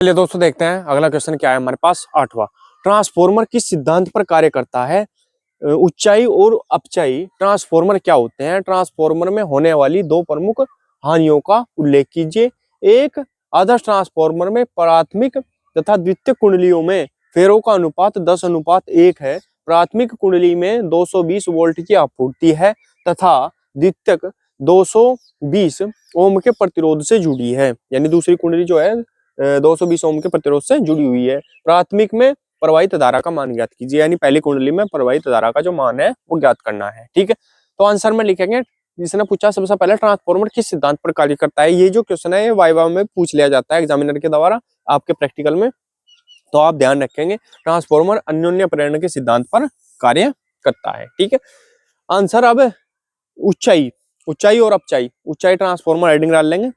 चलिए दोस्तों देखते हैं अगला क्वेश्चन क्या है हमारे पास। 8वां, ट्रांसफॉर्मर किस सिद्धांत पर कार्य करता है? ऊंचाई और अपचाई ट्रांसफॉर्मर क्या होते हैं, ट्रांसफॉर्मर में होने वाली दो प्रमुख हानियों का उल्लेख कीजिए। एक, आदर्श ट्रांसफॉर्मर में प्राथमिक तथा द्वितीयक कुंडलियों में फेरों का अनुपात 10:1 है। प्राथमिक कुंडली में 220 वोल्ट की आपूर्ति है तथा द्वितीयक 220 ओम के प्रतिरोध से जुड़ी है, यानी दूसरी कुंडली जो है 220 ओम के प्रतिरोध से जुड़ी हुई है। प्राथमिक में प्रवाहित धारा का मान ज्ञात कीजिए, यानी पहली कुंडली में प्रवाहित धारा का जो मान है वो ज्ञात करना है। ठीक है, तो आंसर में लिखेंगे, जिसने पूछा सबसे पहले ट्रांसफॉर्मर किस सिद्धांत पर कार्य करता है। ये जो क्वेश्चन है ये वाइवा में पूछ लिया जाता है एग्जामिनर के द्वारा आपके प्रैक्टिकल में, तो आप ध्यान रखेंगे ट्रांसफॉर्मर अन्योन्य प्रेरण के सिद्धांत पर कार्य करता है। ठीक है, आंसर अब ऊंचाई, ऊंचाई और अपचाई। ऊंचाई ट्रांसफॉर्मर हेडिंग डाल लेंगे,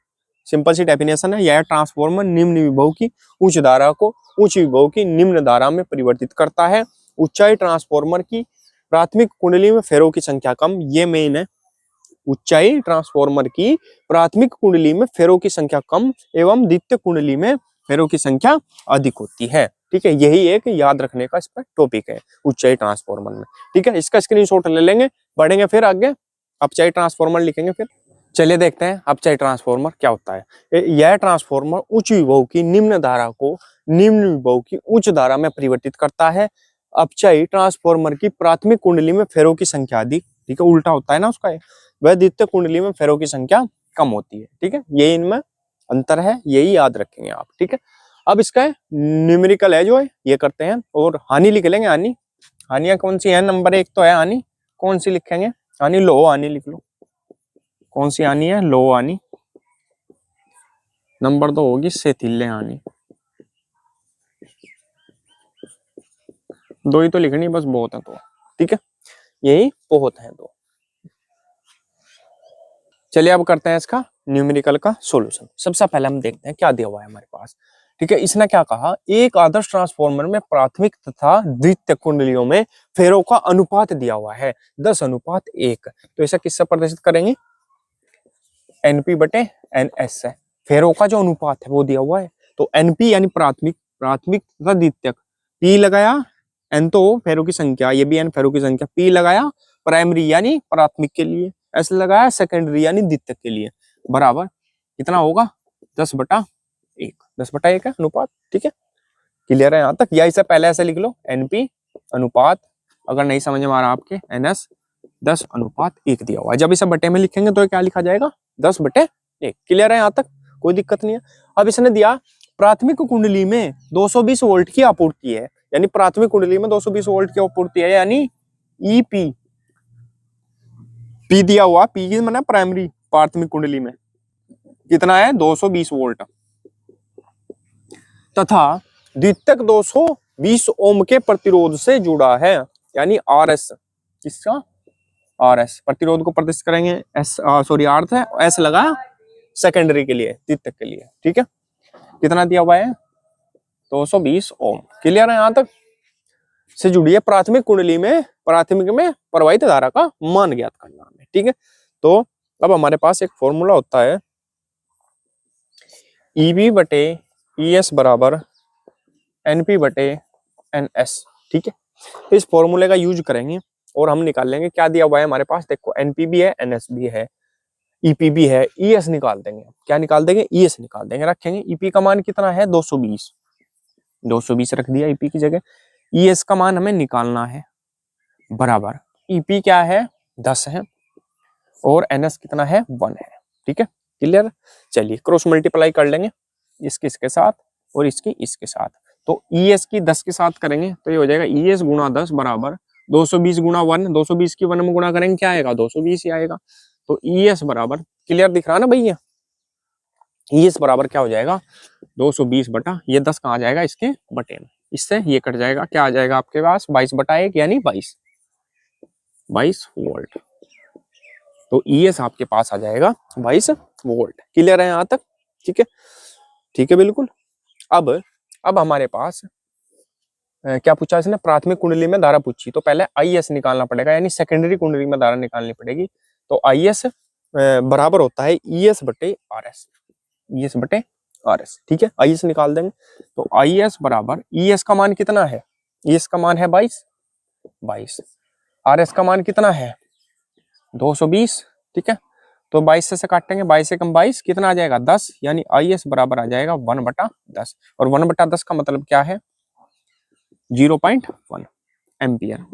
सिंपल सी डेफिनेशन है, यह ट्रांसफॉर्मर निम्न विभव की उच्च धारा को उच्च विभव की निम्न धारा में परिवर्तित करता है। ऊंचाई ट्रांसफॉर्मर की प्राथमिक कुंडली में फेरों की संख्या कम, ये मेन है। ऊंचाई ट्रांसफॉर्मर की प्राथमिक कुंडली में फेरों की संख्या कम एवं द्वितीय कुंडली में फेरों की संख्या अधिक होती है। ठीक है, यही एक याद रखने का इस पर टॉपिक है ऊंचाई ट्रांसफॉर्मर में। ठीक है, इसका स्क्रीनशॉट ले लेंगे, बढ़ेंगे फिर आगे अपचाई ट्रांसफॉर्मर लिखेंगे। फिर चलिए देखते हैं अपचाई ट्रांसफॉर्मर क्या होता है। यह ट्रांसफॉर्मर उच्च विभव की निम्न धारा को निम्न विभव की उच्च धारा में परिवर्तित करता है। अपचाई ट्रांसफॉर्मर की प्राथमिक कुंडली में फेरों की संख्या अधिक, ठीक है, उल्टा होता है ना उसका, वह द्वितीय कुंडली में फेरों की संख्या कम होती है। ठीक है, ये इनमें अंतर है, यही याद रखेंगे आप। ठीक है, अब इसका न्यूमेरिकल है जो है ये करते हैं और हानि लिख लेंगे। हानि, हानियां कौन सी है, नंबर 1 तो है हानि, कौन सी लिखेंगे, हानि लो, हानि लिख लो, कौन सी हानि है, लो हानि। नंबर 2 होगी सेथिल्य हानि, दो ही तो लिखनी बस, बहुत है तो। ठीक है, यही बहुत है तो। चलिए अब करते हैं इसका न्यूमेरिकल का सॉल्यूशन। सबसे पहले हम देखते हैं क्या दिया हुआ है हमारे पास। ठीक है, इसने क्या कहा, एक आदर्श ट्रांसफॉर्मर में प्राथमिक तथा द्वितीय कुंडलियों में फेरों का अनुपात दिया हुआ है 10:1। तो ऐसा किससे प्रदर्शित करेंगे, एनपी बटे एनएस है। फेरों का जो अनुपात है वो दिया हुआ है, तो एनपी यानी प्राथमिक, प्राथमिक तथा द्वितीयक, पी लगाया, एन तो फेरों की संख्या, ये भी एन फेरों की संख्या, पी लगाया प्राइमरी यानी प्राथमिक के लिए, एस लगाया सेकेंडरी यानी द्वितीयक के लिए, बराबर कितना होगा 10/1, 10/1 है अनुपात। ठीक है, क्लियर है यहाँ तक, या इसे पहले ऐसे लिख लो, एनपी अनुपात, अगर नहीं समझ में आ रहा आपके, एनएस 10:1 दिया हुआ है। जब इसे बटे में लिखेंगे तो क्या लिखा जाएगा 10/1। क्लियर है यहाँ तक, कोई दिक्कत नहीं है। अब इसने दिया प्राथमिक कुंडली में 220 वोल्ट की आपूर्ति है, यानी प्राथमिक कुंडली में 220 वोल्ट की आपूर्ति है, यानी ईपी, पी दिया हुआ, पी माना प्राइमरी, प्राथमिक कुंडली में कितना है 220 वोल्ट, तथा द्वितीयक 220 ओम के प्रतिरोध से जुड़ा है, यानी आरएस, किसका, आरएस, प्रतिरोध को प्रदर्शित करेंगे, एस सॉरी आर है, एस लगा सेकेंडरी के लिए, द्वितीयक के लिए। ठीक है, कितना दिया हुआ है 220 ओम। क्लियर है यहाँ तक, से जुड़ी है प्राथमिक कुंडली में, प्राथमिक में प्रवाहित धारा का मान ज्ञात करना है। ठीक है, तो अब हमारे पास एक फॉर्मूला होता है, ईबी बटे ईएस बराबर एनपी बटे एनएस। ठीक है, तो इस फॉर्मूले का यूज करेंगे और हम निकाल लेंगे क्या दिया हुआ है हमारे पास, देखो एनपी भी है, एनएस भी है, ईपी भी है, ईएस निकाल देंगे। क्या निकाल देंगे, ईएस निकाल देंगे, रखेंगे। ईपी का मान कितना है 220, 220 रख दिया ईपी की जगह। ईएस का मान हमें निकालना है, बराबर ईपी क्या है 10 है और एनएस कितना है 1 है। ठीक है, क्लियर। चलिए क्रॉस मल्टीप्लाई कर लेंगे, इसके इसके साथ और इसकी इसके साथ। तो ईएस की 10 के साथ करेंगे तो ये हो जाएगा ईएस गुणा 10 बराबर 220 गुणा 1, 220 की 1 में गुणा करेंगे क्या आएगा 220 ही आएगा। तो ईएस बराबर, क्लियर दिख रहा है ना भैया, ईएस बराबर क्या हो जाएगा 220 बटा ये 10 कहाँ जाएगा इसके बटे में, इससे ये कट जाएगा, क्या आ जाएगा आपके पास 22/1 यानी 22 वोल्ट। तो ईएस आपके पास आ जाएगा 22 वोल्ट। क्लियर है यहाँ तक, ठीक है, ठीक है बिल्कुल। अब हमारे पास क्या पूछा इसने, प्राथमिक कुंडली में धारा पूछी, तो पहले आईएस निकालना पड़ेगा, यानी सेकेंडरी कुंडली में धारा निकालनी पड़ेगी। तो आईएस बराबर होता है ईएस बटे आरएस, ईएस बटे आरएस। ठीक है, आईएस निकाल देंगे। तो आईएस बराबर ईएस का मान कितना है, ईएस का मान है 22, RS का मान कितना है 220, ठीक है। तो 22 से काटेंगे, 22 से कम 22 कितना आ जाएगा 10, यानी IS बराबर आ जाएगा 1/10। और 1/10 का मतलब क्या है 0.1 एम्पियर,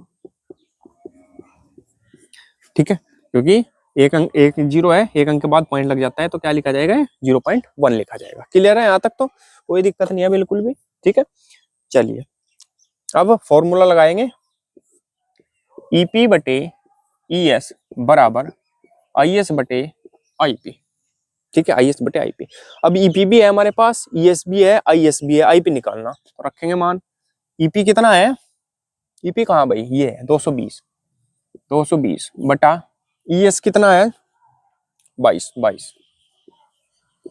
ठीक है। क्योंकि एक जीरो है, एक अंक के बाद पॉइंट लग जाता है, तो क्या लिखा जाएगा 0.1 लिखा जाएगा। क्लियर है यहाँ तक, तो कोई दिक्कत नहीं है बिल्कुल भी, ठीक है। चलिए अब फॉर्मूला लगाएंगे, EP बटे ES बराबर IS बटे IP, ठीक है, IS बटे IP। अब EP भी है हमारे पास, ES भी है, IS भी है, IP निकालना, तो रखेंगे मान। EP कितना है, EP कहाँ भाई, ये है 220 बटा ES कितना है 22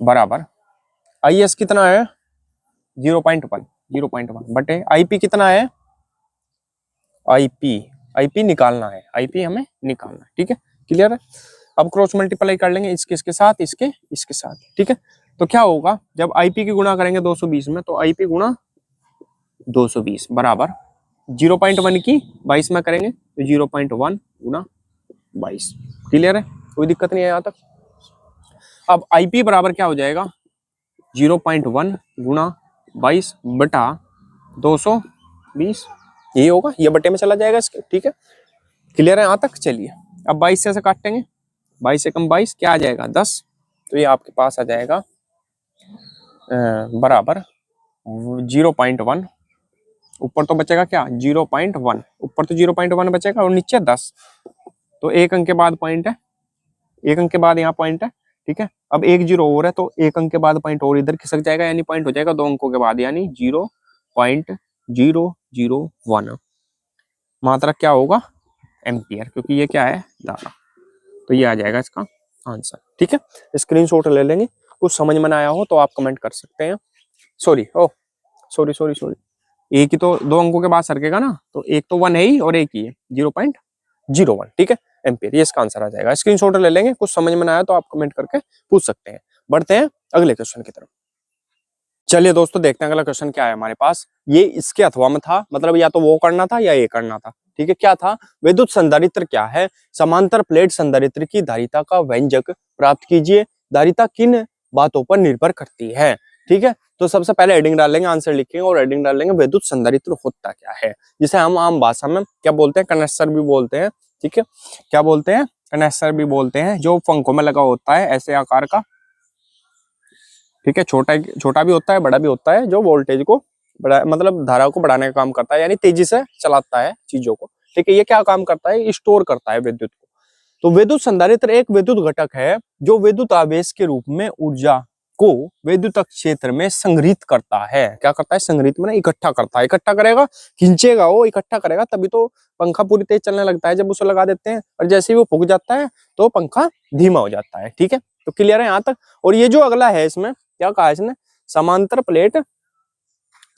बराबर IS कितना है 0.1 बटे IP कितना है, IP निकालना है, IP हमें निकालना है, ठीक है। क्लियर है। अब क्रॉस मल्टीप्लाई कर लेंगे इसके साथ, इसके साथ, ठीक है। तो क्या होगा जब IP की गुणा करेंगे 220 में, तो IP गुणा 220 बराबर 0.1 की 22 में करेंगे तो 0.1 गुणा 22। क्लियर है, कोई दिक्कत नहीं है यहाँ तक। अब IP बराबर क्या हो जाएगा 0.1 गुणा 22 बटा 220, ये होगा, ये बटे में चला जाएगा इसके, ठीक है। क्लियर है यहाँ तक। चलिए अब 22 से काटेंगे, 22 से कम 22 क्या आ जाएगा 10, तो ये आपके पास आ जाएगा बराबर 0.1, ऊपर तो बचेगा क्या 0.1, ऊपर तो 0.1 बचेगा और नीचे 10, तो एक अंक के बाद पॉइंट है, एक अंक के बाद यहाँ पॉइंट है, ठीक है। अब एक जीरो और है, तो एक अंक के बाद पॉइंट और इधर खिसक जाएगा, यानी पॉइंट हो जाएगा 2 अंकों के बाद, यानी 0.001 मात्रा क्या होगा एम्पियर, क्योंकि ये क्या है धारा, तो ये आ जाएगा इसका आंसर, ठीक है। स्क्रीनशॉट ले लेंगे, कुछ समझ में ना आया हो तो आप कमेंट कर सकते हैं। सॉरी एक ही तो 2 अंकों के बाद सरकेगा ना, तो एक तो 1 है ही और एक ही है 0.01, ठीक है एम्पियर, ये इसका आंसर आ जाएगा। स्क्रीनशॉट ले लेंगे, कुछ समझ में ना आया तो आप कमेंट करके पूछ सकते हैं। बढ़ते हैं अगले क्वेश्चन की तरफ। चलिए दोस्तों देखते हैं अगला क्वेश्चन क्या है हमारे पास। ये इसके अथवा में था, मतलब या तो वो करना था या ये करना था, ठीक है। क्या था, विद्युत संधारित्र क्या है, समांतर प्लेट संधारित्र की धारिता का व्यंजक प्राप्त कीजिए, धारिता किन बातों पर निर्भर करती है, ठीक है। तो सबसे पहले हेडिंग डाल लेंगे, आंसर लिखेंगे और हेडिंग डाल लेंगे विद्युत संधारित्र होता क्या है, जिसे हम आम भाषा में क्या बोलते हैं, कंडेंसर भी बोलते हैं, ठीक है। क्या बोलते हैं, कंडेंसर भी बोलते हैं, जो पंखों में लगा होता है ऐसे आकार का, ठीक है। छोटा भी होता है, बड़ा भी होता है, जो वोल्टेज को बड़ा, मतलब धारा को बढ़ाने का काम करता है, यानी तेजी से चलाता है चीजों को, ठीक है। ये क्या काम करता है, स्टोर करता है विद्युत को। तो विद्युत संधारित्र एक विद्युत घटक है जो विद्युत आवेश के रूप में ऊर्जा को विद्युत क्षेत्र में संग्रहित करता है। क्या करता है, संग्रहित में इकट्ठा करता है, इकट्ठा करेगा, खींचेगा, वो इकट्ठा करेगा, तभी तो पंखा पूरी तेज चलने लगता है जब उसे लगा देते हैं, और जैसे ही वो फूक जाता है तो पंखा धीमा हो जाता है, ठीक है। तो क्लियर है यहाँ तक। और ये जो अगला है, इसमें क्या कहा इसने, समांतर प्लेट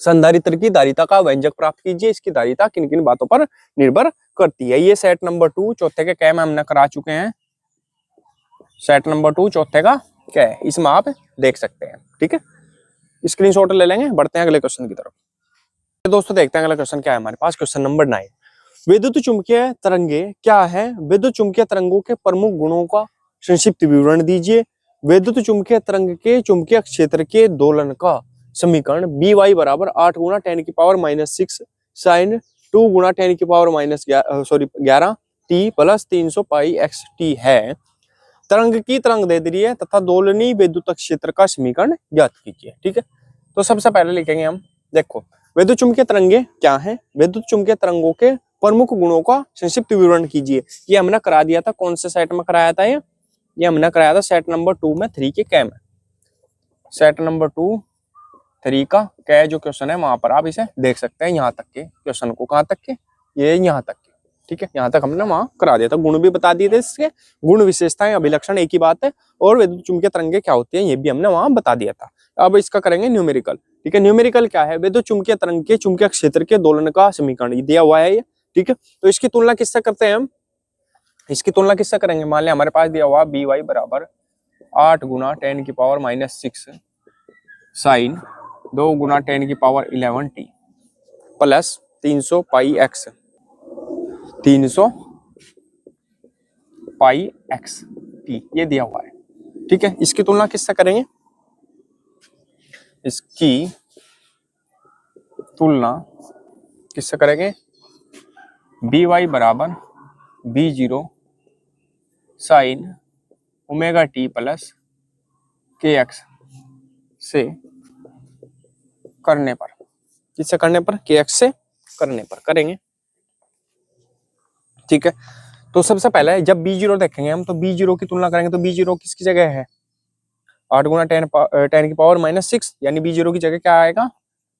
संधारित्र की धारिता का व्यंजक प्राप्त कीजिए, इसकी धारिता किन किन बातों पर निर्भर करती है। ये सेट नंबर 2 चौथे के कै में हमने करा चुके हैं, सेट नंबर 2 चौथे का क्या है, इसमें आप देख सकते हैं, ठीक है। स्क्रीनशॉट ले लेंगे, बढ़ते हैं अगले क्वेश्चन की तरफ। दोस्तों देखते हैं अगला क्वेश्चन क्या है हमारे पास, क्वेश्चन नंबर 9। विद्युत चुंबकीय तरंगे क्या है, विद्युत चुंबकीय तरंगों के प्रमुख गुणों का संक्षिप्त विवरण दीजिए। विद्युत चुंबकीय तरंग के चुंबकीय क्षेत्र के दोलन का समीकरण By बराबर 8 गुणा 10⁻⁻6 sin 2 गुणा 10⁻⁻11 t प्लस 300 पाई x t है। तरंग की तरंग दे दी है तथा दोलनीय विद्युत क्षेत्र का समीकरण ज्ञात कीजिए, ठीक है। तो सबसे पहले लिखेंगे हम, देखो विद्युत चुंबकीय तरंगे क्या है, विद्युत चुंबकीय तरंगों के प्रमुख गुणों का संक्षिप्त विवरण कीजिए। ये हमने करा दिया था, कौन से सेट में कराया था, ये हमने कराया था सेट नंबर 2 में 3 के कै में, सेट नंबर 2 3 का कै जो क्वेश्चन है वहां पर आप इसे देख सकते हैं, यहाँ तक के क्वेश्चन को, कहाँ तक के, ये यहाँ तक के, ठीक है। यहाँ तक हमने वहां करा दिया था, गुण भी बता दिए थे इसके, गुण विशेषताएं अभिलक्षण एक ही बात है, और विद्युत चुंबकीय तरंगे क्या होती है ये भी हमने वहां बता दिया था। अब इसका करेंगे न्यूमेरिकल, ठीक है। न्यूमेरिकल क्या है, विद्युत चुंबकीय तरंग के चुंबकीय क्षेत्र के दोलन का समीकरण दिया हुआ है ये, ठीक है। तो इसकी तुलना किससे करते हैं हम, इसकी तुलना किससे करेंगे, मान लिया हमारे पास दिया हुआ By बराबर 8 गुणा 10⁻⁻6 साइन 2 गुणा 10⁻11 t प्लस 300 पाई x, 300 पाई एक्स टी, ये दिया हुआ है। ठीक है, इसकी तुलना किससे करेंगे? इसकी तुलना किससे करेंगे? बी वाई बराबर B zero sine omega T plus K X से करने पर, किससे करने पर? के एक्स से करने पर करेंगे। ठीक है, तो सबसे पहले जब बी जीरो देखेंगे हम, तो बी जीरो की तुलना करेंगे, तो बी जीरो किसकी जगह है? 8 गुना 10 की पावर -6, यानी बी जीरो की जगह क्या आएगा?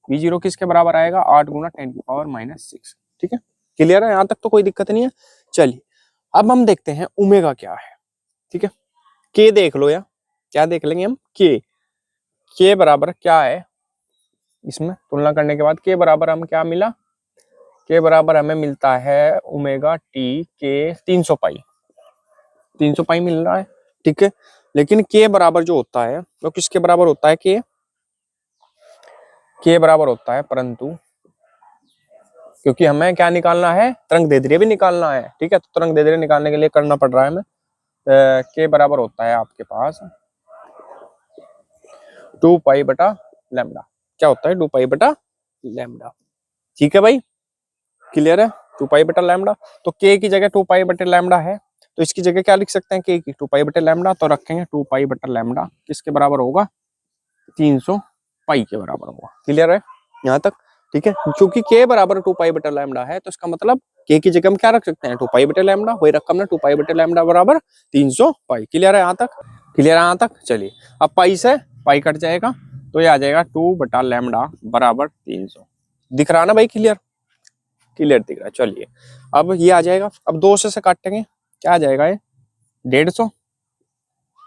बी जीरो किसके बराबर आएगा? 8 गुना 10 की पावर -6। ठीक है, क्लियर है? यहां तक तो कोई दिक्कत नहीं है। चलिए अब हम देखते हैं ओमेगा क्या है। ठीक है, के देख लो या क्या देख लेंगे हम? के बराबर क्या है? इसमें तुलना करने के बाद के बराबर हम क्या मिला? के बराबर हमें मिलता है ओमेगा टी के 300 पाई, 300 पाई मिल रहा है। ठीक है, लेकिन के बराबर जो होता है वो किसके बराबर होता है? के बराबर होता है, परंतु क्योंकि हमें क्या निकालना है? तरंग दैर्ध्य भी निकालना है। ठीक है, तो तरंग दैर्ध्य निकालने के लिए करना पड़ रहा है हमें। के बराबर होता है आपके पास 2 पाई बटा लैम्डा। क्या होता है? 2 पाई बटा लैम्डा। ठीक है भाई, क्लियर है? 2 पाई बटा लैम्डा। तो के की जगह 2 पाई बटे लैम्डा है, तो इसकी जगह क्या लिख सकते हैं? के की 2 पाई बटे लैम्डा, तो रखेंगे 2 पाई बटा लैम्डा किसके बराबर होगा? 300 पाई के बराबर होगा। क्लियर है यहाँ तक? ठीक है, क्योंकि के बराबर 2 पाई बटा लैम्डा है, तो इसका मतलब के की जगह हम क्या रख सकते हैं? 2 पाई बटे लैम्डा। वही रखा हमने, 2 पाई बटे लैम्डा बराबर 300 पाई। क्लियर है यहाँ तक? क्लियर है यहाँ तक? चलिए अब पाई से पाई कट जाएगा, तो ये आ जाएगा 2 बटा लैम्डा बराबर 300। दिख रहा ना भाई? क्लियर क्लियर दिख रहा है। चलिए अब ये आ जाएगा, अब 2 से काटेंगे, क्या आ जाएगा? ये 150।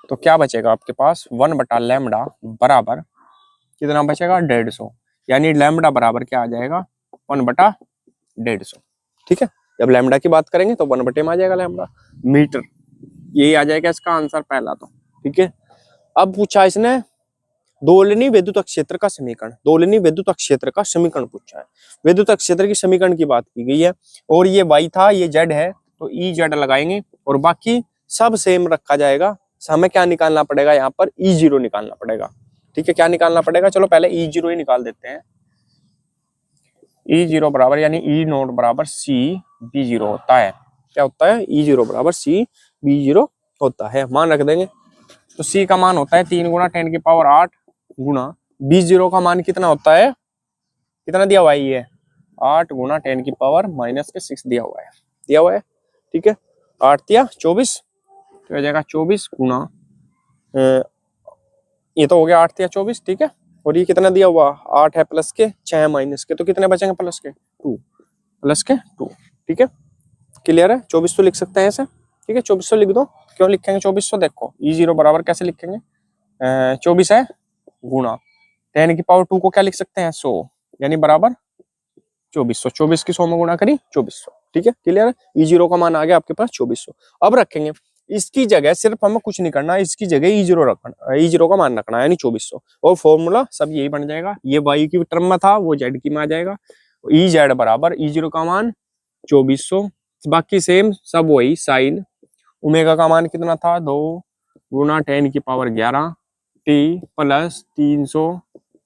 तो क्या बचेगा आपके पास? 1 बटा लैम्डा बराबर कितना बचेगा? 150, यानी लैम्डा बराबर क्या आ जाएगा? 1 बटा 150। ठीक है, जब लैम्डा की बात करेंगे तो 1 बटे में आ जाएगा लैम्डा मीटर। यही आ जाएगा इसका आंसर पहला तो। ठीक है, अब पूछा इसने दोलनी विद्युत क्षेत्र का समीकरण, दोलनी विद्युत क्षेत्र का समीकरण पूछा है। विद्युत क्षेत्र की समीकरण की बात की गई है, और ये वाई था, ये जेड है, तो ई जेड लगाएंगे और बाकी सब सेम रखा जाएगा। हमें क्या निकालना पड़ेगा? यहाँ पर ई जीरो निकालना पड़ेगा। ठीक है, क्या निकालना पड़ेगा? चलो पहले ई जीरो ही निकाल देते हैं। ई जीरो बराबर, यानी ई नोट बराबर सी बी जीरो होता है। क्या होता है? ई जीरो बराबर सी बी जीरो होता है। मान रख देंगे, तो सी का मान होता है 3 गुना 10 की पावर 8 गुना बी जीरो का मान कितना होता है? कितना दिया हुआ है? ये 8 गुना 10 की पावर -6 दिया हुआ है, दिया हुआ है। ठीक है, 8 या 24, तो हो जाएगा 24 गुना ये तो हो गया 8 या 24। ठीक है, और ये कितना दिया हुआ? 8 है प्लस के, 6 है माइनस के, तो कितने बचेंगे? प्लस के 2, प्लस के 2। ठीक है, क्लियर है? 2400 लिख सकते हैं ऐसे। ठीक है, 2400 लिख दो। क्यों लिखेंगे 2400? देखो ई जीरो बराबर कैसे लिखेंगे? 24 है गुणा 10 की पावर 2 को क्या लिख सकते हैं? 100, यानी बराबर 2400। 24 की 100 में गुणा करी 2400। ठीक है, क्लियर है? ई जीरो का मान आ गया आपके पास 2400। अब रखेंगे इसकी जगह, सिर्फ हमें कुछ नहीं करना, इसकी जगह ई जीरो रखना, ई जीरो का मान रखना है, यानी 2400, और फॉर्मूला सब यही बन जाएगा। ये वाई की टर्म में था, वो जेड की में आ जाएगा। ई जेड बराबर ई जीरो का मान 2400, बाकी सेम सब वही। साइन ओमेगा का मान कितना था? 2 गुना 10 की पावर 11 टी प्लस 300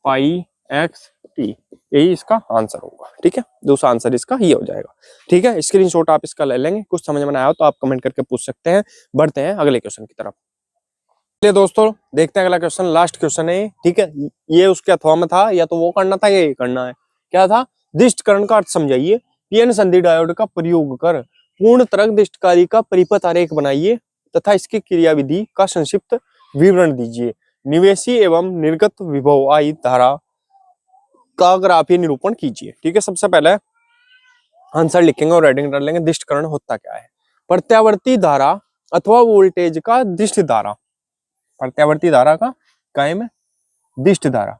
पाई एक्स टी, यही इसका आंसर होगा। ठीक है, दूसरा आंसर इसका ये हो जाएगा। ठीक है, स्क्रीनशॉट आप इसका ले लेंगे। कुछ समझ में ना आया तो आप कमेंट करके पूछ सकते हैं। बढ़ते हैं अगले क्वेश्चन की तरफ। चलिए दोस्तों देखते हैं अगला क्वेश्चन, लास्ट क्वेश्चन है। ठीक है, ये उसके अथवा में था, या तो वो करना था या ये करना है। क्या था? दिष्टकरण का अर्थ समझाइए। पीएन संधि डायोड का प्रयोग कर पूर्ण तरंग दिष्टकारी का परिपथ आरेख बनाइए तथा इसकी क्रियाविधि का संक्षिप्त विवरण दीजिए। निवेशी एवं निर्गत विभव आई धारा का ग्राफीय निरूपण कीजिए। ठीक है, सबसे पहले आंसर लिखेंगे और राइटिंग कर लेंगे। दिष्टकरण होता क्या है? प्रत्यावर्ती धारा अथवा वोल्टेज का दिष्ट धारा, प्रत्यावर्ती धारा का काय में दिष्ट धारा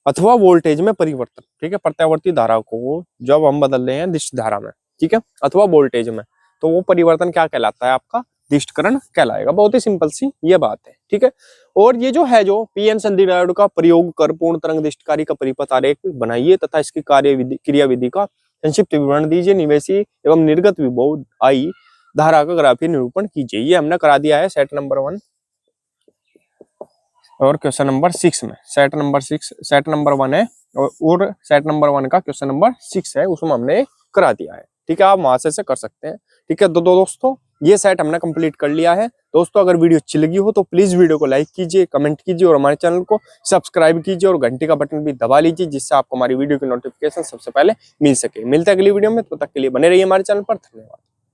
अथवा वोल्टेज में परिवर्तन। ठीक है, प्रत्यावर्ती धारा को जब हम बदल रहे हैं दिष्ट धारा में, ठीक है, अथवा वोल्टेज में, तो वो परिवर्तन क्या कहलाता है? आपका दिष्टकरण कहलाएगा। बहुत ही सिंपल सी ये बात है। ठीक है, और ये जो है, जो पीएन संधि डायोड का प्रयोग कर पूर्ण तरंग दिष्टकारी का परिपथ आरेख बनाइए तथा इसकी क्रियाविधि का संक्षिप्त विवरण दीजिए। निवेशी एवं निर्गत विभव आई धारा का ग्राफीय निरूपण कीजिए। ये हमने करा दिया है सेट नंबर 1 और क्वेश्चन नंबर 6 में। सेट नंबर 1 है और सेट नंबर 1 का क्वेश्चन नंबर 6 है, उसमें हमने करा दिया है। ठीक है, आप वहां से कर सकते हैं। ठीक है, दोस्तों ये सेट हमने कंप्लीट कर लिया है। दोस्तों अगर वीडियो अच्छी लगी हो तो प्लीज वीडियो को लाइक कीजिए, कमेंट कीजिए और हमारे चैनल को सब्सक्राइब कीजिए और घंटी का बटन भी दबा लीजिए, जिससे आपको हमारी वीडियो की नोटिफिकेशन सबसे पहले मिल सके। मिलते हैं अगली वीडियो में, तब तक के लिए बने रहिए हमारे चैनल पर। धन्यवाद।